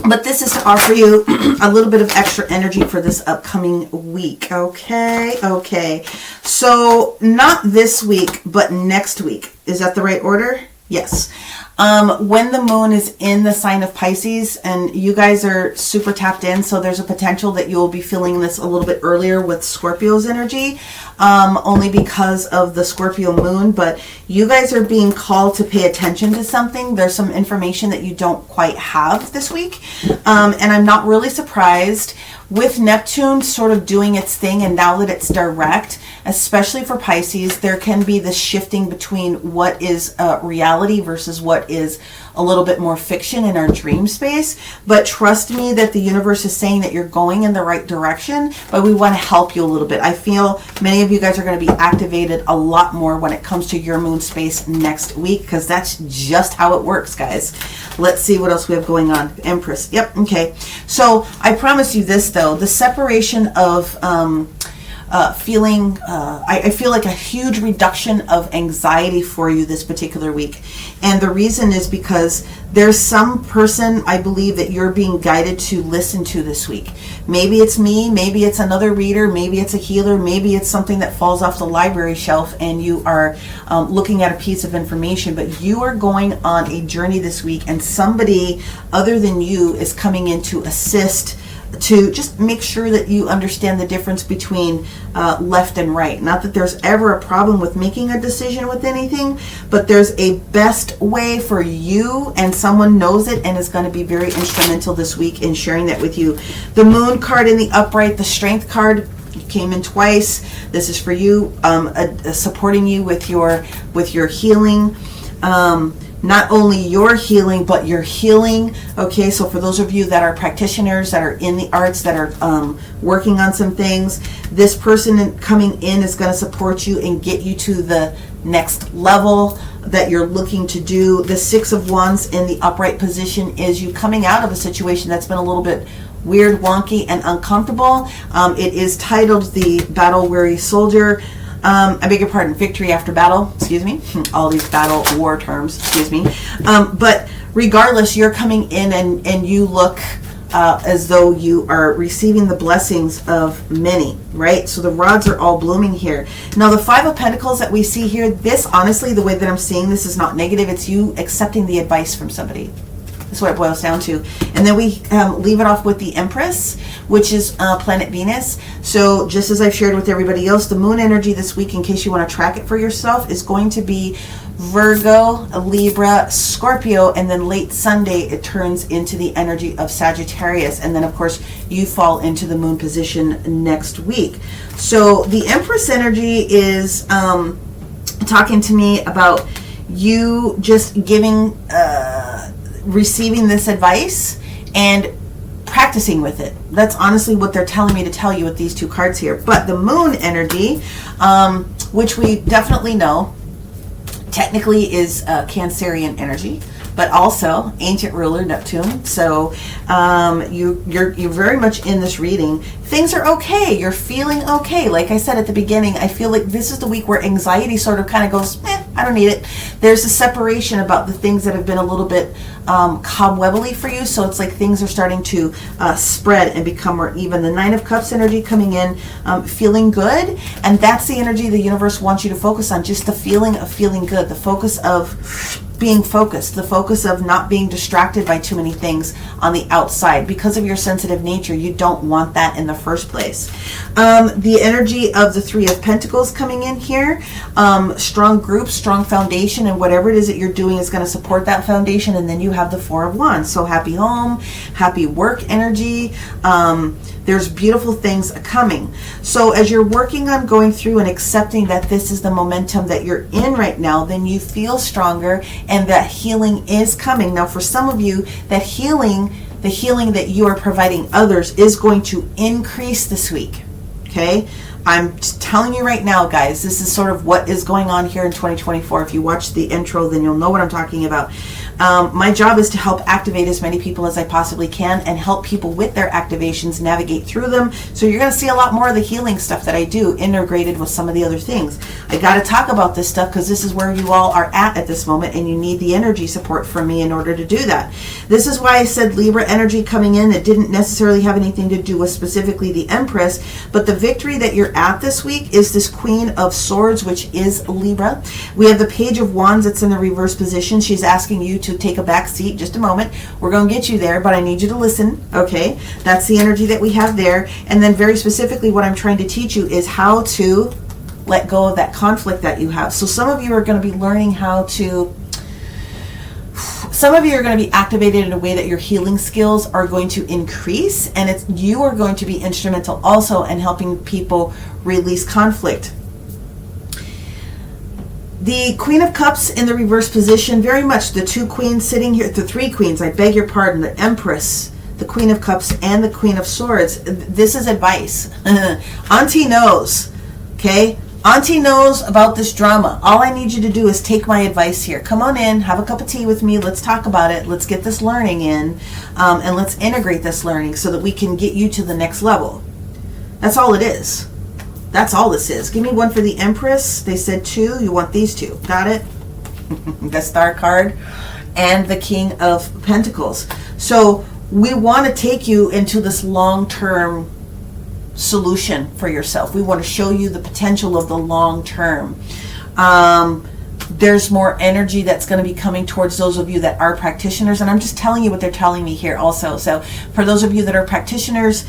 But this is to offer you a little bit of extra energy for this upcoming week. Okay. So not this week, but next week. Is that the right order? Yes. When the moon is in the sign of Pisces, and you guys are super tapped in, so there's a potential that you'll be feeling this a little bit earlier with Scorpio's energy, only because of the Scorpio moon, but you guys are being called to pay attention to something. There's some information that you don't quite have this week, and I'm not really surprised with Neptune sort of doing its thing, and now that it's direct, especially for Pisces, there can be this shifting between what is reality versus what is a little bit more fiction in our dream space. But trust me that the universe is saying that you're going in the right direction, but we want to help you a little bit. I feel many of you guys are going to be activated a lot more when it comes to your moon space next week, because that's just how it works, guys. Let's see what else we have going on. Empress. Yep. Okay. So I promise you this, though, the separation of I feel like a huge reduction of anxiety for you this particular week. And the reason is because there's some person, I believe, that you're being guided to listen to this week. Maybe it's me, maybe it's another reader, maybe it's a healer, maybe it's something that falls off the library shelf and you are looking at a piece of information, but you are going on a journey this week, and somebody other than you is coming in to assist, to just make sure that you understand the difference between left and right. Not that there's ever a problem with making a decision with anything, but there's a best way for you, and someone knows it and is going to be very instrumental this week in sharing that with you. The moon card in the upright, the strength card came in twice. This is for you, supporting you with your healing. not only your healing, but your healing. Okay, so for those of you that are practitioners, that are in the arts, that are working on some things, this person coming in is going to support you and get you to the next level that you're looking to do. The Six of Wands in the upright position is you coming out of a situation that's been a little bit weird, wonky, and uncomfortable. It is titled The Battle Weary Soldier. I beg your pardon, Victory After Battle, excuse me. All these battle war terms, excuse me. But regardless, you're coming in and you look as though you are receiving the blessings of many, right? So the rods are all blooming here. Now the Five of Pentacles that we see here, this, honestly, the way that I'm seeing this is not negative. It's you accepting the advice from somebody. That's what it boils down to. And then we leave it off with the Empress, which is planet Venus. So just as I've shared with everybody else, the moon energy this week, in case you want to track it for yourself, is going to be Virgo, Libra, Scorpio, and then late Sunday it turns into the energy of Sagittarius. And then of course you fall into the moon position next week. So the Empress energy is talking to me about you just giving receiving this advice and practicing with it. That's honestly what they're telling me to tell you with these two cards here. But the moon energy, which we definitely know technically is Cancerian energy, but also ancient ruler Neptune. So you're very much in this reading. Things are okay. You're feeling okay. Like I said at the beginning, I feel like this is the week where anxiety sort of kind of goes, I don't need it. There's a separation about the things that have been a little bit cobwebbly for you. So it's like things are starting to spread and become more even. The Nine of Cups energy coming in, feeling good. And that's the energy the universe wants you to focus on. Just the feeling of feeling good. The focus of being focused, the focus of not being distracted by too many things on the outside. Because of your sensitive nature, you don't want that in the first place. The energy of the Three of Pentacles coming in here, strong group, strong foundation, and whatever it is that you're doing is going to support that foundation. And then you have the Four of Wands. So happy home, happy work energy. There's beautiful things coming. So as you're working on going through and accepting that this is the momentum that you're in right now, then you feel stronger and that healing is coming. Now for some of you, that healing, the healing that you are providing others is going to increase this week. Okay? I'm just telling you right now, guys, this is sort of what is going on here in 2024. If you watch the intro, then you'll know what I'm talking about. My job is to help activate as many people as I possibly can and help people with their activations navigate through them. So you're going to see a lot more of the healing stuff that I do integrated with some of the other things. I got to talk about this stuff because this is where you all are at this moment, and you need the energy support from me in order to do that. This is why I said Libra energy coming in. It didn't necessarily have anything to do with specifically the Empress, but the victory that you're at this week is this Queen of Swords, which is Libra. We have the Page of Wands that's in the reverse position. She's asking you to take a back seat. Just a moment. We're going to get you there, but I need you to listen. Okay? That's the energy that we have there. And then very specifically what I'm trying to teach you is how to let go of that conflict that you have. So some of you are going to be learning how to, some of you are going to be activated in a way that your healing skills are going to increase, and you are going to be instrumental also in helping people release conflict. The Queen of Cups in the reverse position, very much the two queens sitting here, the three queens, I beg your pardon, the Empress, the Queen of Cups, and the Queen of Swords. This is advice. Auntie knows, okay? Auntie knows about this drama. All I need you to do is take my advice here. Come on in, have a cup of tea with me. Let's talk about it. Let's get this learning in, and let's integrate this learning so that we can get you to the next level. That's all it is. That's all this is. Give me one for the Empress. They said two. You want these two. Got it? The Star card and the King of Pentacles. So we want to take you into this long-term solution for yourself. We want to show you the potential of the long term. There's more energy that's going to be coming towards those of you that are practitioners, and I'm just telling you what they're telling me here also. So for those of you that are practitioners,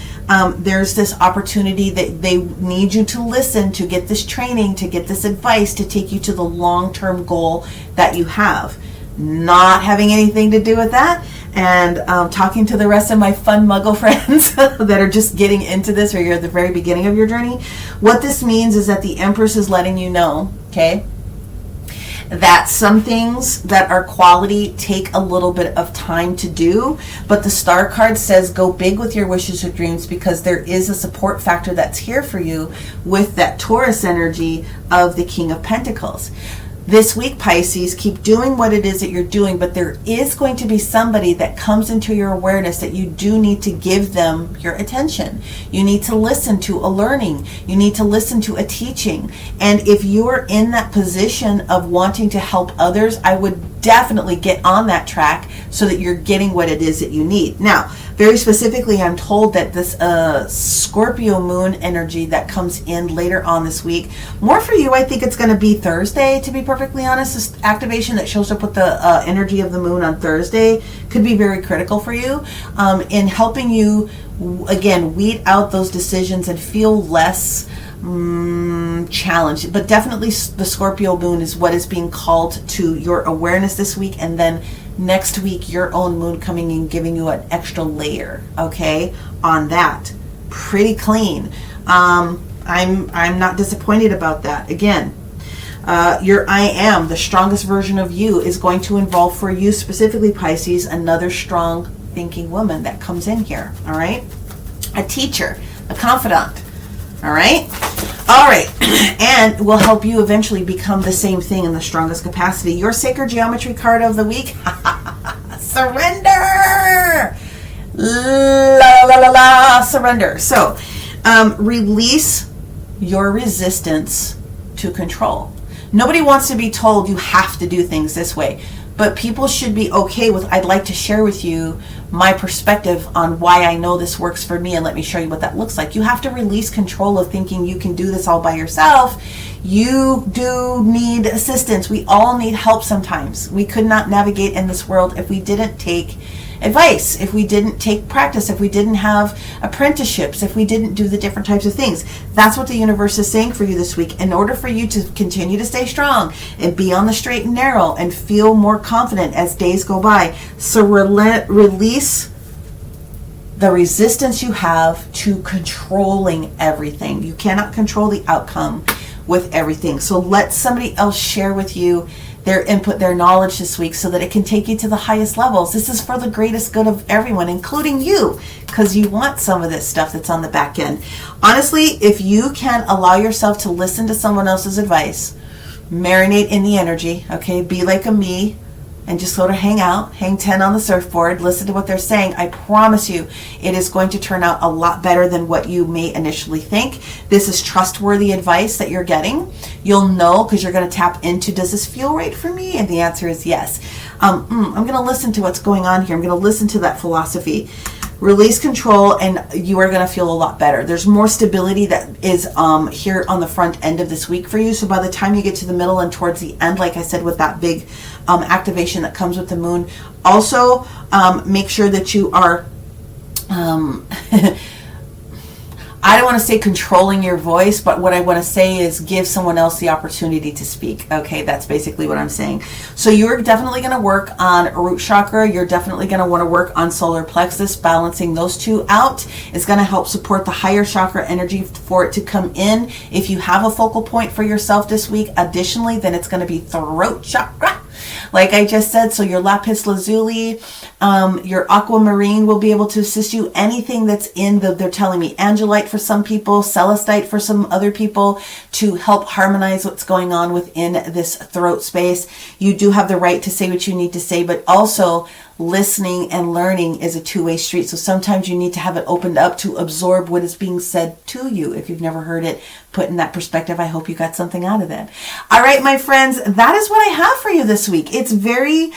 there's this opportunity that they need you to listen, to get this training, to get this advice, to take you to the long-term goal that you have. Not having anything to do with that, and talking to the rest of my fun muggle friends that are just getting into this, or you're at the very beginning of your journey. What this means is that the Empress is letting you know, okay, that some things that are quality take a little bit of time to do, but the star card says go big with your wishes or dreams, because there is a support factor that's here for you with that Taurus energy of the King of Pentacles. This week, Pisces, keep doing what it is that you're doing, but there is going to be somebody that comes into your awareness that you do need to give them your attention. You need to listen to a learning. You need to listen to a teaching. And if you're in that position of wanting to help others, I would definitely get on that track so that you're getting what it is that you need. Now, very specifically, I'm told that this Scorpio moon energy that comes in later on this week, more for you, I think it's going to be Thursday, to be perfectly honest. This activation that shows up with the energy of the moon on Thursday could be very critical for you in helping you, again, weed out those decisions and feel less challenged. But definitely the Scorpio moon is what is being called to your awareness this week, and then next week your own moon coming in, giving you an extra layer, okay, on that. Pretty clean. I'm not disappointed about that. Again, your I am, the strongest version of you, is going to involve, for you specifically, Pisces, another strong thinking woman that comes in here, all right? A teacher, a confidant, all right? All right, and will help you eventually become the same thing in the strongest capacity. Your sacred geometry card of the week, surrender. La la la la, surrender. So, release your resistance to control. Nobody wants to be told you have to do things this way, but people should be okay with, I'd like to share with you my perspective on why I know this works for me, and let me show you what that looks like. You have to release control of thinking you can do this all by yourself. You do need assistance. We all need help sometimes. We could not navigate in this world if we didn't take advice, if we didn't take practice, if we didn't have apprenticeships, if we didn't do the different types of things. That's what the universe is saying for you this week. In order for you to continue to stay strong and be on the straight and narrow and feel more confident as days go by, so release the resistance you have to controlling everything. You cannot control the outcome with everything. So let somebody else share with you their input, their knowledge this week, so that it can take you to the highest levels. This is for the greatest good of everyone, including you, because you want some of this stuff that's on the back end. Honestly, if you can allow yourself to listen to someone else's advice, marinate in the energy, okay, be like a me, and just sort of hang out, hang 10 on the surfboard, listen to what they're saying, I promise you it is going to turn out a lot better than what you may initially think. This is trustworthy advice that you're getting. You'll know because you're going to tap into, does this feel right for me? And the answer is yes. I'm going to listen to what's going on here. I'm going to listen to that philosophy. Release control, and you are going to feel a lot better. There's more stability that is here on the front end of this week for you. So by the time you get to the middle and towards the end, like I said, with that big activation that comes with the moon, also make sure that you are I don't want to say controlling your voice, but what I want to say is give someone else the opportunity to speak. Okay, that's basically what I'm saying. So you're definitely going to work on root chakra. You're definitely going to want to work on solar plexus. Balancing those two out is going to help support the higher chakra energy for it to come in. If you have a focal point for yourself this week, additionally, then it's going to be throat chakra, like I just said. So your lapis lazuli, your aquamarine will be able to assist you. Anything that's in they're telling me angelite for some people, celestite for some other people, to help harmonize what's going on within this throat space. You do have the right to say what you need to say, but also listening and learning is a two-way street. So sometimes you need to have it opened up to absorb what is being said to you. If you've never heard it put in that perspective, I hope you got something out of that. All right, my friends, that is what I have for you this week. It's very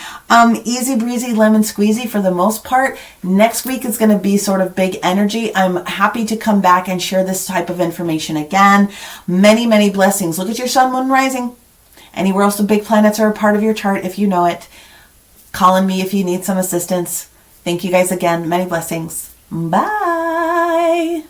easy breezy, lemon squeezy for the most part. Next week is going to be sort of big energy. I'm happy to come back and share this type of information again. Many, many blessings. Look at your sun, moon, rising. Anywhere else the big planets are a part of your chart, if you know it. Call on me if you need some assistance. Thank you guys again. Many blessings. Bye.